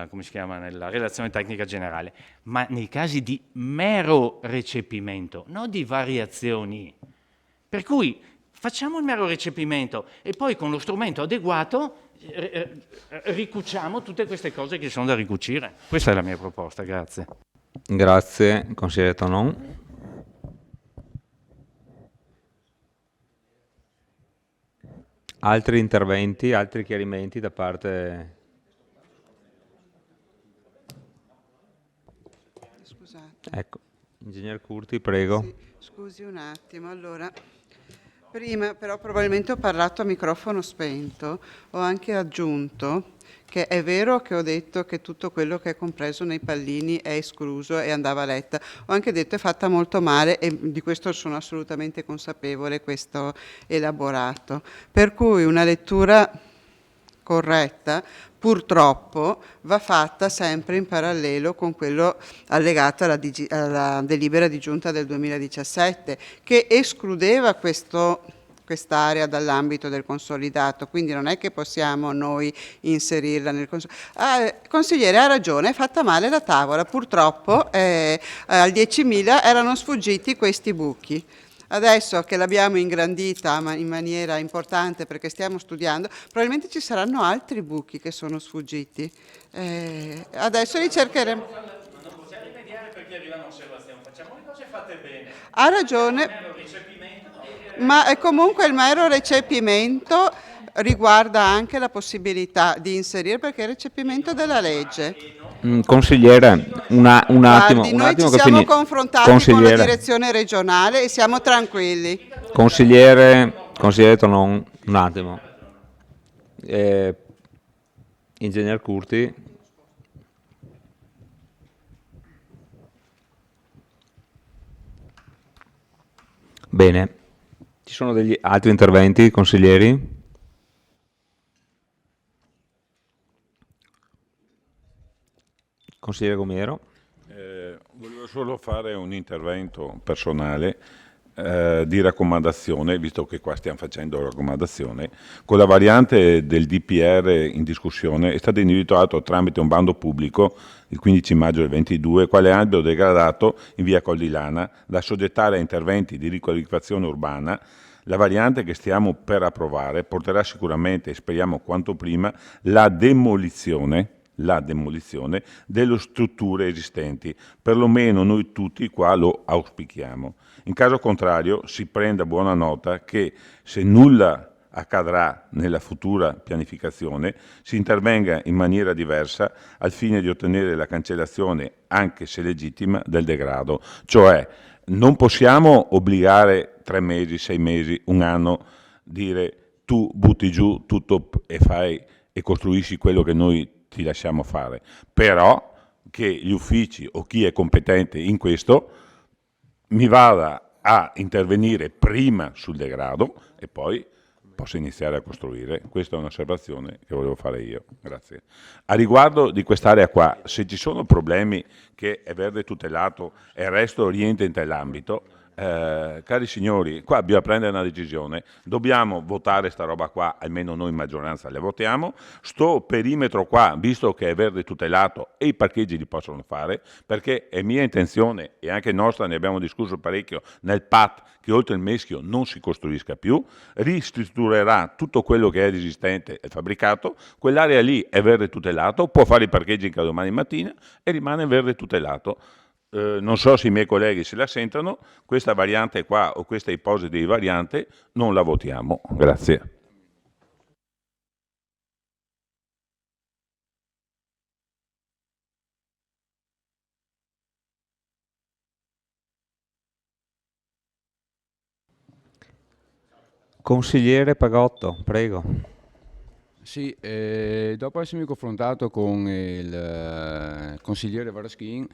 come si chiama, nella relazione tecnica generale, ma nei casi di mero recepimento, non di variazioni. Per cui facciamo il mero recepimento e poi con lo strumento adeguato ricuciamo tutte queste cose che sono da ricucire. Questa è la mia proposta, grazie. Grazie, consigliere Tonon. Altri interventi, altri chiarimenti da parte... Scusate. Ecco, ingegner Curti, prego. Sì, scusi un attimo, allora... Prima però probabilmente ho parlato a microfono spento, ho anche aggiunto che è vero che ho detto che tutto quello che è compreso nei pallini è escluso e andava letta, ho anche detto è fatta molto male e di questo sono assolutamente consapevole, questo elaborato. Per cui una lettura corretta purtroppo va fatta sempre in parallelo con quello allegato alla delibera di giunta del 2017 che escludeva quest'area dall'ambito del consolidato, quindi non è che possiamo noi inserirla nel consolidato. Consigliere ha ragione, è fatta male la tavola, purtroppo al 10.000 erano sfuggiti questi buchi. Adesso che l'abbiamo ingrandita in maniera importante perché stiamo studiando, probabilmente ci saranno altri buchi che sono sfuggiti. Adesso li cercheremo. Ma non possiamo rimediare perché arrivano osservazioni, facciamo le cose fatte bene. Ha ragione, ma comunque il mero recepimento riguarda anche la possibilità di inserire, perché è il recepimento della legge. Consigliere, un attimo. Noi ci siamo confrontati con la direzione regionale e siamo tranquilli. Consigliere Tonon, un attimo. Ingegner Curti. Bene. Ci sono degli altri interventi, consiglieri? Consigliere Gomiero. Volevo solo fare un intervento personale di raccomandazione, visto che qua stiamo facendo raccomandazione, con la variante del DPR in discussione è stato individuato tramite un bando pubblico il 15 maggio del 22 quale albero degradato in via Collilana da assoggettare a interventi di riqualificazione urbana. La variante che stiamo per approvare porterà sicuramente, e speriamo quanto prima, la demolizione delle strutture esistenti, perlomeno noi tutti qua lo auspichiamo. In caso contrario si prenda buona nota che se nulla accadrà nella futura pianificazione si intervenga in maniera diversa al fine di ottenere la cancellazione, anche se legittima, del degrado. Cioè non possiamo obbligare 3 mesi, 6 mesi, un anno, dire tu butti giù tutto e fai e costruisci quello che noi ti lasciamo fare, però che gli uffici o chi è competente in questo mi vada a intervenire prima sul degrado e poi posso iniziare a costruire. Questa è un'osservazione che volevo fare io. Grazie. A riguardo di quest'area qua, se ci sono problemi che è verde tutelato e il resto rientra in nell'ambito, cari signori, qua bisogna prendere una decisione, dobbiamo votare sta roba qua, almeno noi in maggioranza le votiamo, sto perimetro qua, visto che è verde tutelato e i parcheggi li possono fare, perché è mia intenzione e anche nostra, ne abbiamo discusso parecchio nel PAT, che oltre il Meschio non si costruisca più, ristrutturerà tutto quello che è esistente e fabbricato, quell'area lì è verde tutelato, può fare i parcheggi anche domani mattina e rimane verde tutelato. Non so se i miei colleghi se la sentono, questa variante qua o questa ipotesi di variante non la votiamo. Grazie. Consigliere Pagotto, prego. Sì, dopo essermi confrontato con il consigliere Varaschin,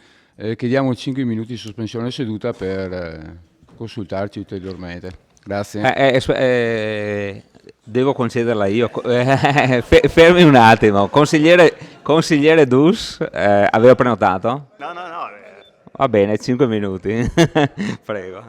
chiediamo 5 minuti di sospensione seduta per consultarci ulteriormente. Grazie. Devo concederla io. Fermi un attimo. Consigliere Dus, aveva prenotato? No. Va bene, 5 minuti. Prego.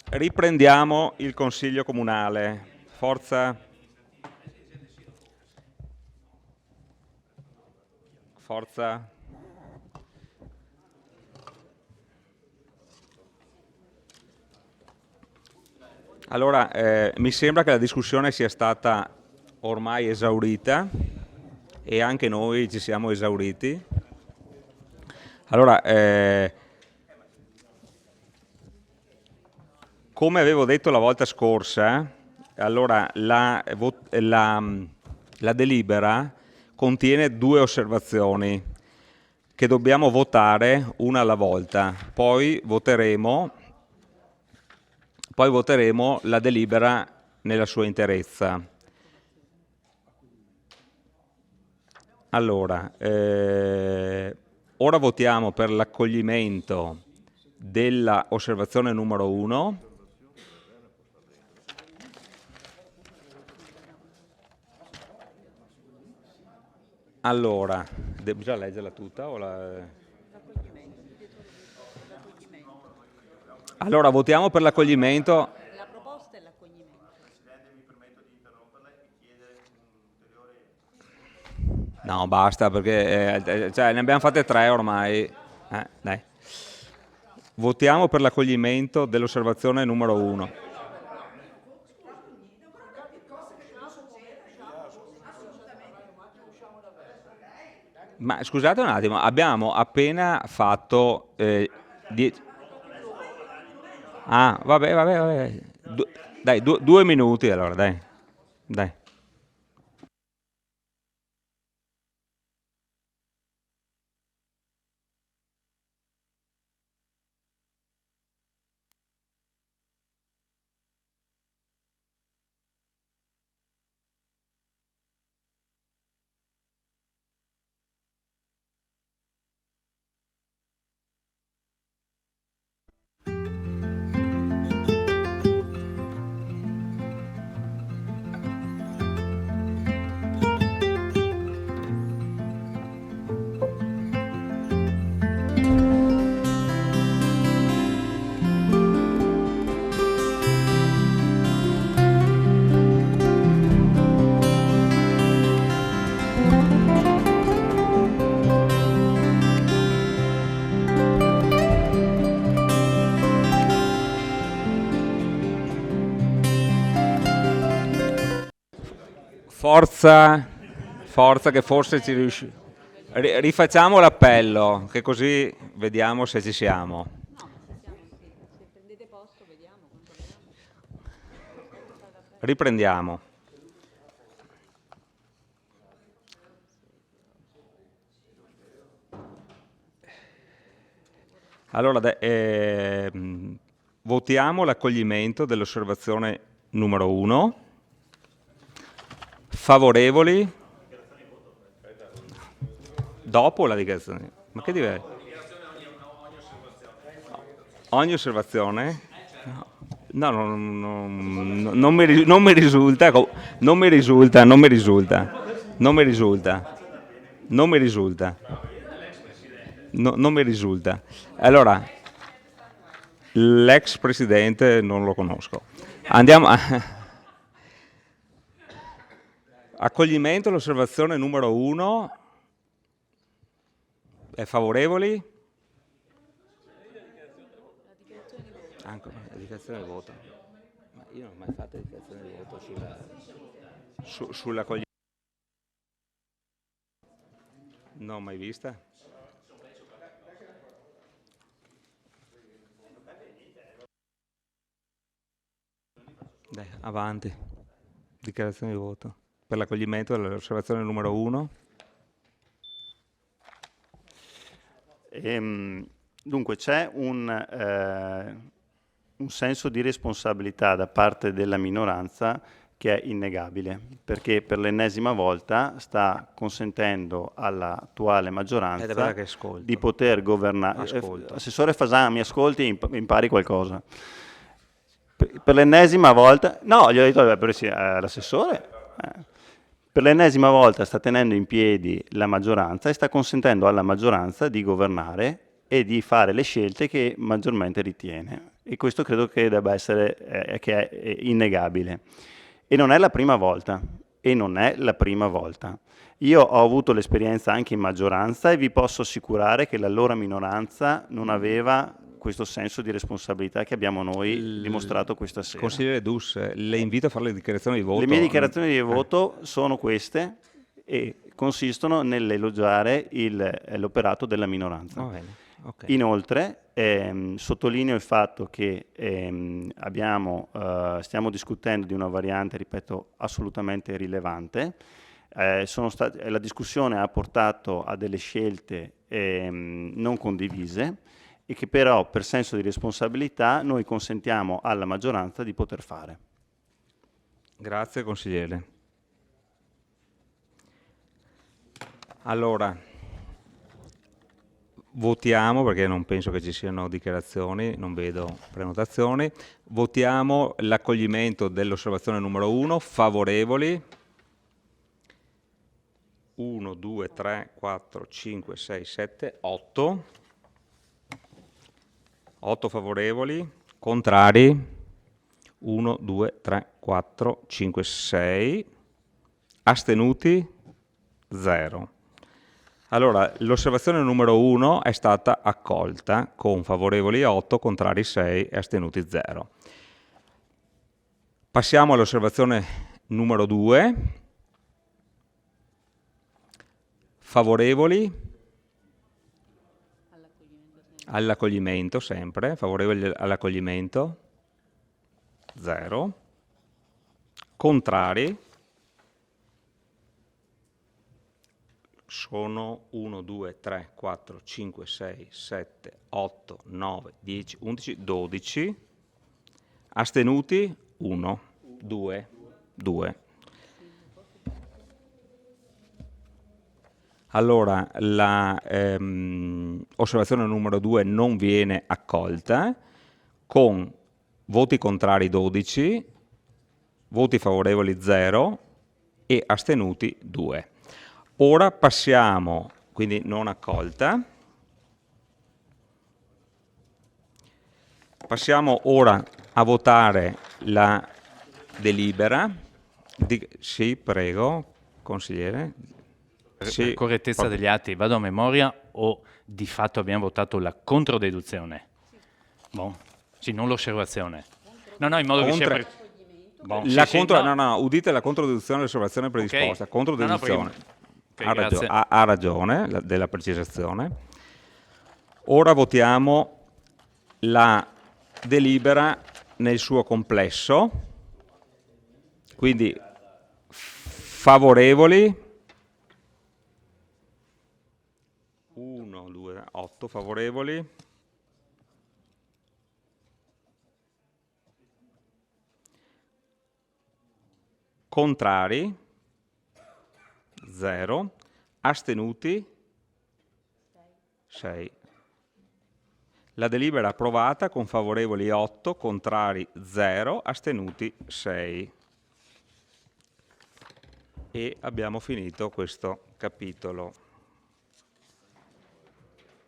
Riprendiamo il Consiglio Comunale. Forza. Forza. Allora, mi sembra che la discussione sia stata ormai esaurita e anche noi ci siamo esauriti. Allora, come avevo detto la volta scorsa, allora la delibera contiene 2 osservazioni. che dobbiamo votare una alla volta, poi voteremo la delibera nella sua interezza. Allora, ora votiamo per l'accoglimento della osservazione numero 1. Allora, bisogna leggerla tutta o Allora, votiamo per l'accoglimento. La proposta è l'accoglimento. No, basta, perché cioè, ne abbiamo fatte 3 ormai. Dai. Votiamo per l'accoglimento dell'osservazione numero 1. Ma scusate un attimo, abbiamo appena fatto... vabbè. Dai, 2 minuti allora, dai. Forza che forse ci riusciamo. Rifacciamo l'appello, che così vediamo se ci siamo. Se prendete posto, vediamo. Riprendiamo. Allora, votiamo l'accoglimento dell'osservazione numero 1. Favorevoli? Dopo la dichiarazione. Ma che diverso? Ogni osservazione? No, non mi risulta. Allora, l'ex presidente non lo conosco. Andiamo a... Accoglimento all'osservazione numero 1. È favorevoli? Anche la dichiarazione di voto. Ma io non ho mai fatto la dichiarazione di voto sull'accoglimento. Non ho mai vista. Dai, avanti. Dichiarazione di voto. Per l'accoglimento dell'osservazione numero 1. Dunque c'è un senso di responsabilità da parte della minoranza che è innegabile, perché per l'ennesima volta sta consentendo all'attuale maggioranza di poter governare. Assessore Fasan, mi ascolti e impari qualcosa. Per l'ennesima volta, no, gli ho detto l'assessore. Per l'ennesima volta sta tenendo in piedi la maggioranza e sta consentendo alla maggioranza di governare e di fare le scelte che maggiormente ritiene. E questo credo che debba essere che è innegabile. E non è la prima volta. Io ho avuto l'esperienza anche in maggioranza e vi posso assicurare che l'allora minoranza non aveva questo senso di responsabilità che abbiamo noi dimostrato questa sera. Consigliere Dus, le invito a fare le dichiarazioni di voto. Le mie dichiarazioni di voto sono queste e consistono nell'elogiare l'operato della minoranza. Okay. Inoltre sottolineo il fatto che stiamo discutendo di una variante, ripeto, assolutamente rilevante. la discussione ha portato a delle scelte non condivise e che però per senso di responsabilità noi consentiamo alla maggioranza di poter fare. Grazie consigliere. Allora, votiamo, perché non penso che ci siano dichiarazioni, non vedo prenotazioni. Votiamo l'accoglimento dell'osservazione numero 1, favorevoli. 1, 2, 3, 4, 5, 6, 7, 8. 8 favorevoli, contrari. 1, 2, 3, 4, 5, 6. Astenuti? 0. Allora, l'osservazione numero 1 è stata accolta con favorevoli 8, contrari 6 e astenuti 0. Passiamo all'osservazione numero 2. Favorevoli all'accoglimento sempre, favorevoli all'accoglimento 0. Contrari sono 1, 2, 3, 4, 5, 6, 7, 8, 9, 10, 11, 12. Astenuti 1, 2, 2. Allora, l'osservazione numero 2 non viene accolta, con voti contrari 12, voti favorevoli 0 e astenuti 2. Ora passiamo, quindi non accolta, passiamo ora a votare la delibera. Sì, prego, consigliere. Per correttezza degli atti, vado a memoria o di fatto abbiamo votato la controdeduzione? Bon. Sì, non l'osservazione. No, in modo che sia... Bon, udite la controdeduzione dell'osservazione predisposta. Okay. Controdeduzione. Okay, ha ragione della precisazione. Ora votiamo la delibera nel suo complesso. Quindi favorevoli 1, 2, 8 favorevoli, contrari 0, astenuti 6. La delibera è approvata con favorevoli 8, contrari 0, astenuti 6. E abbiamo finito questo capitolo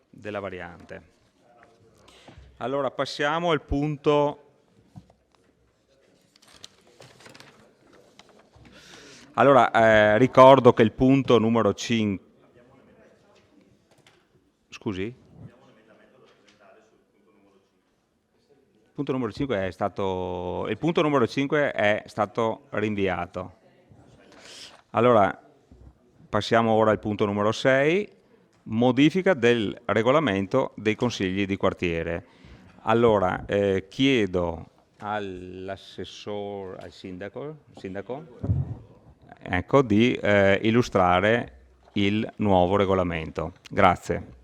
della variante. Allora passiamo al punto... Allora, ricordo che il punto numero 5... Scusi? Il punto numero 5 è stato... Il punto numero 5 è stato rinviato. Allora, passiamo ora al punto numero 6, modifica del regolamento dei consigli di quartiere. Allora, chiedo all'assessore, al sindaco, ecco, di illustrare il nuovo regolamento. Grazie.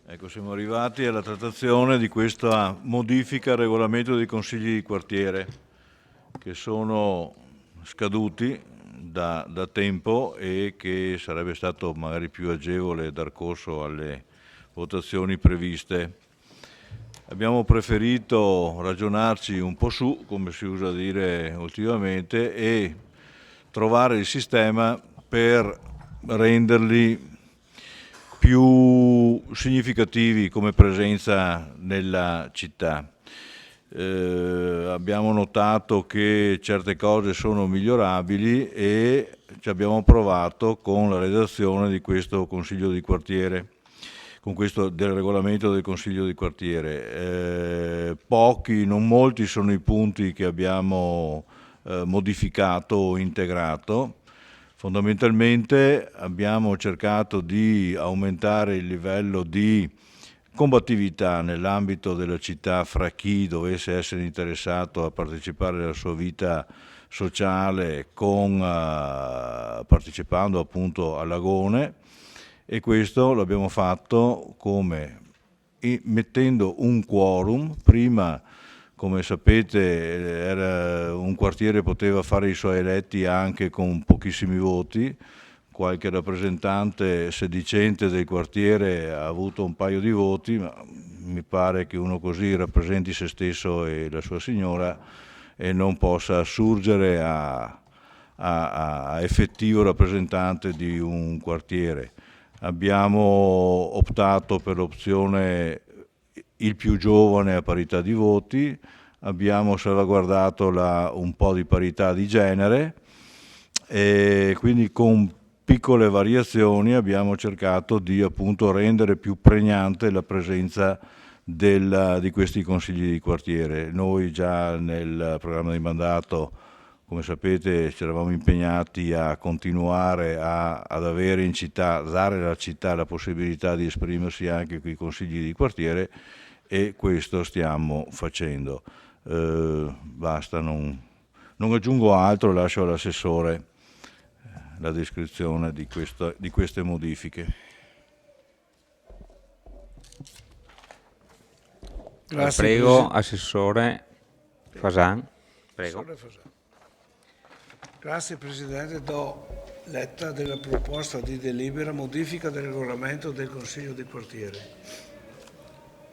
Ecco, siamo arrivati alla trattazione di questa modifica al regolamento dei consigli di quartiere, che sono scaduti da tempo e che sarebbe stato magari più agevole dar corso alle votazioni previste. Abbiamo preferito ragionarci un po' su, come si usa dire ultimamente, e trovare il sistema per renderli più significativi come presenza nella città. Abbiamo notato che certe cose sono migliorabili e ci abbiamo provato con la redazione di questo consiglio di quartiere, con questo del regolamento del consiglio di quartiere. Pochi, non molti sono i punti che abbiamo modificato o integrato. Fondamentalmente abbiamo cercato di aumentare il livello di combattività nell'ambito della città fra chi dovesse essere interessato a partecipare alla sua vita sociale partecipando appunto all'Agone, e questo l'abbiamo fatto mettendo un quorum. Prima, come sapete, un quartiere poteva fare i suoi eletti anche con pochissimi voti. Qualche rappresentante sedicente del quartiere ha avuto un paio di voti, ma mi pare che uno così rappresenti se stesso e la sua signora e non possa assurgere a effettivo rappresentante di un quartiere. Abbiamo optato per l'opzione il più giovane a parità di voti, abbiamo salvaguardato un po' di parità di genere, e quindi con piccole variazioni abbiamo cercato di appunto rendere più pregnante la presenza di questi consigli di quartiere. Noi già nel programma di mandato, come sapete, ci eravamo impegnati a continuare ad avere in città, dare alla città la possibilità di esprimersi anche con i consigli di quartiere, e questo stiamo facendo. Basta, non aggiungo altro, lascio all'assessore la descrizione di queste modifiche. Grazie, prego, Assessore Fasan. Prego. Grazie Presidente, do letta della proposta di delibera modifica del regolamento del Consiglio di quartiere.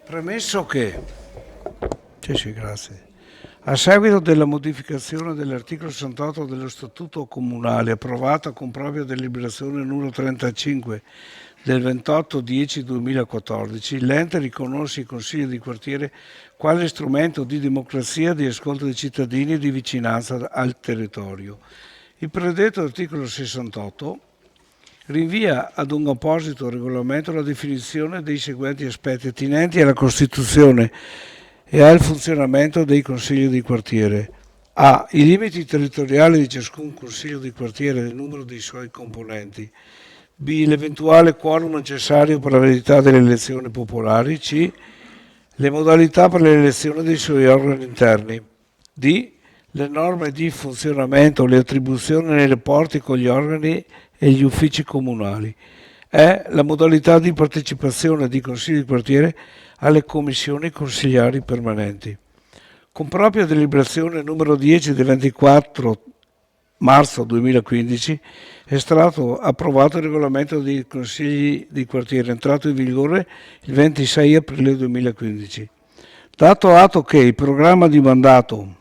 Premesso che, grazie. A seguito della modificazione dell'articolo 68 dello Statuto Comunale, approvata con propria deliberazione numero 35 del 28/10/2014, l'ente riconosce i consigli di quartiere quale strumento di democrazia, di ascolto dei cittadini e di vicinanza al territorio. Il predetto articolo 68 rinvia ad un apposito regolamento la definizione dei seguenti aspetti attinenti alla Costituzione e al funzionamento dei consigli di quartiere. A. I limiti territoriali di ciascun consiglio di quartiere e il numero dei suoi componenti. B. L'eventuale quorum necessario per la validità delle elezioni popolari. C. Le modalità per l'elezione dei suoi organi interni. D. Le norme di funzionamento, le attribuzioni nei rapporti con gli organi e gli uffici comunali. E. La modalità di partecipazione di consigli di quartiere alle commissioni consigliari permanenti. Con propria deliberazione numero 10 del 24 marzo 2015 è stato approvato il regolamento dei consigli di quartiere, entrato in vigore il 26 aprile 2015. Dato atto che il programma di mandato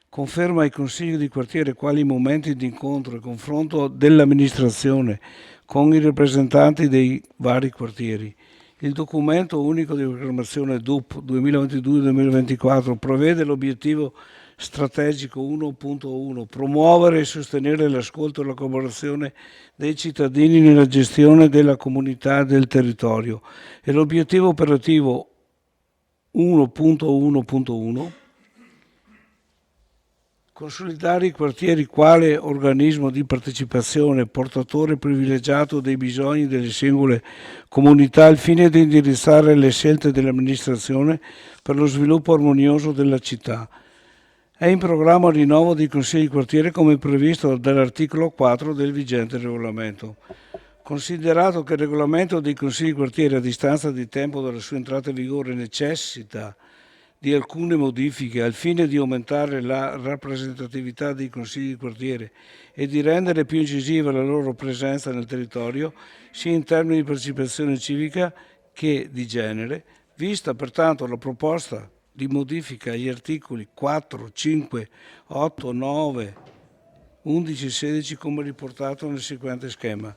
conferma i consigli di quartiere quali momenti di incontro e confronto dell'amministrazione con i rappresentanti dei vari quartieri, il documento unico di programmazione DUP 2022-2024 prevede l'obiettivo strategico 1.1, promuovere e sostenere l'ascolto e la collaborazione dei cittadini nella gestione della comunità e del territorio, e l'obiettivo operativo 1.1.1, consolidare i quartieri quale organismo di partecipazione, portatore privilegiato dei bisogni delle singole comunità al fine di indirizzare le scelte dell'amministrazione per lo sviluppo armonioso della città. È in programma il rinnovo dei consigli di quartiere come previsto dall'articolo 4 del vigente regolamento. Considerato che il regolamento dei consigli di quartiere a distanza di tempo dalla sua entrata in vigore necessita di alcune modifiche al fine di aumentare la rappresentatività dei consigli di quartiere e di rendere più incisiva la loro presenza nel territorio, sia in termini di partecipazione civica che di genere, vista pertanto la proposta di modifica agli articoli 4, 5, 8, 9, 11 e 16 come riportato nel seguente schema.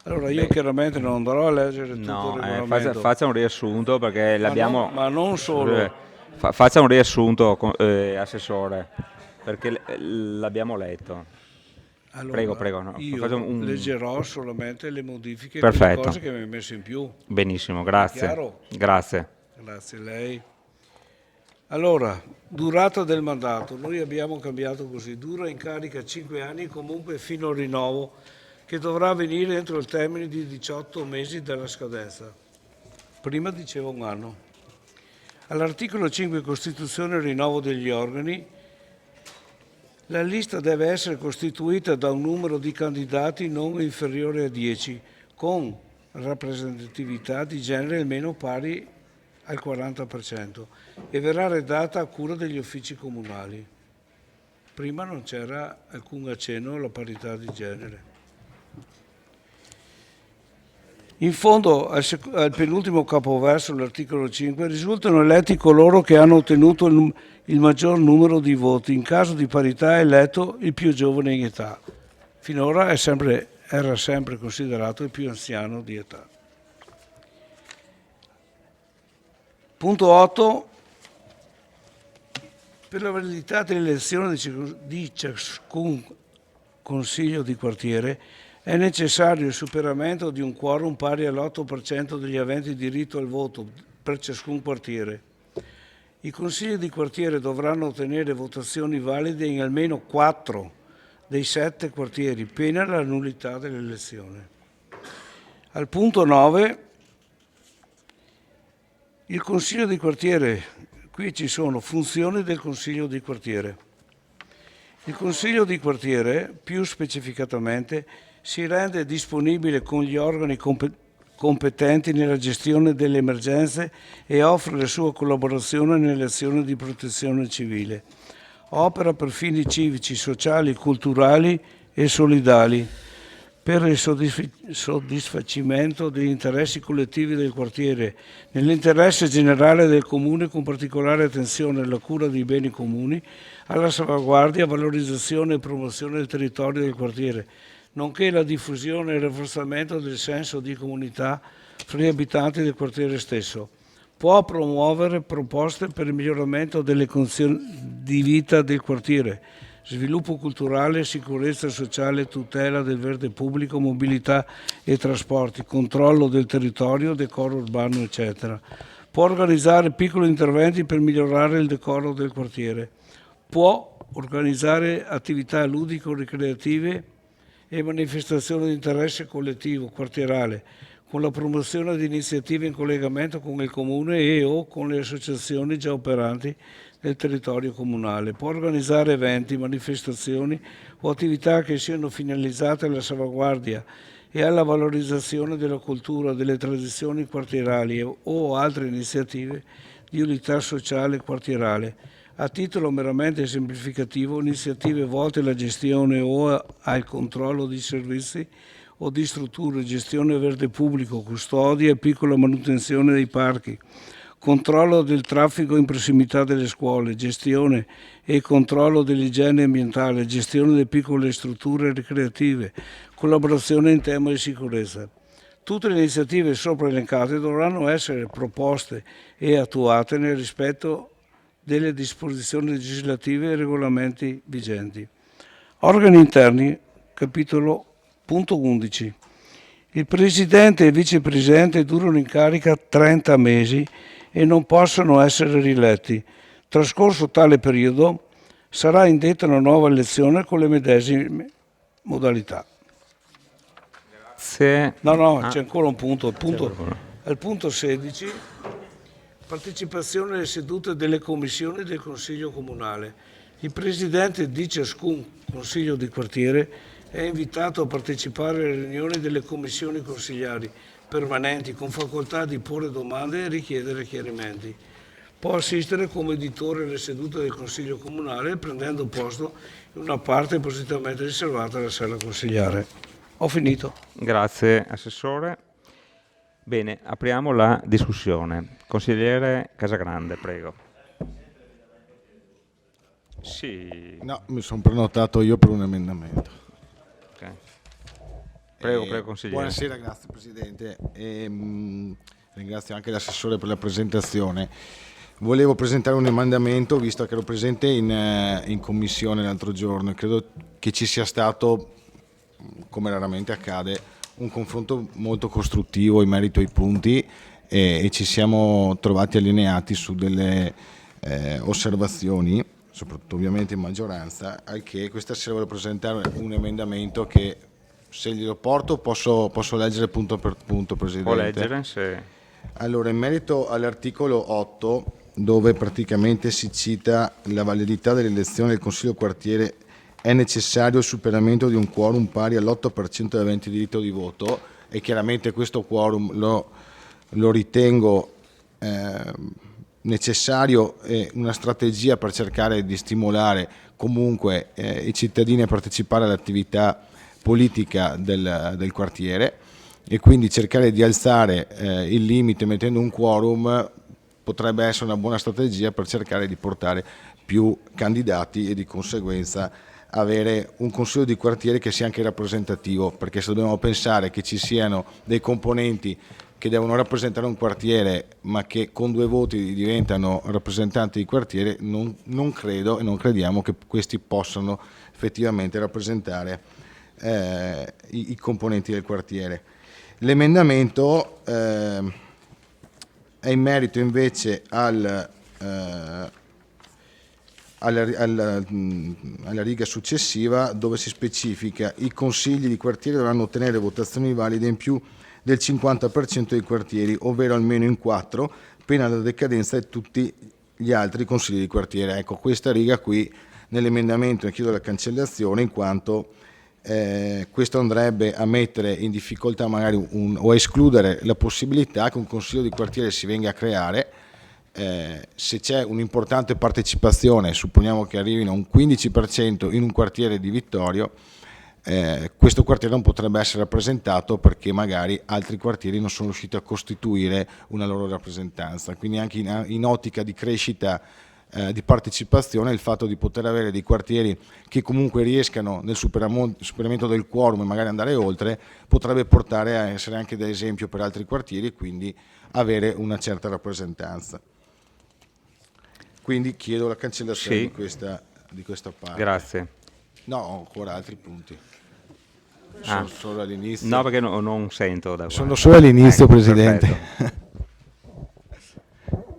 Allora io chiaramente non andrò a leggere tutto il regolamento. Faccia un riassunto perché l'abbiamo... Ma non solo... Faccia un riassunto, Assessore, perché l'abbiamo letto. Allora, prego. No. Io leggerò solamente le modifiche e le cose che mi hai messo in più. Benissimo, grazie. Chiaro? Grazie. Grazie a lei. Allora, durata del mandato. Noi abbiamo cambiato così. Dura in carica 5 anni, comunque fino al rinnovo, che dovrà avvenire entro il termine di 18 mesi dalla scadenza. Prima diceva un anno. All'articolo 5 Costituzione e rinnovo degli organi, La lista deve essere costituita da un numero di candidati non inferiore a 10, con rappresentatività di genere almeno pari al 40% e verrà redatta a cura degli uffici comunali. Prima non c'era alcun accenno alla parità di genere. In fondo, al penultimo capoverso dell'articolo 5, risultano eletti coloro che hanno ottenuto il maggior numero di voti. In caso di parità è eletto il più giovane in età. Finora era sempre considerato il più anziano di età. Punto 8. Per la validità dell'elezione di ciascun consiglio di quartiere è necessario il superamento di un quorum pari all'8% degli aventi diritto al voto per ciascun quartiere. I consigli di quartiere dovranno ottenere votazioni valide in almeno 4 dei 7 quartieri, pena la nullità dell'elezione. Al punto 9, il consiglio di quartiere, qui ci sono funzioni del consiglio di quartiere. Il consiglio di quartiere, più specificatamente, si rende disponibile con gli organi competenti nella gestione delle emergenze e offre la sua collaborazione nelle azioni di protezione civile. Opera per fini civici, sociali, culturali e solidali, per il soddisfacimento degli interessi collettivi del quartiere, nell'interesse generale del comune, con particolare attenzione alla cura dei beni comuni, alla salvaguardia, valorizzazione e promozione del territorio del quartiere, nonché la diffusione e il rafforzamento del senso di comunità fra gli abitanti del quartiere stesso. Può promuovere proposte per il miglioramento delle condizioni di vita del quartiere, sviluppo culturale, sicurezza sociale, tutela del verde pubblico, mobilità e trasporti, controllo del territorio, decoro urbano, eccetera. Può organizzare piccoli interventi per migliorare il decoro del quartiere. Può organizzare attività ludico-ricreative e manifestazioni di interesse collettivo, quartierale, con la promozione di iniziative in collegamento con il comune e o con le associazioni già operanti nel territorio comunale. Può organizzare eventi, manifestazioni o attività che siano finalizzate alla salvaguardia e alla valorizzazione della cultura, delle tradizioni quartierali o altre iniziative di unità sociale quartierale. A titolo meramente esemplificativo, iniziative volte alla gestione o al controllo di servizi o di strutture, gestione verde pubblico, custodia e piccola manutenzione dei parchi, controllo del traffico in prossimità delle scuole, gestione e controllo dell'igiene ambientale, gestione delle piccole strutture ricreative, collaborazione in tema di sicurezza. Tutte le iniziative sopra elencate dovranno essere proposte e attuate nel rispetto delle disposizioni legislative e regolamenti vigenti. Organi interni, capitolo punto 11. Il Presidente e il Vicepresidente durano in carica 30 mesi e non possono essere rieletti. Trascorso tale periodo sarà indetta una nuova elezione con le medesime modalità. Grazie. C'è ancora un punto. Al punto 16, partecipazione alle sedute delle commissioni del Consiglio Comunale. Il Presidente di ciascun Consiglio di quartiere è invitato a partecipare alle riunioni delle commissioni consigliari permanenti con facoltà di porre domande e richiedere chiarimenti. Può assistere come editore alle sedute del Consiglio Comunale prendendo posto in una parte appositamente riservata alla sala consigliare. Ho finito. Grazie Assessore. Bene, apriamo la discussione. Consigliere Casagrande, prego. Sì. No, mi sono prenotato io per un emendamento. Okay. Prego, consigliere. Buonasera, grazie Presidente. Ringrazio anche l'assessore per la presentazione. Volevo presentare un emendamento, visto che ero presente in commissione l'altro giorno, e credo che ci sia stato, come raramente accade, un confronto molto costruttivo in merito ai punti e ci siamo trovati allineati su delle osservazioni, soprattutto ovviamente in maggioranza, al che questa sera voglio presentare un emendamento che, se glielo porto, posso leggere punto per punto, Presidente. Può leggere, se... Allora, in merito all'articolo 8, dove praticamente si cita la validità dell'elezione del Consiglio quartiere è necessario il superamento di un quorum pari all'8% degli aventi diritto di voto, e chiaramente questo quorum lo ritengo necessario, una strategia per cercare di stimolare comunque i cittadini a partecipare all'attività politica del quartiere, e quindi cercare di alzare il limite mettendo un quorum potrebbe essere una buona strategia per cercare di portare più candidati e di conseguenza avere un consiglio di quartiere che sia anche rappresentativo, perché se dobbiamo pensare che ci siano dei componenti che devono rappresentare un quartiere ma che con 2 voti diventano rappresentanti di quartiere, non credo e non crediamo che questi possano effettivamente rappresentare i componenti del quartiere. L'emendamento è in merito invece alla riga successiva, dove si specifica: i consigli di quartiere dovranno ottenere votazioni valide in più del 50% dei quartieri, ovvero almeno in 4, pena la decadenza di tutti gli altri consigli di quartiere. Ecco, questa riga qui nell'emendamento ne chiedo la cancellazione, in quanto questo andrebbe a mettere in difficoltà magari o a escludere la possibilità che un consiglio di quartiere si venga a creare se c'è un'importante partecipazione, supponiamo che arrivino a un 15% in un quartiere di Vittorio. Questo quartiere non potrebbe essere rappresentato perché magari altri quartieri non sono riusciti a costituire una loro rappresentanza. Quindi anche in ottica di crescita di partecipazione, il fatto di poter avere dei quartieri che comunque riescano nel superamento del quorum e magari andare oltre, potrebbe portare a essere anche da esempio per altri quartieri e quindi avere una certa rappresentanza. Quindi chiedo la cancellazione di questa parte. Grazie. No, ho ancora altri punti. Sono solo all'inizio. No, perché non sento da qua. Sono solo all'inizio, Presidente.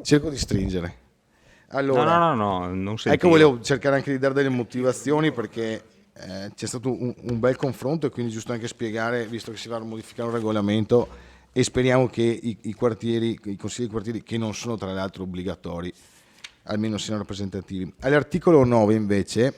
Cerco di stringere. Allora, no, non sentivo. Ecco, volevo cercare anche di dare delle motivazioni, perché c'è stato un bel confronto e quindi è giusto anche spiegare, visto che si va a modificare un regolamento, e speriamo che i consigli di quartieri, che non sono tra l'altro obbligatori, almeno siano rappresentativi. All'articolo 9 invece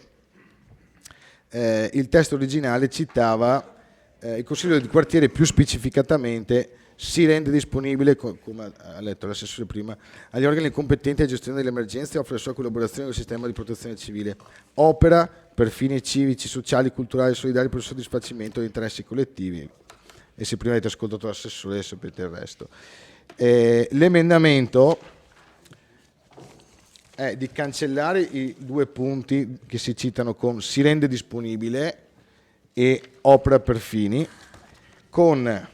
il testo originale citava il consiglio di quartiere, più specificatamente si rende disponibile, come ha letto l'assessore prima, agli organi competenti alla gestione delle emergenze e offre la sua collaborazione con il sistema di protezione civile. Opera per fini civici, sociali, culturali e solidari per il soddisfacimento degli interessi collettivi. E se prima avete ascoltato l'assessore sapete il resto. L'emendamento è di cancellare i 2 punti che si citano con si rende disponibile e opera per fini, con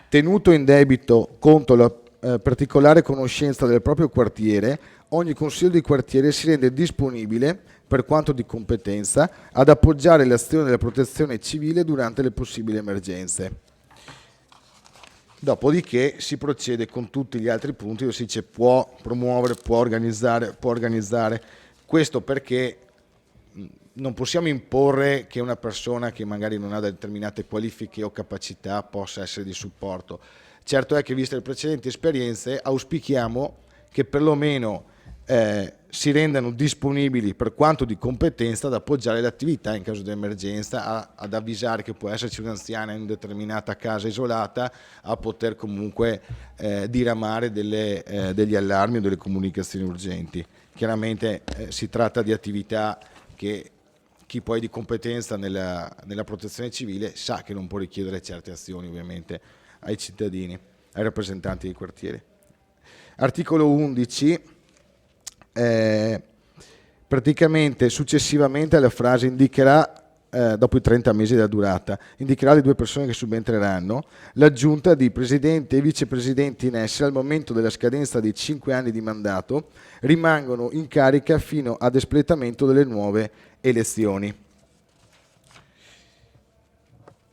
tenuto in debito conto la particolare conoscenza del proprio quartiere, ogni consiglio di quartiere si rende disponibile, per quanto di competenza, ad appoggiare l'azione della protezione civile durante le possibili emergenze. Dopodiché si procede con tutti gli altri punti dove si dice può promuovere, può organizzare. Questo perché non possiamo imporre che una persona che magari non ha determinate qualifiche o capacità possa essere di supporto. Certo è che, viste le precedenti esperienze, auspichiamo che perlomeno si rendano disponibili, per quanto di competenza, ad appoggiare l'attività in caso di emergenza, ad avvisare che può esserci un'anziana in una determinata casa isolata, a poter comunque diramare degli allarmi o delle comunicazioni urgenti. Chiaramente si tratta di attività che chi poi è di competenza nella protezione civile sa che non può richiedere certe azioni ovviamente ai cittadini, ai rappresentanti dei quartieri. Articolo 11, praticamente successivamente alla frase indicherà, dopo i 30 mesi della durata, indicherà le 2 persone che subentreranno, l'aggiunta di presidente e vicepresidenti in essere al momento della scadenza dei 5 anni di mandato rimangono in carica fino ad espletamento delle nuove elezioni.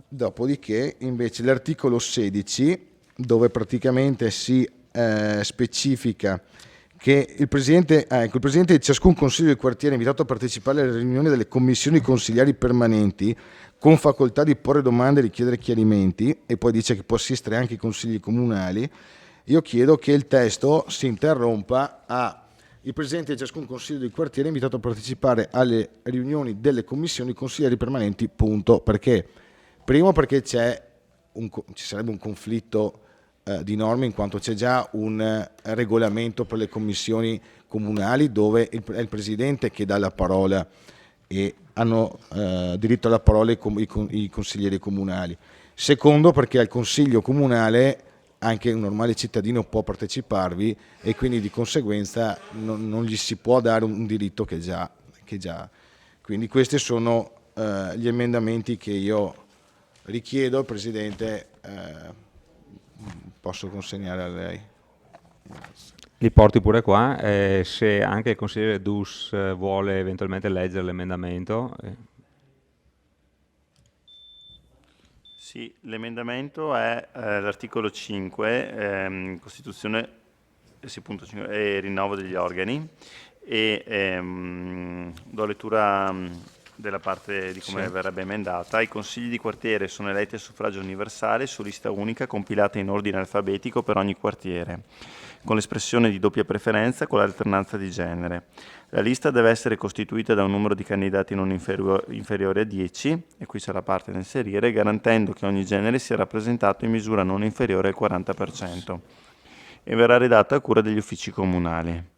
Dopodiché invece l'articolo 16, dove praticamente si specifica che il presidente di ciascun consiglio di quartiere è invitato a partecipare alle riunioni delle commissioni consigliari permanenti con facoltà di porre domande e richiedere chiarimenti, e poi dice che può assistere anche i consigli comunali. Io chiedo che il testo si interrompa a Il presidente di ciascun consiglio di quartiere è invitato a partecipare alle riunioni delle commissioni consiglieri permanenti, punto. Perché? Primo, perché ci sarebbe un conflitto di norme, in quanto c'è già un regolamento per le commissioni comunali dove è il presidente che dà la parola e hanno diritto alla parola i consiglieri comunali. Secondo, perché al consiglio comunale anche un normale cittadino può parteciparvi e quindi di conseguenza non gli si può dare un diritto che già. Quindi questi sono gli emendamenti che io richiedo al Presidente, posso consegnare a lei. Li porti pure qua, se anche il consigliere Dus vuole eventualmente leggere l'emendamento. Sì, l'emendamento è l'articolo 5, Costituzione, sì, punto 5, rinnovo degli organi, e do lettura della parte di come verrebbe emendata. I consigli di quartiere sono eletti a suffragio universale su lista unica compilata in ordine alfabetico per ogni quartiere, con l'espressione di doppia preferenza con l'alternanza di genere. La lista deve essere costituita da un numero di candidati non inferiore a 10, e qui c'è la parte da inserire, garantendo che ogni genere sia rappresentato in misura non inferiore al 40%, e verrà redatta a cura degli uffici comunali.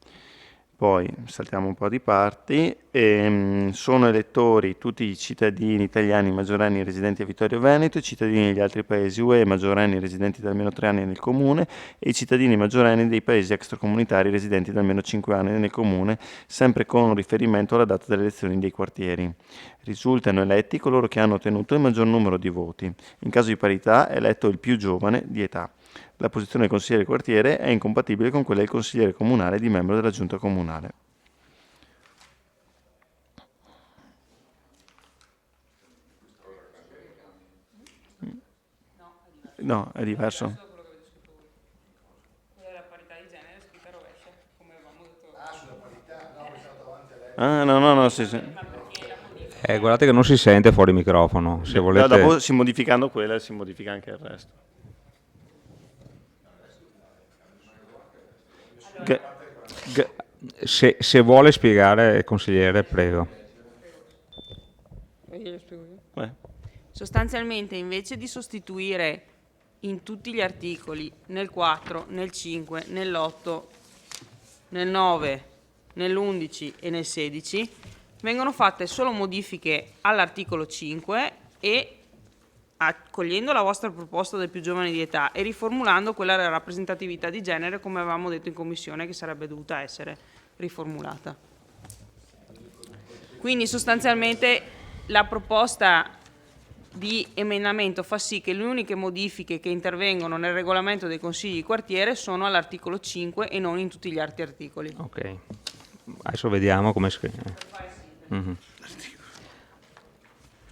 Poi saltiamo un po' di parti. Sono elettori tutti i cittadini italiani maggiorenni residenti a Vittorio Veneto, i cittadini degli altri paesi UE maggiorenni residenti da almeno 3 anni nel comune e i cittadini maggiorenni dei paesi extracomunitari residenti da almeno 5 anni nel comune, sempre con riferimento alla data delle elezioni dei quartieri. Risultano eletti coloro che hanno ottenuto il maggior numero di voti. In caso di parità è eletto il più giovane di età. La posizione del consigliere quartiere è incompatibile con quella del consigliere comunale di membro della giunta comunale. No, è diverso. Ah, no, sì. Guardate che non si sente fuori microfono, se volete. Dopo, si modificando quella, si modifica anche il resto. Se vuole spiegare, consigliere, prego. Sostanzialmente, invece di sostituire in tutti gli articoli, nel 4, nel 5, nell'8, nel 9, nell'11 e nel 16, vengono fatte solo modifiche all'articolo 5 e accogliendo la vostra proposta del più giovane di età e riformulando quella della rappresentatività di genere, come avevamo detto in commissione che sarebbe dovuta essere riformulata. Quindi sostanzialmente la proposta di emendamento fa sì che le uniche modifiche che intervengono nel regolamento dei consigli di quartiere sono all'articolo 5 e non in tutti gli altri articoli. Ok, adesso vediamo come scrive.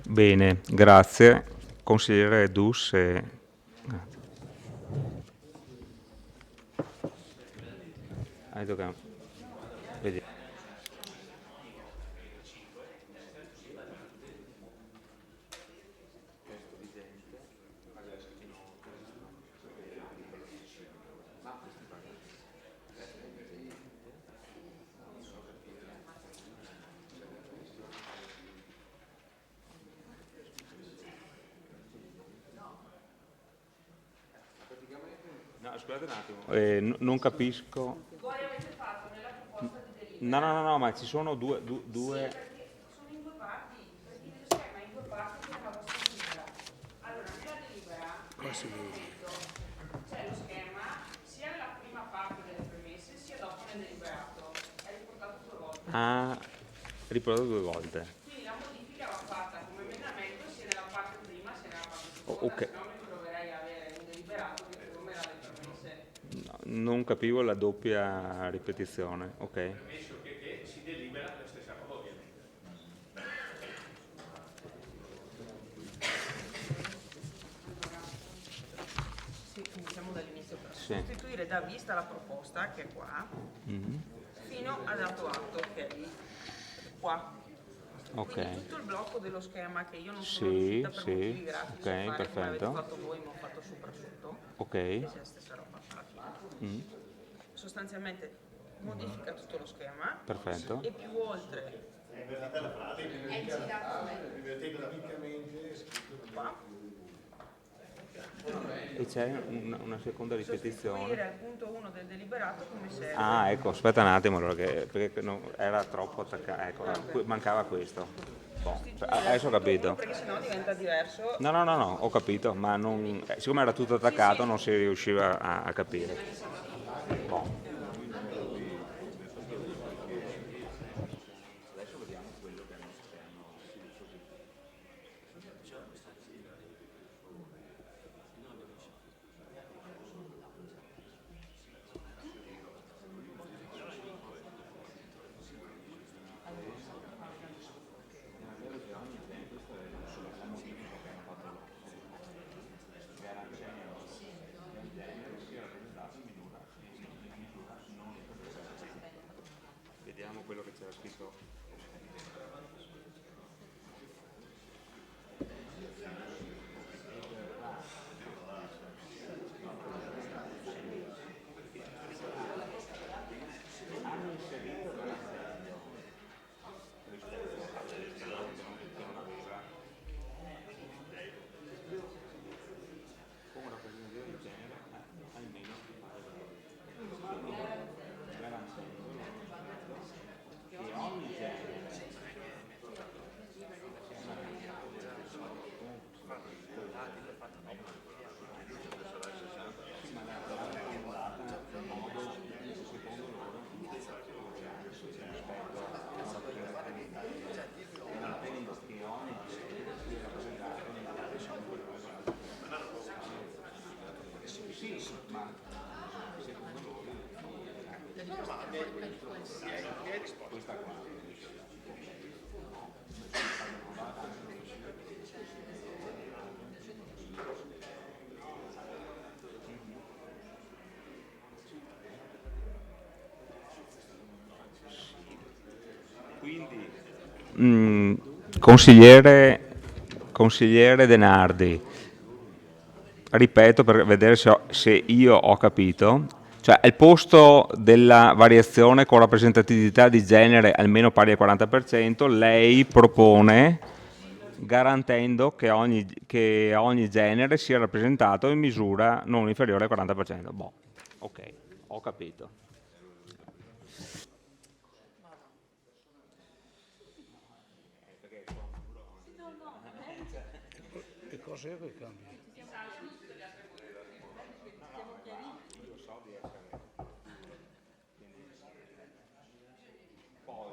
Bene, grazie. Consigliere Dus. Vediamo. No, scusate un attimo, non capisco. Voi avete fatto nella proposta di delibera. No, ma ci sono due. Sì, perché sono in due parti, perché il schema è in due parti nella vostra delibera. Allora, nella delibera c'è lo schema sia nella prima parte delle premesse sia dopo nel deliberato. È riportato 2 volte. Ah, riportato 2 volte. Quindi la modifica va fatta come emendamento sia nella parte prima sia nella parte seconda. Ok. Se no mi troverei a avere un deliberato che come era le premesse. No, non capivo la doppia ripetizione. Ok. Permesso che si delibera la stessa roba, ovviamente. Sì, iniziamo dall'inizio per Sì. sostituire da vista la proposta che è qua fino a dato atto che è lì qua. Ok. Quindi tutto il blocco dello schema che io non Sì, sono riuscita per sì, motivi grafici ok, a fare come avete perfetto. fatto voi, ma ho fatto sopra sotto. Ok. Che sia la stessa roba alla fine. Sostanzialmente modifica tutto lo schema. Perfetto. E più oltre. E c'è una seconda ripetizione. Sostituire al punto 1 del deliberato come serve. Ah, ecco, aspetta un attimo, allora, perché era troppo attaccato, ecco, mancava questo. Boh, adesso ho capito. Perché sennò diventa diverso. No, ho capito, ma siccome era tutto attaccato non si riusciva a capire. Boh. Vediamo quello che c'era scritto. Consigliere Denardi, ripeto per vedere se io ho capito, cioè al posto della variazione con rappresentatività di genere almeno pari al 40%, lei propone garantendo che ogni genere sia rappresentato in misura non inferiore al 40%. Boh, ok, ho capito. Che cos'è che cambia? Poi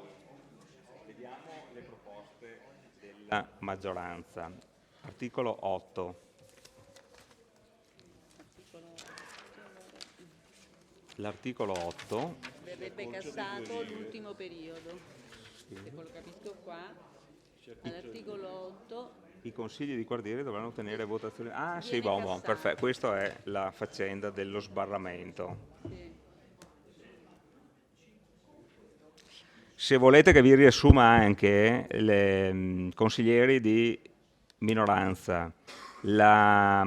vediamo le proposte della maggioranza. Articolo 8. L'articolo 8 verrebbe cassato l'ultimo periodo, se quello capisco qua, all'articolo 8. I consigli di quartiere dovranno ottenere votazioni. Ah sì, buon, perfetto. Questa è la faccenda dello sbarramento. Sì. Se volete che vi riassuma anche le consiglieri di minoranza, la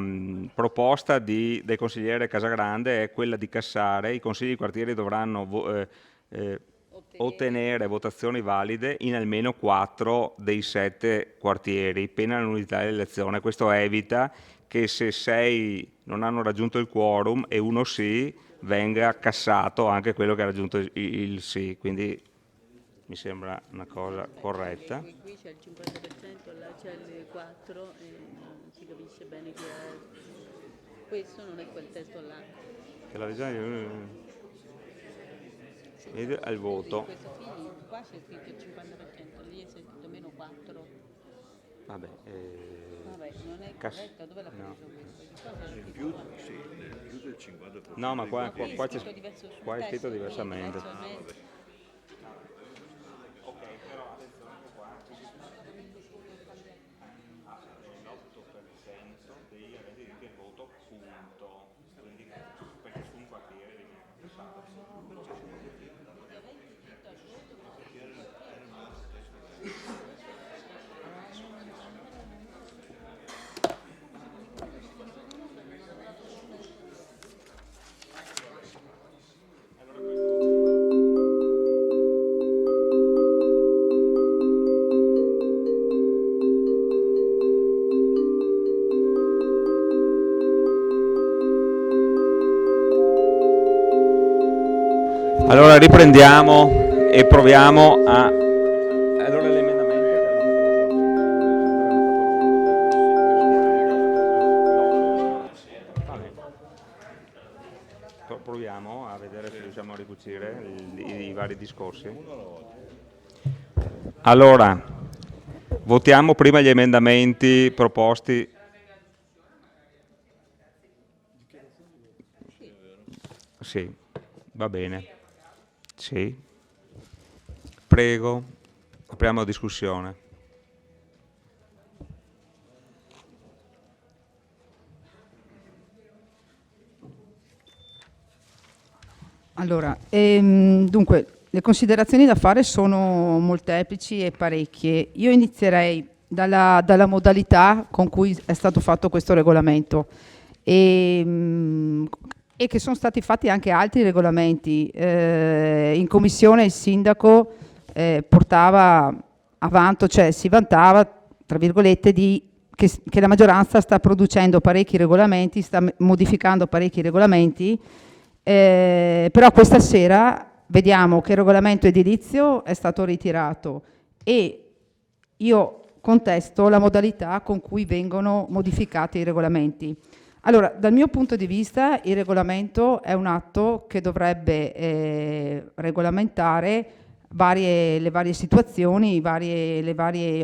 proposta del consigliere Casagrande è quella di cassare. I consigli di quartiere dovranno ottenere votazioni valide in almeno 4 dei 7 quartieri, pena la nullità dell'elezione. Questo evita che se 6 non hanno raggiunto il quorum e uno sì, venga cassato anche quello che ha raggiunto il sì, quindi mi sembra una cosa corretta. Qui c'è il 50%, là c'è il 4% e non si capisce bene chi è. Questo non è quel testo là. Che la regione al voto. Questo qui, qua c'è scritto il 50%, lì è scritto meno 4. Vabbè, non è corretto, dove l'ha preso questo? Nel più del 50%. No, ma qua è scritto diversamente. Allora riprendiamo e proviamo a... Allora l'emendamento... Proviamo a vedere se riusciamo a ricucire i vari discorsi. Allora, votiamo prima gli emendamenti proposti. Sì, va bene. Sì. Prego, apriamo la discussione. Allora, dunque, le considerazioni da fare sono molteplici e parecchie. Io inizierei dalla modalità con cui è stato fatto questo regolamento e che sono stati fatti anche altri regolamenti. In commissione il sindaco portava avanti, cioè si vantava, tra virgolette, che la maggioranza sta producendo parecchi regolamenti, sta modificando parecchi regolamenti. Però questa sera vediamo che il regolamento edilizio è stato ritirato e io contesto la modalità con cui vengono modificati i regolamenti. Allora, dal mio punto di vista il regolamento è un atto che dovrebbe regolamentare le varie situazioni, i vari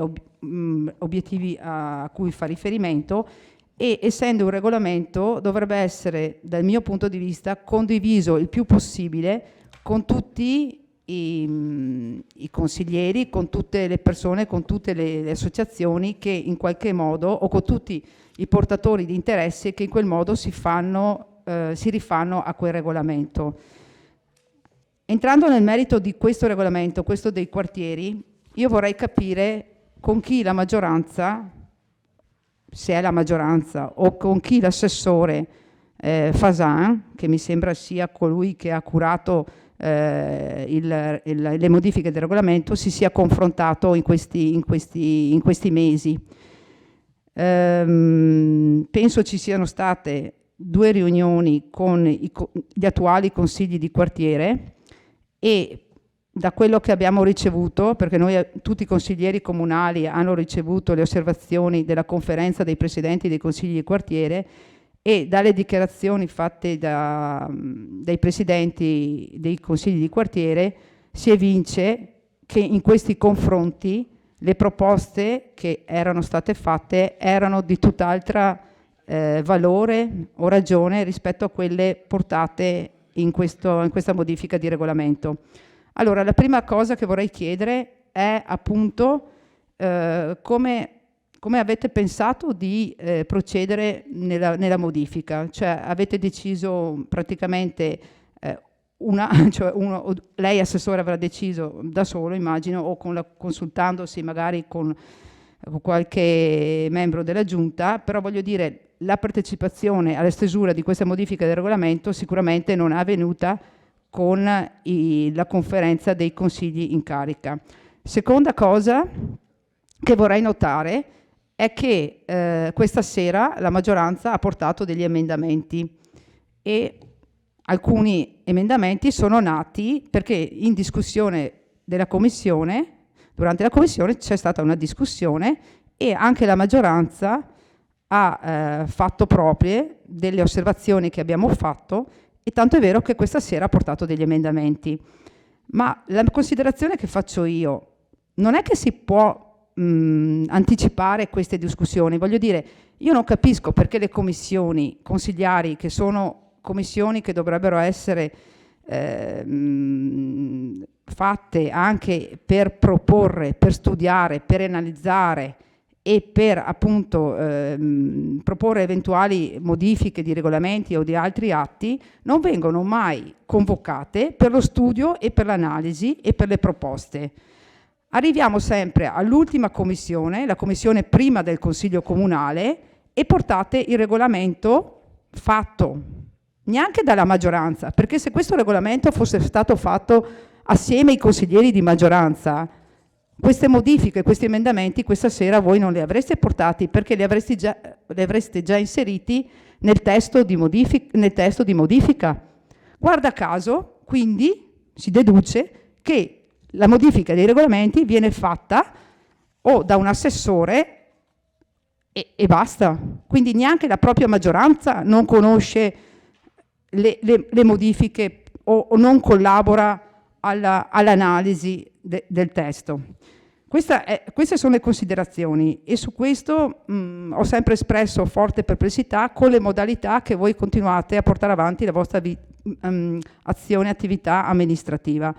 obiettivi a cui fa riferimento, e essendo un regolamento dovrebbe essere, dal mio punto di vista, condiviso il più possibile con tutti i consiglieri, con tutte le persone, con tutte le associazioni che in qualche modo, o con tutti i portatori di interesse che in quel modo si rifanno a quel regolamento. Entrando nel merito di questo regolamento, questo dei quartieri, io vorrei capire con chi la maggioranza, se è la maggioranza, o con chi l'assessore Fasan, che mi sembra sia colui che ha curato le modifiche del regolamento, si sia confrontato in questi mesi. Penso ci siano state 2 riunioni con gli attuali consigli di quartiere e da quello che abbiamo ricevuto, perché noi tutti i consiglieri comunali hanno ricevuto le osservazioni della conferenza dei presidenti dei consigli di quartiere e dalle dichiarazioni fatte dai presidenti dei consigli di quartiere si evince che in questi confronti le proposte che erano state fatte erano di tutt'altra valore o ragione rispetto a quelle portate in questa modifica di regolamento. Allora, la prima cosa che vorrei chiedere è appunto come avete pensato di procedere nella modifica. Cioè avete deciso praticamente, lei assessore avrà deciso da solo, immagino, o consultandosi magari con qualche membro della giunta, però voglio dire, la partecipazione alla stesura di questa modifica del regolamento sicuramente non è avvenuta con la conferenza dei consigli in carica. Seconda cosa che vorrei notare è che questa sera la maggioranza ha portato degli emendamenti e alcuni emendamenti sono nati perché in discussione della commissione, durante la commissione c'è stata una discussione e anche la maggioranza ha fatto proprie delle osservazioni che abbiamo fatto, e tanto è vero che questa sera ha portato degli emendamenti. Ma la considerazione che faccio io non è che si può anticipare queste discussioni. Voglio dire, io non capisco perché le commissioni consigliari, che sono commissioni che dovrebbero essere fatte anche per proporre, per studiare, per analizzare e per appunto proporre eventuali modifiche di regolamenti o di altri atti, non vengono mai convocate per lo studio e per l'analisi e per le proposte. Arriviamo sempre all'ultima commissione, la commissione prima del Consiglio Comunale, e portate il regolamento fatto neanche dalla maggioranza, perché se questo regolamento fosse stato fatto assieme ai consiglieri di maggioranza, queste modifiche, questi emendamenti questa sera voi non li avreste portati, perché li avreste già inseriti nel testo di modifica. Guarda caso, quindi, si deduce che la modifica dei regolamenti viene fatta o da un assessore e basta. Quindi neanche la propria maggioranza non conosce le modifiche o non collabora all'analisi del testo. Queste sono le considerazioni e su questo ho sempre espresso forte perplessità con le modalità che voi continuate a portare avanti la vostra attività amministrativa.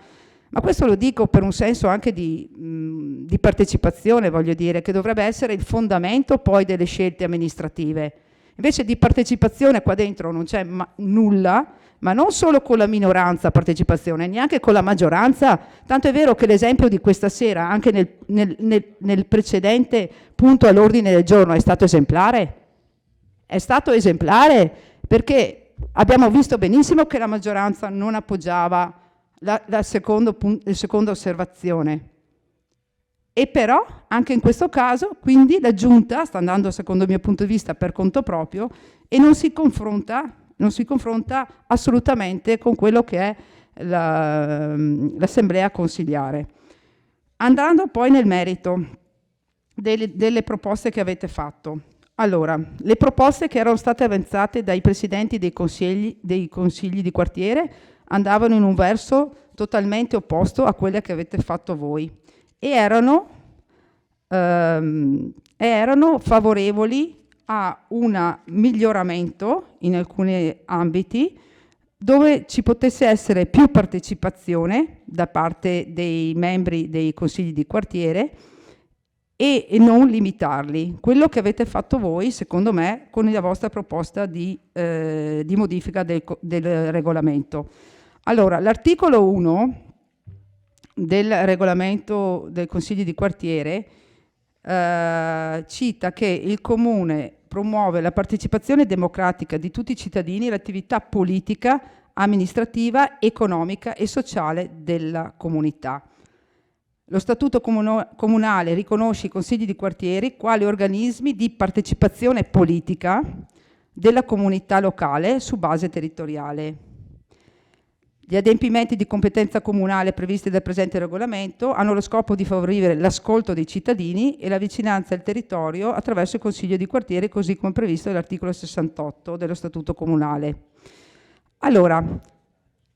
Ma questo lo dico per un senso anche di partecipazione, voglio dire, che dovrebbe essere il fondamento poi delle scelte amministrative. Invece di partecipazione qua dentro non c'è nulla, ma non solo con la minoranza partecipazione, neanche con la maggioranza, tanto è vero che l'esempio di questa sera, anche nel precedente punto all'ordine del giorno, è stato esemplare. È stato esemplare perché abbiamo visto benissimo che la maggioranza non appoggiava la seconda osservazione. E però, anche in questo caso, quindi la Giunta sta andando, secondo il mio punto di vista, per conto proprio e non si confronta assolutamente con quello che è l'assemblea consiliare. Andando poi nel merito delle proposte che avete fatto. Allora, le proposte che erano state avanzate dai presidenti dei consigli di quartiere andavano in un verso totalmente opposto a quelle che avete fatto voi e erano favorevoli a un miglioramento in alcuni ambiti dove ci potesse essere più partecipazione da parte dei membri dei consigli di quartiere e non limitarli. Quello che avete fatto voi, secondo me, con la vostra proposta di modifica del regolamento. Allora, l'articolo 1 del regolamento dei consigli di quartiere cita che il Comune promuove la partecipazione democratica di tutti i cittadini all'attività politica, amministrativa, economica e sociale della comunità. Lo Statuto comunale riconosce i consigli di quartiere quali organismi di partecipazione politica della comunità locale su base territoriale. Gli adempimenti di competenza comunale previsti dal presente regolamento hanno lo scopo di favorire l'ascolto dei cittadini e la vicinanza al territorio attraverso il Consiglio di quartiere, così come previsto dall'articolo 68 dello Statuto comunale. Allora,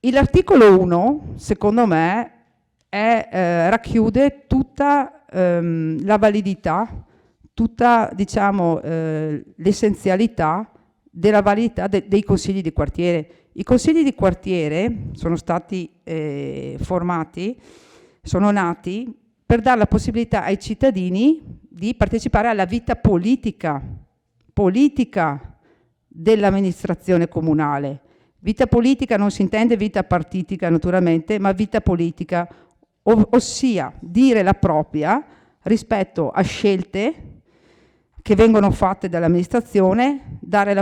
l'articolo 1, secondo me, racchiude tutta la validità, tutta, diciamo, l'essenzialità della validità dei consigli di quartiere. I consigli di quartiere sono stati sono nati per dare la possibilità ai cittadini di partecipare alla vita politica dell'amministrazione comunale. Vita politica non si intende vita partitica naturalmente, ma vita politica, ossia dire la propria rispetto a scelte che vengono fatte dall'amministrazione, dare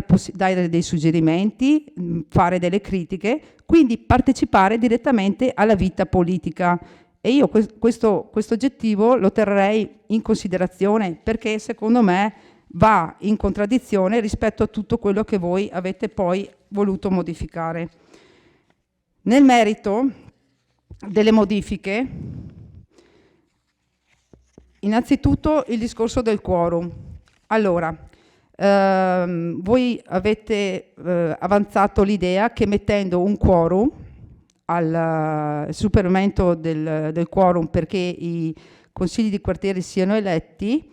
dei suggerimenti, fare delle critiche, quindi partecipare direttamente alla vita politica. E io questo oggettivo lo terrei in considerazione perché secondo me va in contraddizione rispetto a tutto quello che voi avete poi voluto modificare. Nel merito delle modifiche, innanzitutto il discorso del quorum. Allora, voi avete avanzato l'idea che mettendo un quorum al superamento del quorum perché i consigli di quartiere siano eletti,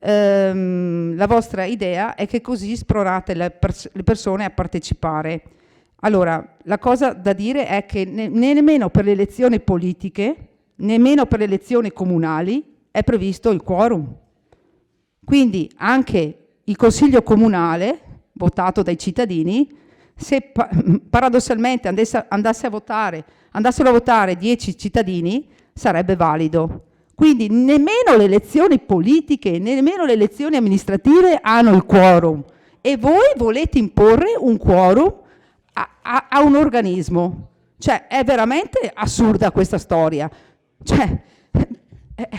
la vostra idea è che così spronate le persone a partecipare. Allora, la cosa da dire è che nemmeno per le elezioni politiche, nemmeno per le elezioni comunali è previsto il quorum. Quindi anche il Consiglio comunale, votato dai cittadini, se paradossalmente andassero a votare 10 cittadini, sarebbe valido. Quindi nemmeno le elezioni politiche, nemmeno le elezioni amministrative hanno il quorum. E voi volete imporre un quorum a un organismo. Cioè, è veramente assurda questa storia. Cioè,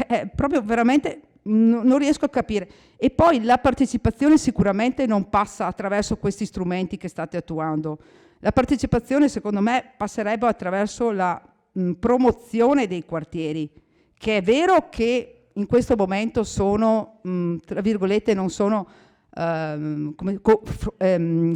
è proprio veramente... Non riesco a capire. E poi la partecipazione sicuramente non passa attraverso questi strumenti che state attuando. La partecipazione, secondo me, passerebbe attraverso promozione dei quartieri, che è vero che in questo momento sono, tra virgolette, non sono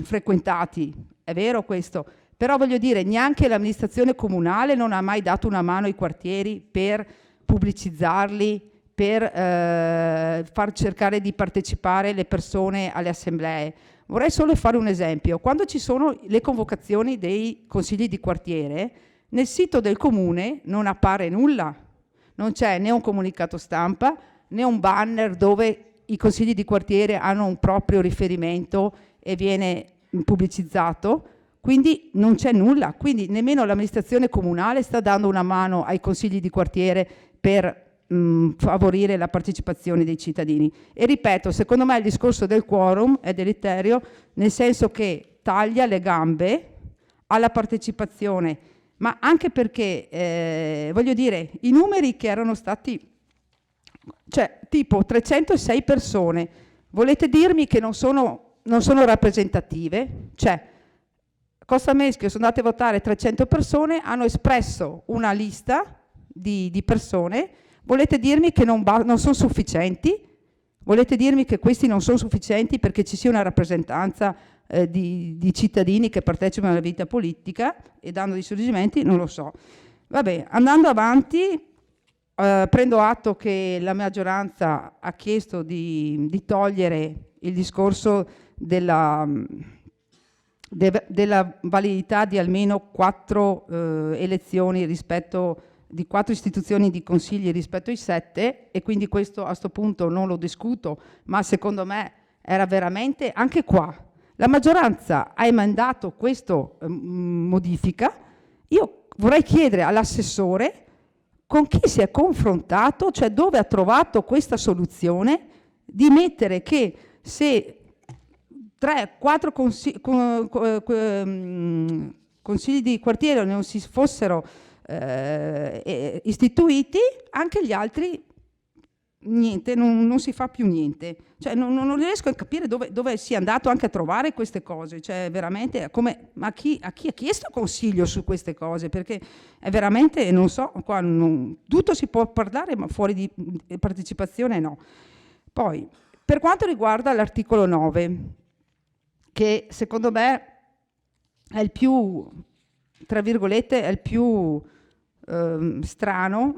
frequentati, è vero questo, però voglio dire, neanche l'amministrazione comunale non ha mai dato una mano ai quartieri per pubblicizzarli, per far cercare di partecipare le persone alle assemblee. Vorrei solo fare un esempio. Quando ci sono le convocazioni dei consigli di quartiere, nel sito del comune non appare nulla, non c'è né un comunicato stampa né un banner dove i consigli di quartiere hanno un proprio riferimento e viene pubblicizzato, quindi non c'è nulla, quindi nemmeno l'amministrazione comunale sta dando una mano ai consigli di quartiere per favorire la partecipazione dei cittadini. E ripeto, secondo me il discorso del quorum è deleterio, nel senso che taglia le gambe alla partecipazione, ma anche perché, voglio dire, i numeri che erano stati, cioè tipo 306 persone, volete dirmi che non sono rappresentative? Cioè, Costa Meschio sono andate a votare 300 persone, hanno espresso una lista di persone, volete dirmi che non sono sufficienti? Volete dirmi che questi non sono sufficienti perché ci sia una rappresentanza di cittadini che partecipano alla vita politica e danno dei suggerimenti? Non lo so. Vabbè, andando avanti, prendo atto che la maggioranza ha chiesto di togliere il discorso della validità di almeno 4 elezioni di 4 istituzioni di consigli rispetto ai 7, e quindi questo a questo punto non lo discuto, ma secondo me era veramente, anche qua, la maggioranza ha emendato questa modifica. Io vorrei chiedere all'assessore con chi si è confrontato, cioè dove ha trovato questa soluzione di mettere che se 3-4 consigli di quartiere non si fossero istituiti, anche gli altri niente, non si fa più niente. Cioè, non riesco a capire dove sia andato anche a trovare queste cose, cioè veramente come, ma chi ha chiesto consiglio su queste cose, perché è veramente, non so, qua tutto si può parlare, ma fuori di partecipazione no. Poi, per quanto riguarda l'articolo 9, che secondo me è il più, tra virgolette, è il più strano,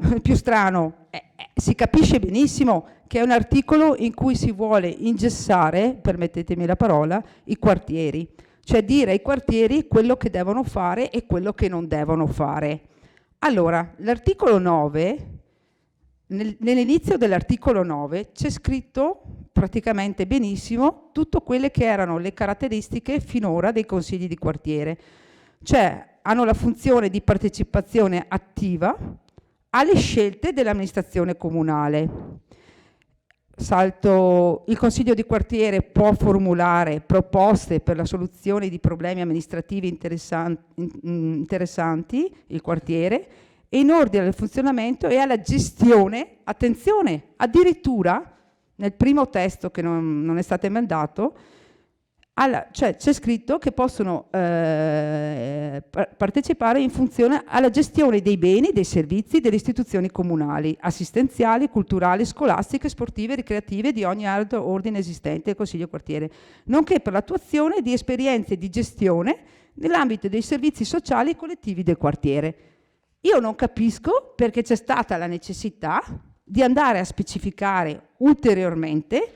si capisce benissimo che è un articolo in cui si vuole ingessare, permettetemi la parola, i quartieri, cioè dire ai quartieri quello che devono fare e quello che non devono fare. Allora, l'articolo 9, nell'inizio dell'articolo 9 c'è scritto praticamente benissimo tutte quelle che erano le caratteristiche finora dei consigli di quartiere, cioè hanno la funzione di partecipazione attiva alle scelte dell'amministrazione comunale. Il consiglio di quartiere può formulare proposte per la soluzione di problemi amministrativi interessanti il quartiere, e in ordine al funzionamento e alla gestione, attenzione, addirittura nel primo testo che non è stato emendato, cioè c'è scritto che possono partecipare in funzione alla gestione dei beni, dei servizi delle istituzioni comunali, assistenziali, culturali, scolastiche, sportive, ricreative di ogni alto ordine esistente al Consiglio quartiere, nonché per l'attuazione di esperienze di gestione nell'ambito dei servizi sociali collettivi del quartiere. Io non capisco perché c'è stata la necessità di andare a specificare ulteriormente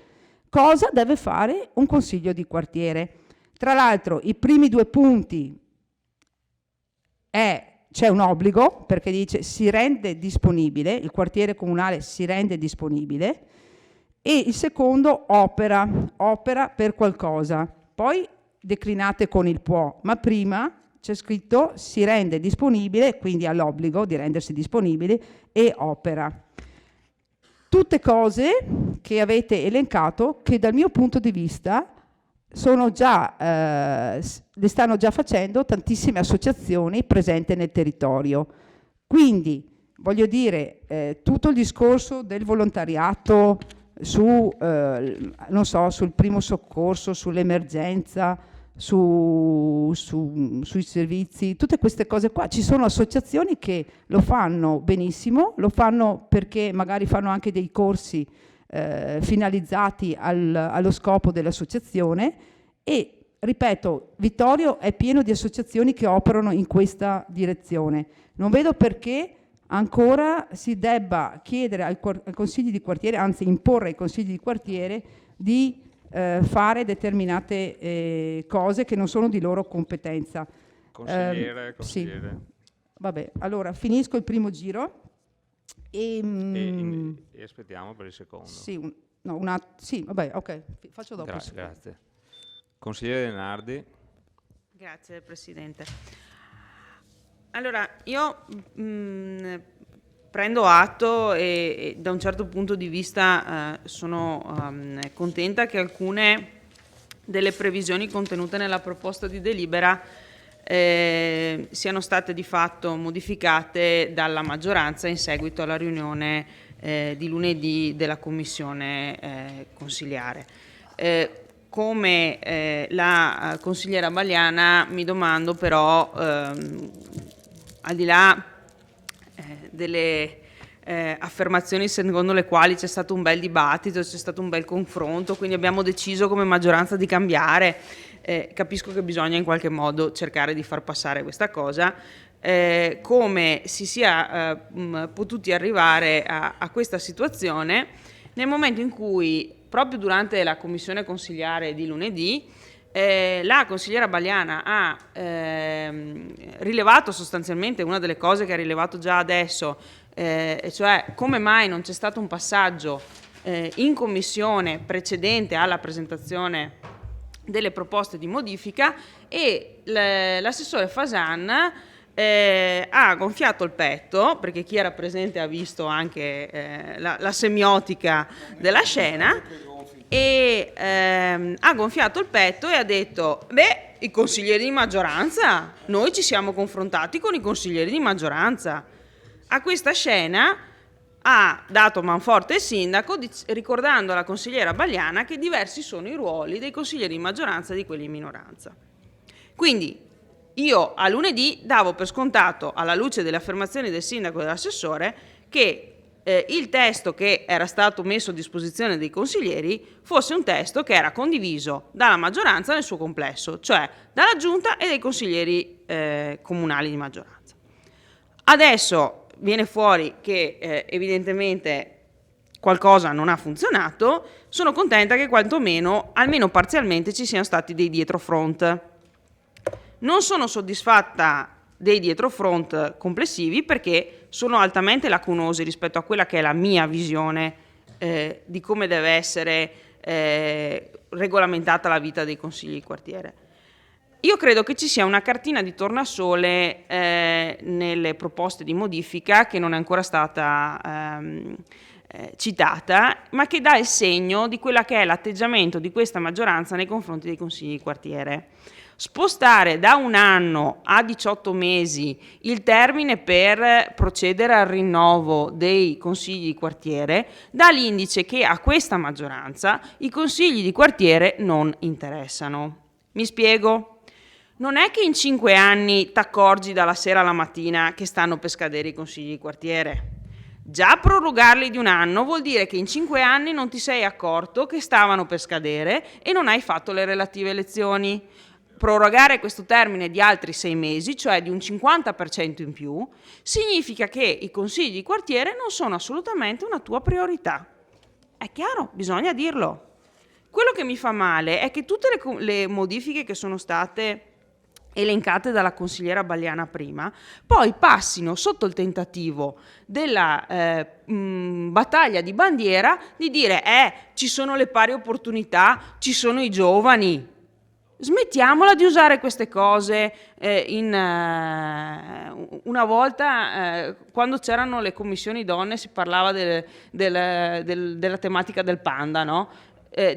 cosa deve fare un consiglio di quartiere. Tra l'altro i primi 2 punti c'è un obbligo, perché dice si rende disponibile, il quartiere comunale si rende disponibile, e il secondo opera per qualcosa. Poi declinate con il può, ma prima c'è scritto si rende disponibile, quindi ha l'obbligo di rendersi disponibile, e opera. Tutte cose che avete elencato che dal mio punto di vista sono già, le stanno già facendo tantissime associazioni presenti nel territorio. Quindi, voglio dire, tutto il discorso del volontariato sul primo soccorso, sull'emergenza, su sui servizi, tutte queste cose qua. Ci sono associazioni che lo fanno benissimo, lo fanno perché magari fanno anche dei corsi finalizzati allo scopo dell'associazione e, ripeto, Vittorio è pieno di associazioni che operano in questa direzione. Non vedo perché ancora si debba chiedere ai consigli di quartiere, anzi imporre ai consigli di quartiere di fare determinate cose che non sono di loro competenza. Consigliere. Sì. Vabbè, allora finisco il primo giro e aspettiamo per il secondo. Sì, sì, vabbè, ok, faccio dopo. Grazie. Consigliere Denardi. Grazie Presidente. Allora, io prendo atto e da un certo punto di vista sono contenta che alcune delle previsioni contenute nella proposta di delibera siano state di fatto modificate dalla maggioranza in seguito alla riunione di lunedì della Commissione consigliare. Come la consigliera Bagliana mi domando però, al di là delle affermazioni secondo le quali c'è stato un bel dibattito, c'è stato un bel confronto, quindi abbiamo deciso come maggioranza di cambiare, capisco che bisogna in qualche modo cercare di far passare questa cosa, come si sia potuti arrivare a questa situazione nel momento in cui, proprio durante la commissione consigliare di lunedì, la consigliera Bagliana ha rilevato sostanzialmente una delle cose che ha rilevato già adesso, e cioè come mai non c'è stato un passaggio in commissione precedente alla presentazione delle proposte di modifica, e l'assessore Fasan ha gonfiato il petto, perché chi era presente ha visto anche la semiotica della scena, e ha gonfiato il petto e ha detto: beh, i consiglieri di maggioranza, noi ci siamo confrontati con i consiglieri di maggioranza. A questa scena ha dato manforte il sindaco ricordando alla consigliera Bagliana che diversi sono i ruoli dei consiglieri di maggioranza e di quelli di minoranza. Quindi io a lunedì davo per scontato, alla luce delle affermazioni del sindaco e dell'assessore, che il testo che era stato messo a disposizione dei consiglieri fosse un testo che era condiviso dalla maggioranza nel suo complesso, cioè dalla giunta e dai consiglieri comunali di maggioranza. Adesso viene fuori che evidentemente qualcosa non ha funzionato. Sono contenta che quantomeno, almeno parzialmente, ci siano stati dei dietrofront. Non sono soddisfatta dei dietrofront complessivi perché sono altamente lacunosi rispetto a quella che è la mia visione di come deve essere regolamentata la vita dei consigli di quartiere. Io credo che ci sia una cartina di tornasole nelle proposte di modifica che non è ancora stata citata, ma che dà il segno di quella che è l'atteggiamento di questa maggioranza nei confronti dei consigli di quartiere. Spostare da 1 anno a 18 mesi il termine per procedere al rinnovo dei consigli di quartiere dà l'indice che a questa maggioranza i consigli di quartiere non interessano. Mi spiego? Non è che in 5 anni t'accorgi dalla sera alla mattina che stanno per scadere i consigli di quartiere. Già prorogarli di 1 anno vuol dire che in 5 anni non ti sei accorto che stavano per scadere e non hai fatto le relative elezioni. Prorogare questo termine di altri 6 mesi, cioè di un 50% in più, significa che i consigli di quartiere non sono assolutamente una tua priorità. È chiaro, bisogna dirlo. Quello che mi fa male è che tutte le modifiche che sono state elencate dalla consigliera Bagliana prima, poi passino sotto il tentativo della battaglia di bandiera di dire ci sono le pari opportunità, ci sono i giovani. Smettiamola di usare queste cose una volta quando c'erano le commissioni donne si parlava della tematica del panda, no?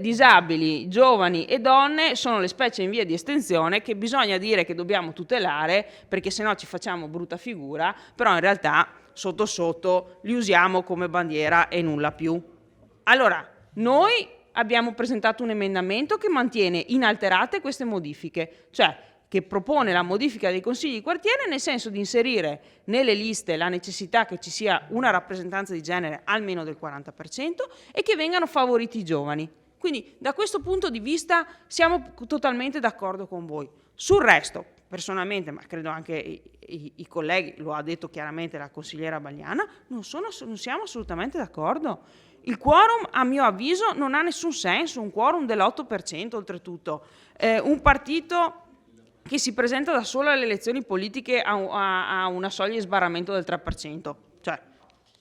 Disabili, giovani e donne sono le specie in via di estinzione che bisogna dire che dobbiamo tutelare perché sennò ci facciamo brutta figura, però in realtà sotto sotto li usiamo come bandiera e nulla più. Allora, noi abbiamo presentato un emendamento che mantiene inalterate queste modifiche, cioè che propone la modifica dei consigli di quartiere nel senso di inserire nelle liste la necessità che ci sia una rappresentanza di genere almeno del 40% e che vengano favoriti i giovani. Quindi da questo punto di vista siamo totalmente d'accordo con voi. Sul resto, personalmente, ma credo anche i colleghi, lo ha detto chiaramente la consigliera Bagliana, non siamo assolutamente d'accordo. Il quorum, a mio avviso, non ha nessun senso, un quorum dell'8% oltretutto. Un partito che si presenta da solo alle elezioni politiche a una soglia di sbarramento del 3%, cioè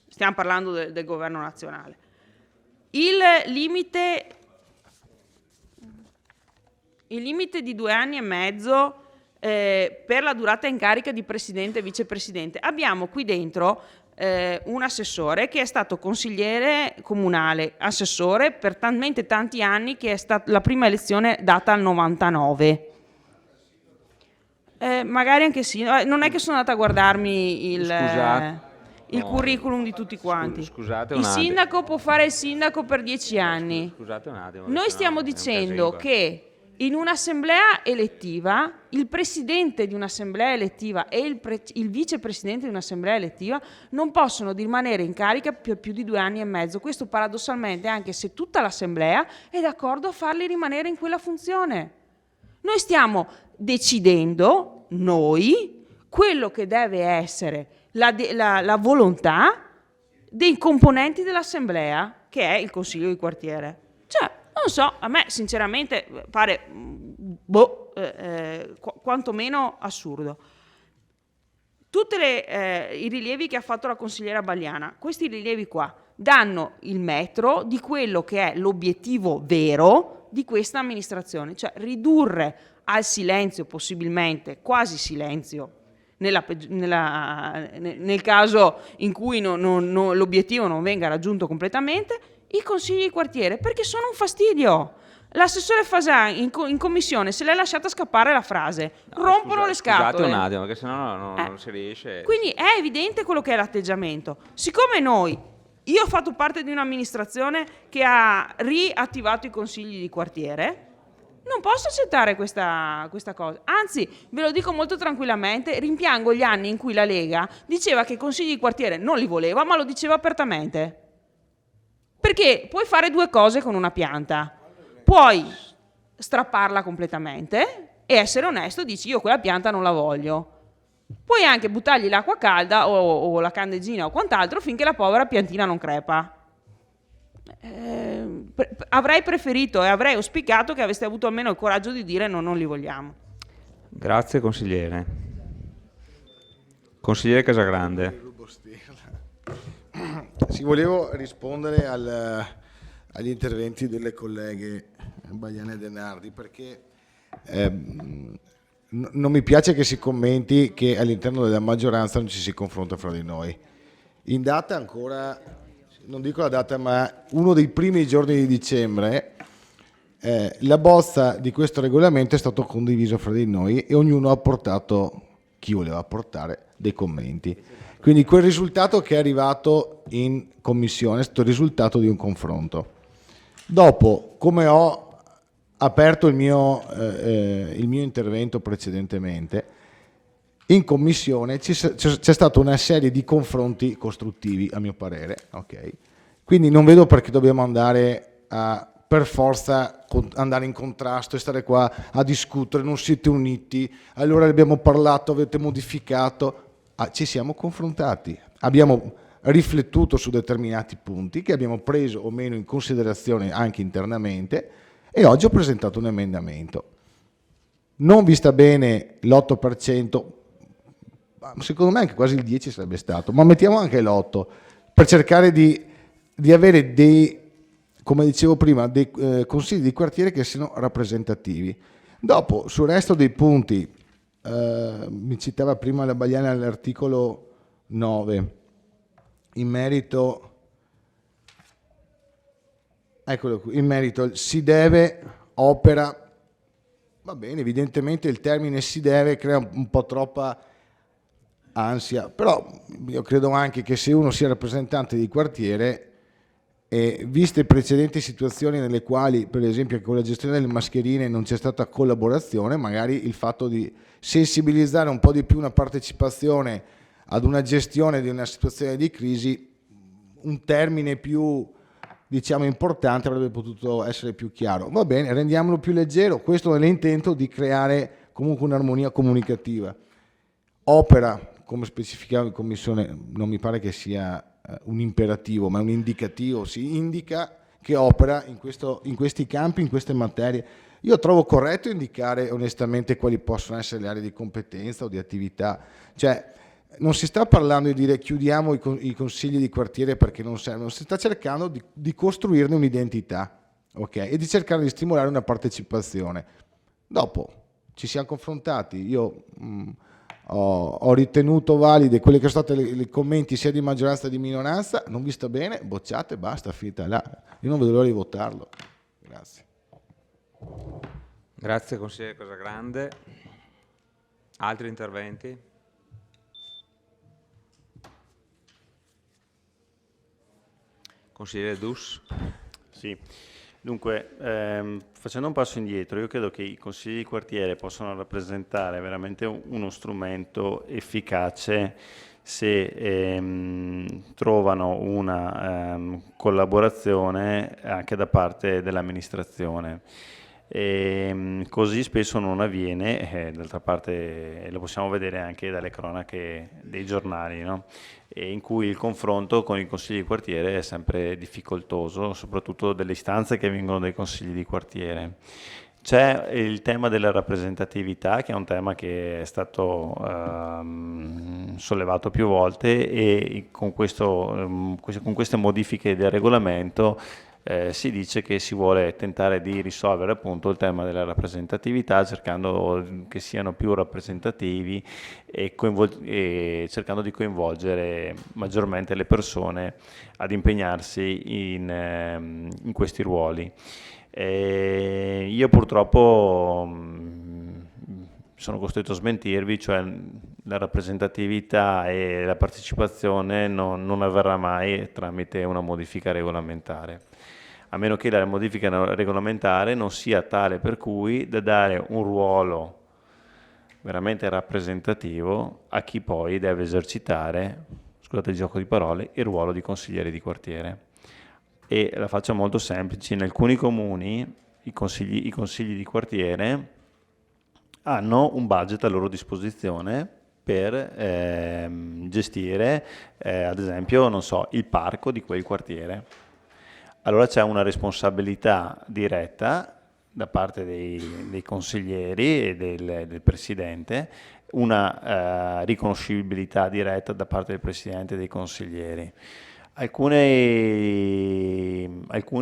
stiamo parlando del governo nazionale. Il limite di 2 anni e mezzo per la durata in carica di presidente e vicepresidente. Abbiamo qui dentro un assessore che è stato consigliere comunale, assessore per talmente tanti anni che è stata la prima elezione data al 99. Magari anche sì, non è che sono andata a guardarmi il curriculum di tutti quanti. Scusate il sindaco può fare il sindaco per 10 anni. Scusate un attimo. Noi stiamo dicendo che in un'assemblea elettiva il presidente di un'assemblea elettiva e il vicepresidente di un'assemblea elettiva non possono rimanere in carica per più di 2 anni e mezzo. Questo paradossalmente anche se tutta l'assemblea è d'accordo a farli rimanere in quella funzione. Noi stiamo decidendo, quello che deve essere la volontà dei componenti dell'assemblea, che è il consiglio di quartiere. Cioè, non so, a me sinceramente pare quantomeno assurdo. Tutti i rilievi che ha fatto la consigliera Bagliana, questi rilievi qua danno il metro di quello che è l'obiettivo vero di questa amministrazione, cioè ridurre al silenzio, possibilmente quasi silenzio, nel caso in cui l'obiettivo non venga raggiunto completamente, i consigli di quartiere, perché sono un fastidio. L'assessore Fasan in commissione se l'è lasciata scappare la frase, rompono le scatole. Scusate un attimo, perché sennò non si riesce. Quindi è evidente quello che è l'atteggiamento. Siccome io ho fatto parte di un'amministrazione che ha riattivato i consigli di quartiere, non posso accettare questa cosa. Anzi, ve lo dico molto tranquillamente, rimpiango gli anni in cui la Lega diceva che i consigli di quartiere non li voleva, ma lo diceva apertamente. Perché puoi fare 2 cose con una pianta. Puoi strapparla completamente e essere onesto, dici io quella pianta non la voglio. Puoi anche buttargli l'acqua calda o la candeggina o quant'altro finché la povera piantina non crepa. Avrei preferito e avrei auspicato che aveste avuto almeno il coraggio di dire no, non li vogliamo. Grazie consigliere. Consigliere Casagrande. Sì, volevo rispondere agli interventi delle colleghe Bagliana e Denardi, perché non mi piace che si commenti che all'interno della maggioranza non ci si confronta fra di noi. In data ancora, non dico la data, ma uno dei primi giorni di dicembre, la bozza di questo regolamento è stato condiviso fra di noi e ognuno ha portato, chi voleva portare, dei commenti. Quindi quel risultato che è arrivato in commissione è stato il risultato di un confronto. Dopo, come ho aperto il mio intervento precedentemente, in commissione c'è stata una serie di confronti costruttivi, a mio parere. Okay? Quindi non vedo perché dobbiamo andare per forza andare in contrasto e stare qua a discutere, non siete uniti, allora abbiamo parlato, avete modificato. Ci siamo confrontati, abbiamo riflettuto su determinati punti che abbiamo preso o meno in considerazione anche internamente e oggi ho presentato un emendamento. Non vi sta bene l'8%, secondo me anche quasi il 10% sarebbe stato, ma mettiamo anche l'8% per cercare di avere come dicevo prima, dei consigli di quartiere che siano rappresentativi. Dopo, sul resto dei punti, mi citava prima la Bagliana all'articolo 9, in merito, eccolo qui, in merito si deve, opera, va bene, evidentemente il termine si deve crea un po' troppa ansia, però io credo anche che se uno sia rappresentante di quartiere E viste precedenti situazioni nelle quali, per esempio, con la gestione delle mascherine non c'è stata collaborazione, magari il fatto di sensibilizzare un po' di più una partecipazione ad una gestione di una situazione di crisi, un termine più, diciamo, importante avrebbe potuto essere più chiaro. Va bene, rendiamolo più leggero, questo è l'intento di creare comunque un'armonia comunicativa. Opera, come specificava in commissione, non mi pare che sia un imperativo, ma un indicativo, si indica che opera in questi campi, in queste materie. Io trovo corretto indicare onestamente quali possono essere le aree di competenza o di attività, cioè non si sta parlando di dire chiudiamo i consigli di quartiere perché non servono, si sta cercando di costruirne un'identità, ok? E di cercare di stimolare una partecipazione. Dopo ci siamo confrontati, io ho ritenuto valide quelli che sono stati i commenti sia di maggioranza che di minoranza, non vi sta bene, bocciate, basta, finita là. Io non vedo l'ora di votarlo. Grazie. Grazie consigliere Casagrande. Altri interventi? Consigliere Dus. Sì. Dunque, facendo un passo indietro, io credo che i consigli di quartiere possano rappresentare veramente uno strumento efficace se trovano una collaborazione anche da parte dell'amministrazione. Così spesso non avviene, d'altra parte lo possiamo vedere anche dalle cronache dei giornali, no? In cui il confronto con i consigli di quartiere è sempre difficoltoso, soprattutto delle istanze che vengono dai consigli di quartiere. C'è il tema della rappresentatività, che è un tema che è stato sollevato più volte, e con queste modifiche del regolamento si dice che si vuole tentare di risolvere appunto il tema della rappresentatività, cercando che siano più rappresentativi e cercando di coinvolgere maggiormente le persone ad impegnarsi in questi ruoli. Io purtroppo sono costretto a smentirvi, cioè la rappresentatività e la partecipazione non avverrà mai tramite una modifica regolamentare, a meno che la modifica regolamentare non sia tale per cui da dare un ruolo veramente rappresentativo a chi poi deve esercitare, scusate il gioco di parole, il ruolo di consigliere di quartiere. E la faccio molto semplice: in alcuni comuni i consigli di quartiere hanno un budget a loro disposizione per gestire, ad esempio, non so, il parco di quel quartiere. Allora c'è una responsabilità diretta da parte dei consiglieri e del presidente, una riconoscibilità diretta da parte del presidente e dei consiglieri. Alcuni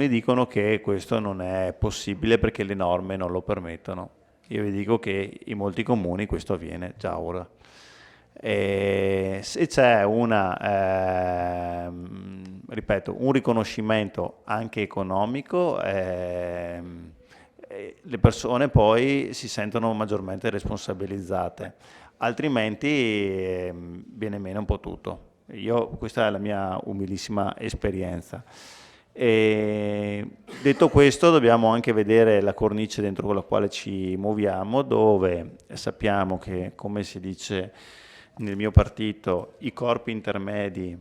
dicono che questo non è possibile perché le norme non lo permettono. Io vi dico che in molti comuni questo avviene già ora. E se c'è ripeto, un riconoscimento anche economico, le persone poi si sentono maggiormente responsabilizzate, altrimenti viene meno un po' tutto. Questa è la mia umilissima esperienza. Detto questo, dobbiamo anche vedere la cornice dentro la quale ci muoviamo, dove sappiamo che, come si dice nel mio partito, i corpi intermedi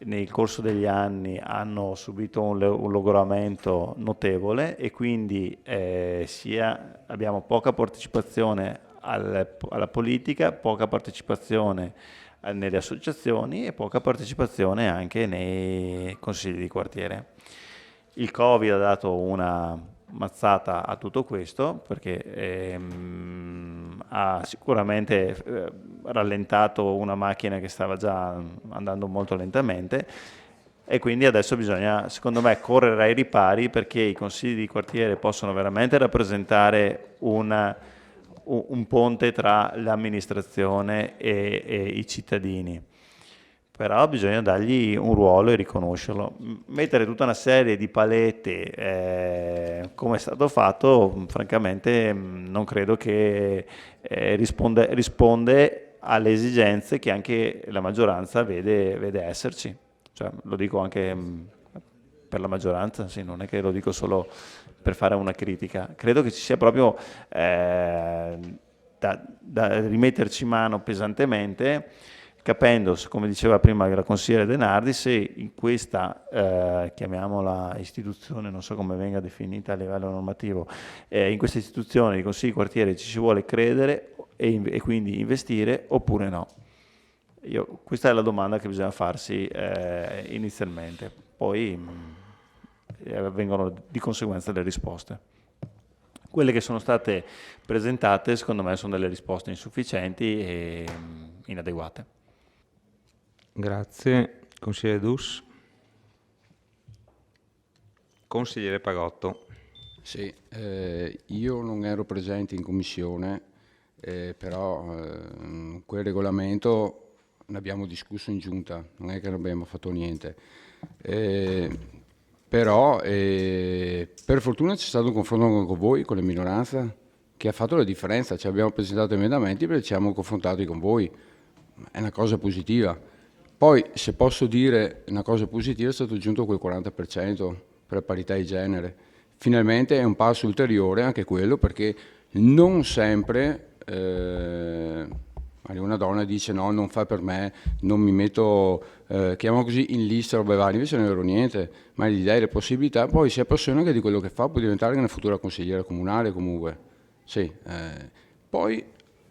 nel corso degli anni hanno subito un logoramento notevole e quindi abbiamo poca partecipazione alla politica, poca partecipazione nelle associazioni e poca partecipazione anche nei consigli di quartiere. Il Covid ha dato una mazzata a tutto questo, perché ha sicuramente rallentato una macchina che stava già andando molto lentamente, e quindi adesso bisogna, secondo me, correre ai ripari perché i consigli di quartiere possano veramente rappresentare un ponte tra l'amministrazione e i cittadini. Però bisogna dargli un ruolo e riconoscerlo. Mettere tutta una serie di palette come è stato fatto, francamente non credo che risponde alle esigenze che anche la maggioranza vede esserci. Cioè, lo dico anche per la maggioranza, sì, non è che lo dico solo per fare una critica, credo che ci sia proprio da rimetterci mano pesantemente, capendo, come diceva prima la consigliere De Nardi, se in questa, chiamiamola istituzione, non so come venga definita a livello normativo, in questa istituzione di consigli di quartiere ci si vuole credere e quindi investire oppure no. Questa è la domanda che bisogna farsi inizialmente, poi vengono di conseguenza le risposte. Quelle che sono state presentate secondo me sono delle risposte insufficienti e inadeguate. Grazie. Consigliere Dus. Consigliere Pagotto. Sì, io non ero presente in commissione, però quel regolamento ne abbiamo discusso in giunta, non è che non abbiamo fatto niente. Però per fortuna c'è stato un confronto con voi, con la minoranza, che ha fatto la differenza. Ci abbiamo presentato emendamenti perché ci siamo confrontati con voi, è una cosa positiva. Poi, se posso dire una cosa positiva, è stato aggiunto quel 40% per la parità di genere. Finalmente è un passo ulteriore anche quello, perché non sempre una donna dice no, non fa per me, non mi metto, chiamiamo così, in lista robe varie, invece non è vero niente, ma gli dai le possibilità, poi si appassiona anche di quello che fa, può diventare una futura consigliera comunale comunque. Sì. Poi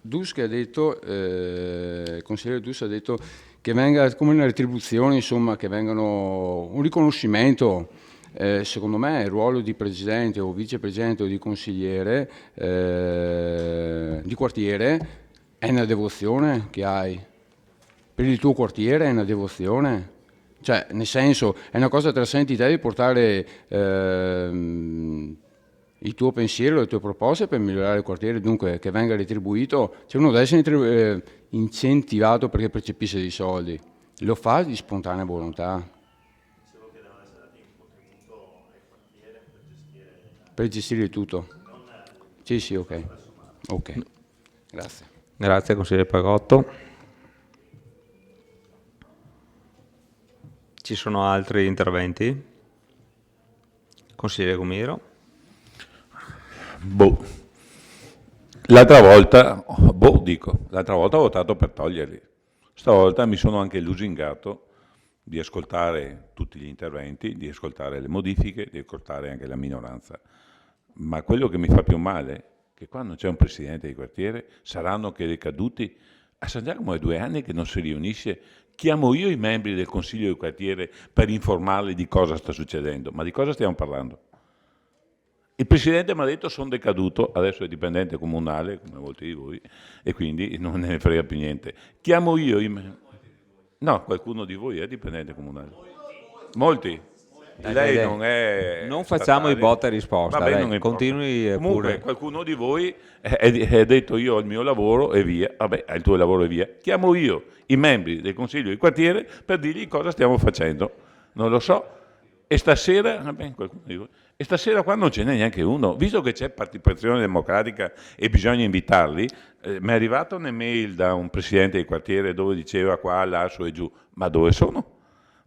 Dus che ha detto, il consigliere Dus ha detto che venga come una retribuzione, insomma, che vengano un riconoscimento. Secondo me il ruolo di presidente o vicepresidente o di consigliere di quartiere è una devozione che hai. Per il tuo quartiere è una devozione. Cioè, nel senso, è una cosa che trascende te di portare il tuo pensiero, le tue proposte per migliorare il quartiere, dunque che venga retribuito. Cioè uno deve essere incentivato perché percepisce dei soldi. Lo fa di spontanea volontà. Per gestire il tutto. Sì, sì, ok. Ok, grazie. Grazie, consigliere Pagotto. Ci sono altri interventi? Consigliere Gomiro. L'altra volta ho votato per toglierli. Stavolta mi sono anche lusingato di ascoltare tutti gli interventi, di ascoltare le modifiche, di ascoltare anche la minoranza. Ma quello che mi fa più male è che quando c'è un presidente di quartiere saranno che decaduti. A San Giacomo è 2 anni che non si riunisce. Chiamo io i membri del consiglio di quartiere per informarli di cosa sta succedendo. Ma di cosa stiamo parlando? Il presidente mi ha detto sono decaduto, adesso è dipendente comunale, come molti di voi, e quindi non ne frega più niente. Chiamo io No, qualcuno di voi è dipendente comunale. Molti? Lei non è... Non facciamo i botta e risposta, Vabbè, lei non continui Comunque, pure. qualcuno di voi ha detto io ho il mio lavoro e via, vabbè, hai il tuo lavoro e via. Chiamo io i membri del consiglio di quartiere per dirgli cosa stiamo facendo. Non lo so. E stasera, qua non ce n'è neanche uno. Visto che c'è partecipazione democratica e bisogna invitarli, mi è arrivata un'email da un presidente di quartiere dove diceva qua, là, su e giù. Ma dove sono?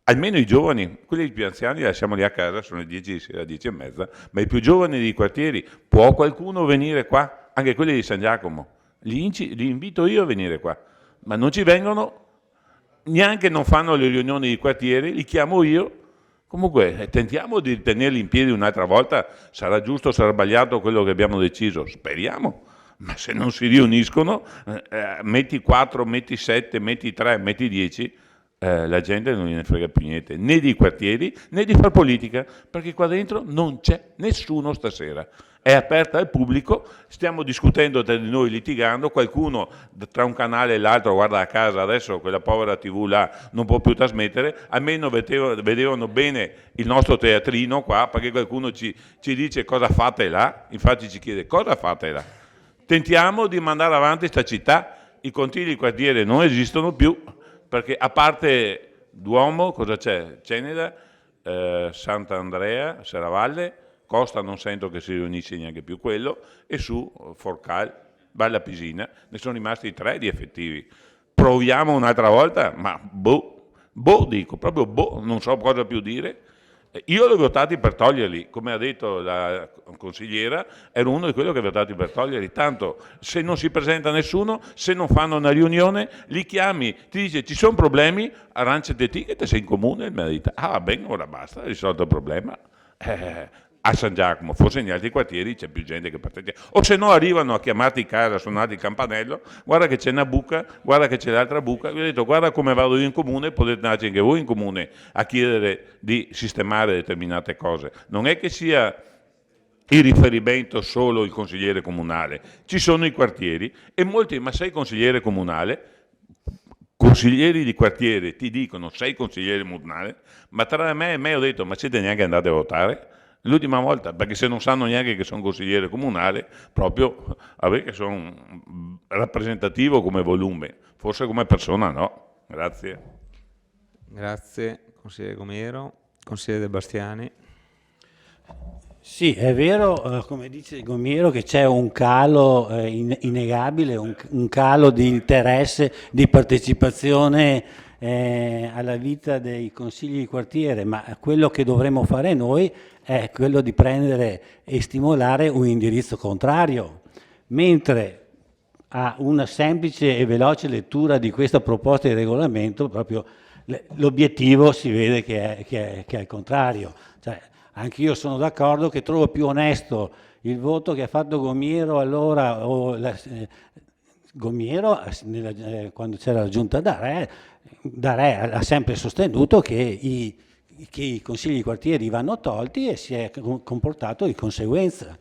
Almeno i giovani, quelli più anziani lasciamoli a casa, sono le 10 di sera, 10:30, ma i più giovani dei quartieri, può qualcuno venire qua? Anche quelli di San Giacomo, li invito io a venire qua, ma non ci vengono, neanche non fanno le riunioni di quartiere, li chiamo io. Comunque tentiamo di tenerli in piedi un'altra volta, sarà giusto, sarà sbagliato quello che abbiamo deciso, speriamo, ma se non si riuniscono, metti 4, metti 7, metti 3, metti 10, la gente non gliene frega più niente, né di quartieri né di far politica, perché qua dentro non c'è nessuno stasera. È aperta al pubblico, stiamo discutendo tra di noi, litigando, qualcuno tra un canale e l'altro guarda a casa, adesso quella povera TV là non può più trasmettere, almeno vedevano bene il nostro teatrino qua, perché qualcuno ci dice cosa fate là, infatti ci chiede cosa fate là. Tentiamo di mandare avanti questa città, i consigli di quartiere non esistono più, perché a parte Duomo, cosa c'è? Ceneda, Sant'Andrea, Serravalle, Costa non sento che si riunisce neanche più quello, e su Forcal, Balla Pisina, ne sono rimasti 3 di effettivi. Proviamo un'altra volta, ma dico, proprio non so cosa più dire, Io li ho votati per toglierli, come ha detto la consigliera, ero uno di quelli che ha votato per toglierli, tanto se non si presenta nessuno, se non fanno una riunione, li chiami, ti dice ci sono problemi, arrangiati te che te sei in comune, e mi dice ah bene, ora basta, è risolto il problema. A San Giacomo, forse negli altri quartieri c'è più gente che partecipa, o se no arrivano a chiamarti in casa, a suonarti il campanello, guarda che c'è una buca, guarda che c'è l'altra buca, vi ho detto guarda come vado io in comune, potete andarci anche voi in comune a chiedere di sistemare determinate cose, non è che sia il riferimento solo il consigliere comunale, ci sono i quartieri e molti, ma sei consigliere comunale? Consiglieri di quartiere ti dicono sei consigliere comunale, ma tra me e me ho detto ma siete neanche andati a votare? L'ultima volta, perché se non sanno neanche che sono consigliere comunale, proprio che sono rappresentativo come volume, forse come persona no. Grazie. Grazie, consigliere Gomiero. Consigliere De Bastiani. Sì, è vero, come dice Gomiero, che c'è un calo innegabile, un calo di interesse, di partecipazione alla vita dei consigli di quartiere, ma quello che dovremmo fare noi è quello di prendere e stimolare un indirizzo contrario, mentre a una semplice e veloce lettura di questa proposta di regolamento proprio l'obiettivo si vede che è il contrario. Cioè, anche io sono d'accordo che trovo più onesto il voto che ha fatto Gomiero allora, Gomiero quando c'era la giunta D'Arè ha sempre sostenuto che i consigli di quartieri vanno tolti e si è comportato di conseguenza.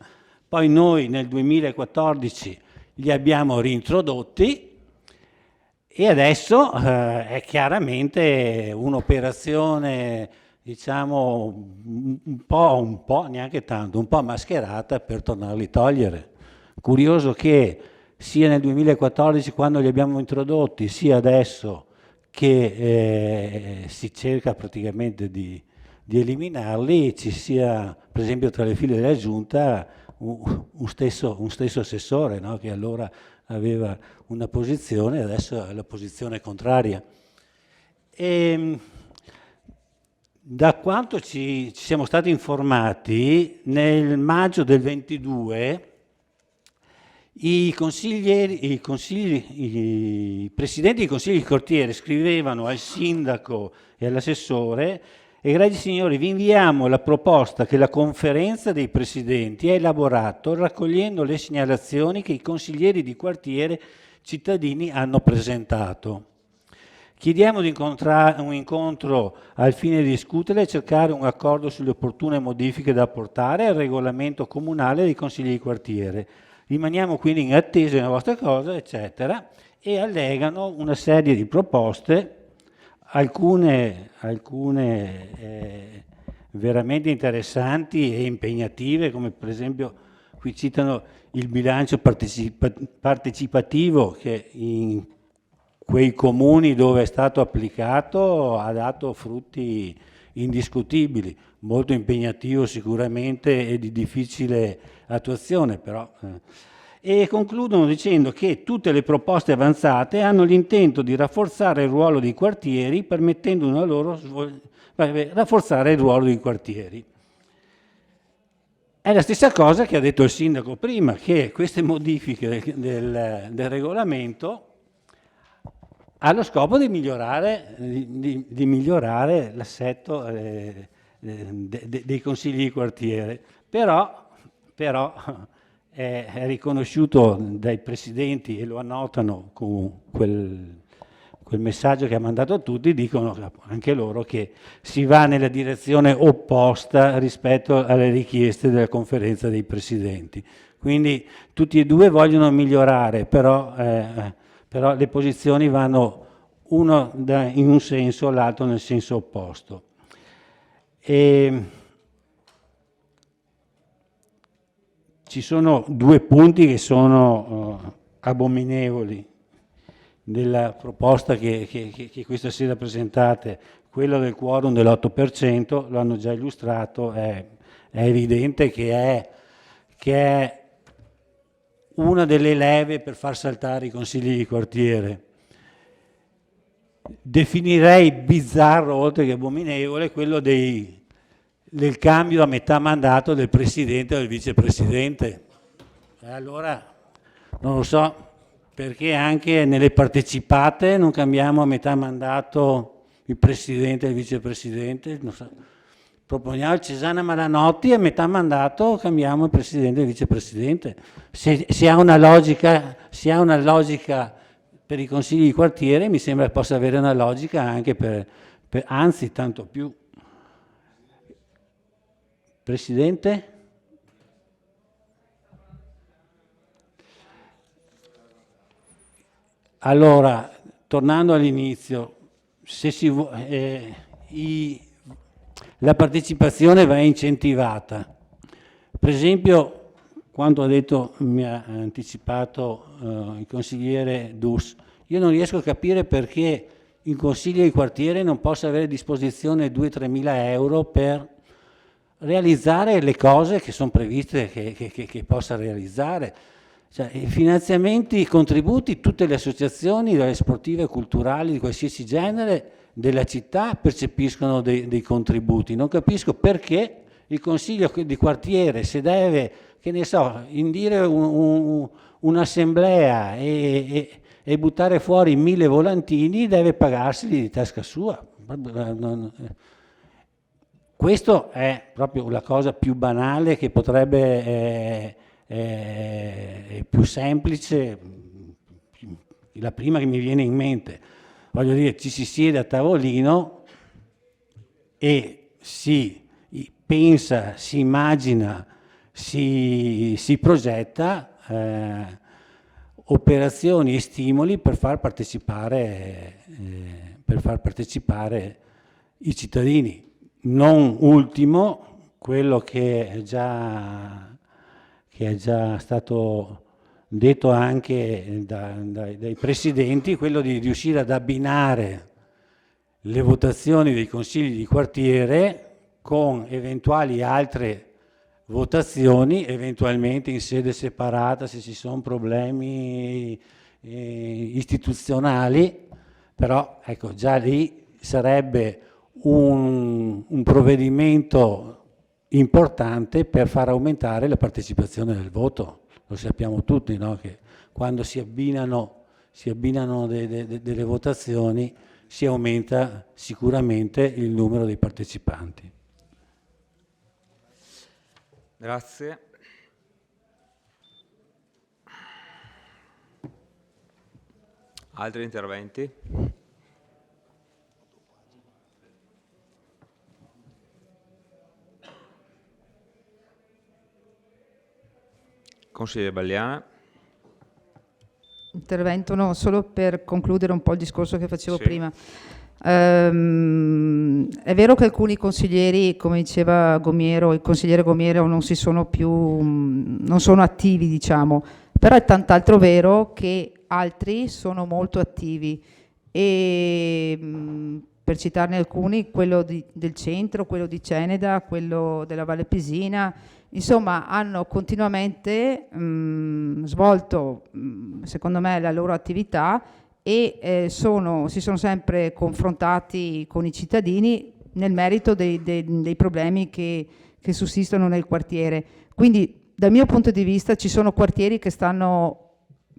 Poi noi nel 2014 li abbiamo reintrodotti e adesso è chiaramente un'operazione, diciamo, un po', neanche tanto, un po' mascherata per tornarli a togliere. Curioso che sia nel 2014 quando li abbiamo introdotti, sia adesso che si cerca praticamente di eliminarli, ci sia per esempio tra le file della giunta un stesso assessore, no? Che allora aveva una posizione e adesso ha la posizione contraria. Da quanto ci siamo stati informati, nel maggio del 22 i presidenti dei consigli di quartiere scrivevano al sindaco e all'assessore: egregi signori, vi inviamo la proposta che la conferenza dei presidenti ha elaborato raccogliendo le segnalazioni che i consiglieri di quartiere cittadini hanno presentato. Chiediamo di incontrare un incontro al fine di discutere e cercare un accordo sulle opportune modifiche da apportare al regolamento comunale dei consigli di quartiere. Rimaniamo quindi in attesa della vostra cosa, eccetera, e allegano una serie di proposte, alcune veramente interessanti e impegnative, come per esempio qui citano il bilancio partecipativo che in quei comuni dove è stato applicato ha dato frutti indiscutibili, molto impegnativo sicuramente e di difficile attuazione però. E concludono dicendo che tutte le proposte avanzate hanno l'intento di rafforzare il ruolo dei quartieri, permettendo una loro rafforzare il ruolo dei quartieri. È la stessa cosa che ha detto il sindaco prima, che queste modifiche del regolamento ha lo scopo di migliorare l'assetto dei consigli di quartiere, però è riconosciuto dai presidenti e lo annotano con quel messaggio che ha mandato a tutti, dicono anche loro che si va nella direzione opposta rispetto alle richieste della conferenza dei presidenti. Quindi tutti e due vogliono migliorare, però le posizioni vanno uno in un senso, l'altro nel senso opposto. Ci sono due punti che sono abominevoli della proposta che questa sera presentate. Quello del quorum dell'8%, lo hanno già illustrato, è evidente che è una delle leve per far saltare i consigli di quartiere. Definirei bizzarro, oltre che abominevole, quello dei del cambio a metà mandato del presidente o del vicepresidente. Allora, non lo so, perché anche nelle partecipate non cambiamo a metà mandato il presidente e il vicepresidente? Non so. Proponiamo Cesana Malanotti e a metà mandato cambiamo il presidente e il vicepresidente. Se ha una logica per i consigli di quartiere, mi sembra che possa avere una logica anche anzi tanto più. Presidente? Allora, tornando all'inizio, la partecipazione va incentivata. Per esempio, quando mi ha anticipato il consigliere Dus, io non riesco a capire perché il consiglio di quartiere non possa avere a disposizione 2-3 mila euro per realizzare le cose che sono previste che possa realizzare. Cioè, i finanziamenti, i contributi, tutte le associazioni, le sportive, culturali di qualsiasi genere della città percepiscono dei contributi. Non capisco perché il consiglio di quartiere, se deve, che ne so, indire un'assemblea e buttare fuori 1000 volantini, deve pagarseli di tasca sua. Questo è proprio la cosa più banale che potrebbe più semplice, la prima che mi viene in mente. Voglio dire, ci si siede a tavolino e si pensa, si immagina, si progetta operazioni e stimoli per far partecipare i cittadini. Non ultimo, quello che è già stato detto anche dai presidenti, quello di riuscire ad abbinare le votazioni dei consigli di quartiere con eventuali altre votazioni, eventualmente in sede separata se ci sono problemi istituzionali, però ecco, già lì sarebbe un provvedimento importante per far aumentare la partecipazione del voto. Lo sappiamo tutti, no? Che quando si abbinano delle votazioni si aumenta sicuramente il numero dei partecipanti. Grazie. Altri interventi? Consigliere Balliana. Intervento no, solo per concludere un po' il discorso che facevo prima. È vero che alcuni consiglieri, come diceva Gomiero, il consigliere Gomiero, non sono attivi, diciamo, però è tant'altro vero che altri sono molto attivi e per citarne alcuni, quello del centro, quello di Ceneda, quello della Valle Pisina, insomma hanno continuamente svolto secondo me la loro attività e si sono sempre confrontati con i cittadini nel merito dei problemi che sussistono nel quartiere. Quindi dal mio punto di vista ci sono quartieri che stanno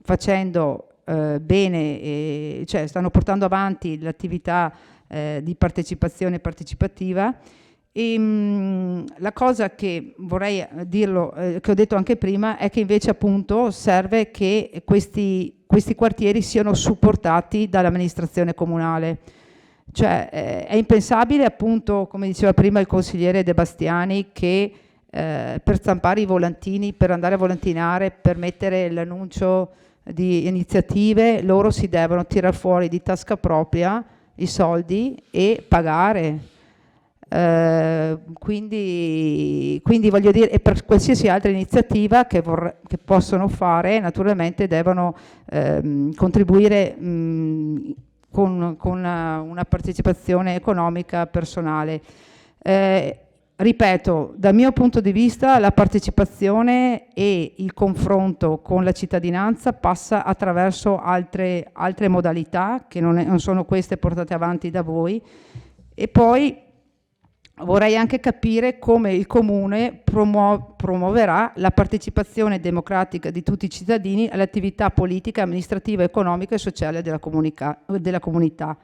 facendo bene, cioè stanno portando avanti l'attività di partecipazione partecipativa. La cosa che vorrei dirlo, che ho detto anche prima, è che invece appunto serve che questi quartieri siano supportati dall'amministrazione comunale. Cioè è impensabile, appunto, come diceva prima il consigliere De Bastiani, che per stampare i volantini, per andare a volantinare, per mettere l'annuncio di iniziative, loro si devono tirar fuori di tasca propria i soldi e pagare. Quindi voglio dire, e per qualsiasi altra iniziativa che possono fare, naturalmente devono contribuire con una partecipazione economica personale. Ripeto, dal mio punto di vista la partecipazione e il confronto con la cittadinanza passa attraverso altre modalità che non sono queste portate avanti da voi, e poi vorrei anche capire come il Comune promuoverà la partecipazione democratica di tutti i cittadini all'attività politica, amministrativa, economica e sociale della comunità.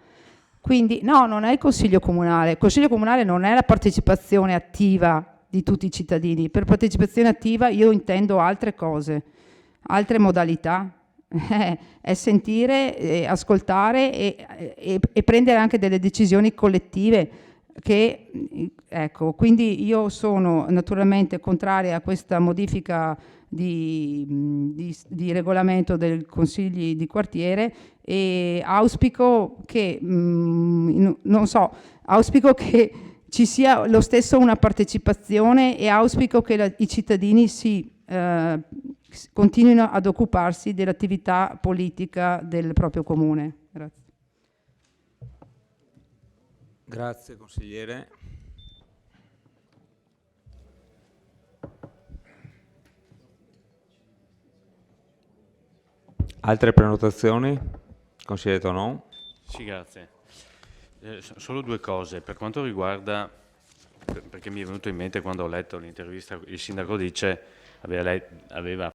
Quindi no, non è il Consiglio Comunale. Il Consiglio Comunale non è la partecipazione attiva di tutti i cittadini. Per partecipazione attiva io intendo altre cose, altre modalità. È sentire, ascoltare e prendere anche delle decisioni collettive. Ecco, quindi io sono naturalmente contraria a questa modifica di regolamento del consigli di quartiere e auspico che auspico che ci sia lo stesso una partecipazione e auspico che i cittadini continuino ad occuparsi dell'attività politica del proprio comune. Grazie. Grazie consigliere. Altre prenotazioni? Consigliere Tonon? Sì, grazie. Solo due cose. Per quanto riguarda, perché mi è venuto in mente quando ho letto l'intervista, il sindaco dice aveva